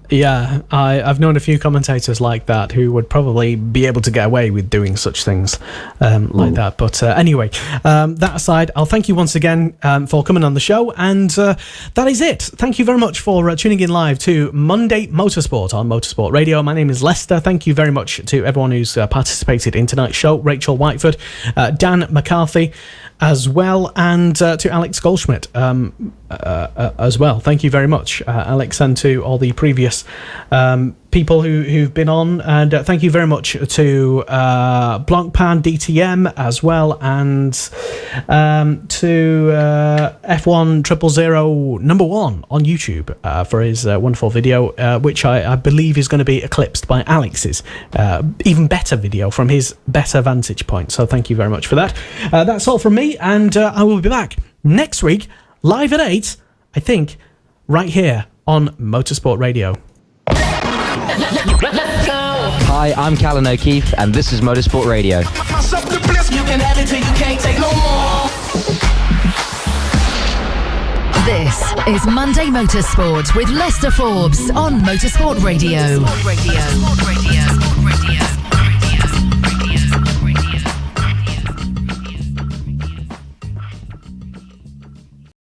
Yeah, I've known a few commentators like that who would probably be able to get away with doing such things like that. But anyway, that aside, I'll thank you once again for coming on the show. And that is it. Thank you very much for tuning in live to Monday Motorsport on Motorsport Radio. My name is Lester. Thank you very much to everyone who's participated in tonight's show. Rachael, Whiteford, Dan McCarthy as well, and to Alex Goldschmidt as well. Thank you very much, Alex, and to all the previous people who've been on, and thank you very much to Blancpain DTM as well, and to F1 000 number 1 on YouTube for his wonderful video, which I believe is going to be eclipsed by Alex's even better video from his better vantage point. So thank you very much for that. That's all from me, and I will be back next week live at 8, I think, right here on Motorsport Radio. Hi, I'm Callan O'Keefe, and this is Motorsport Radio. This is Monday Motorsport with Lester Forbes on Motorsport Radio.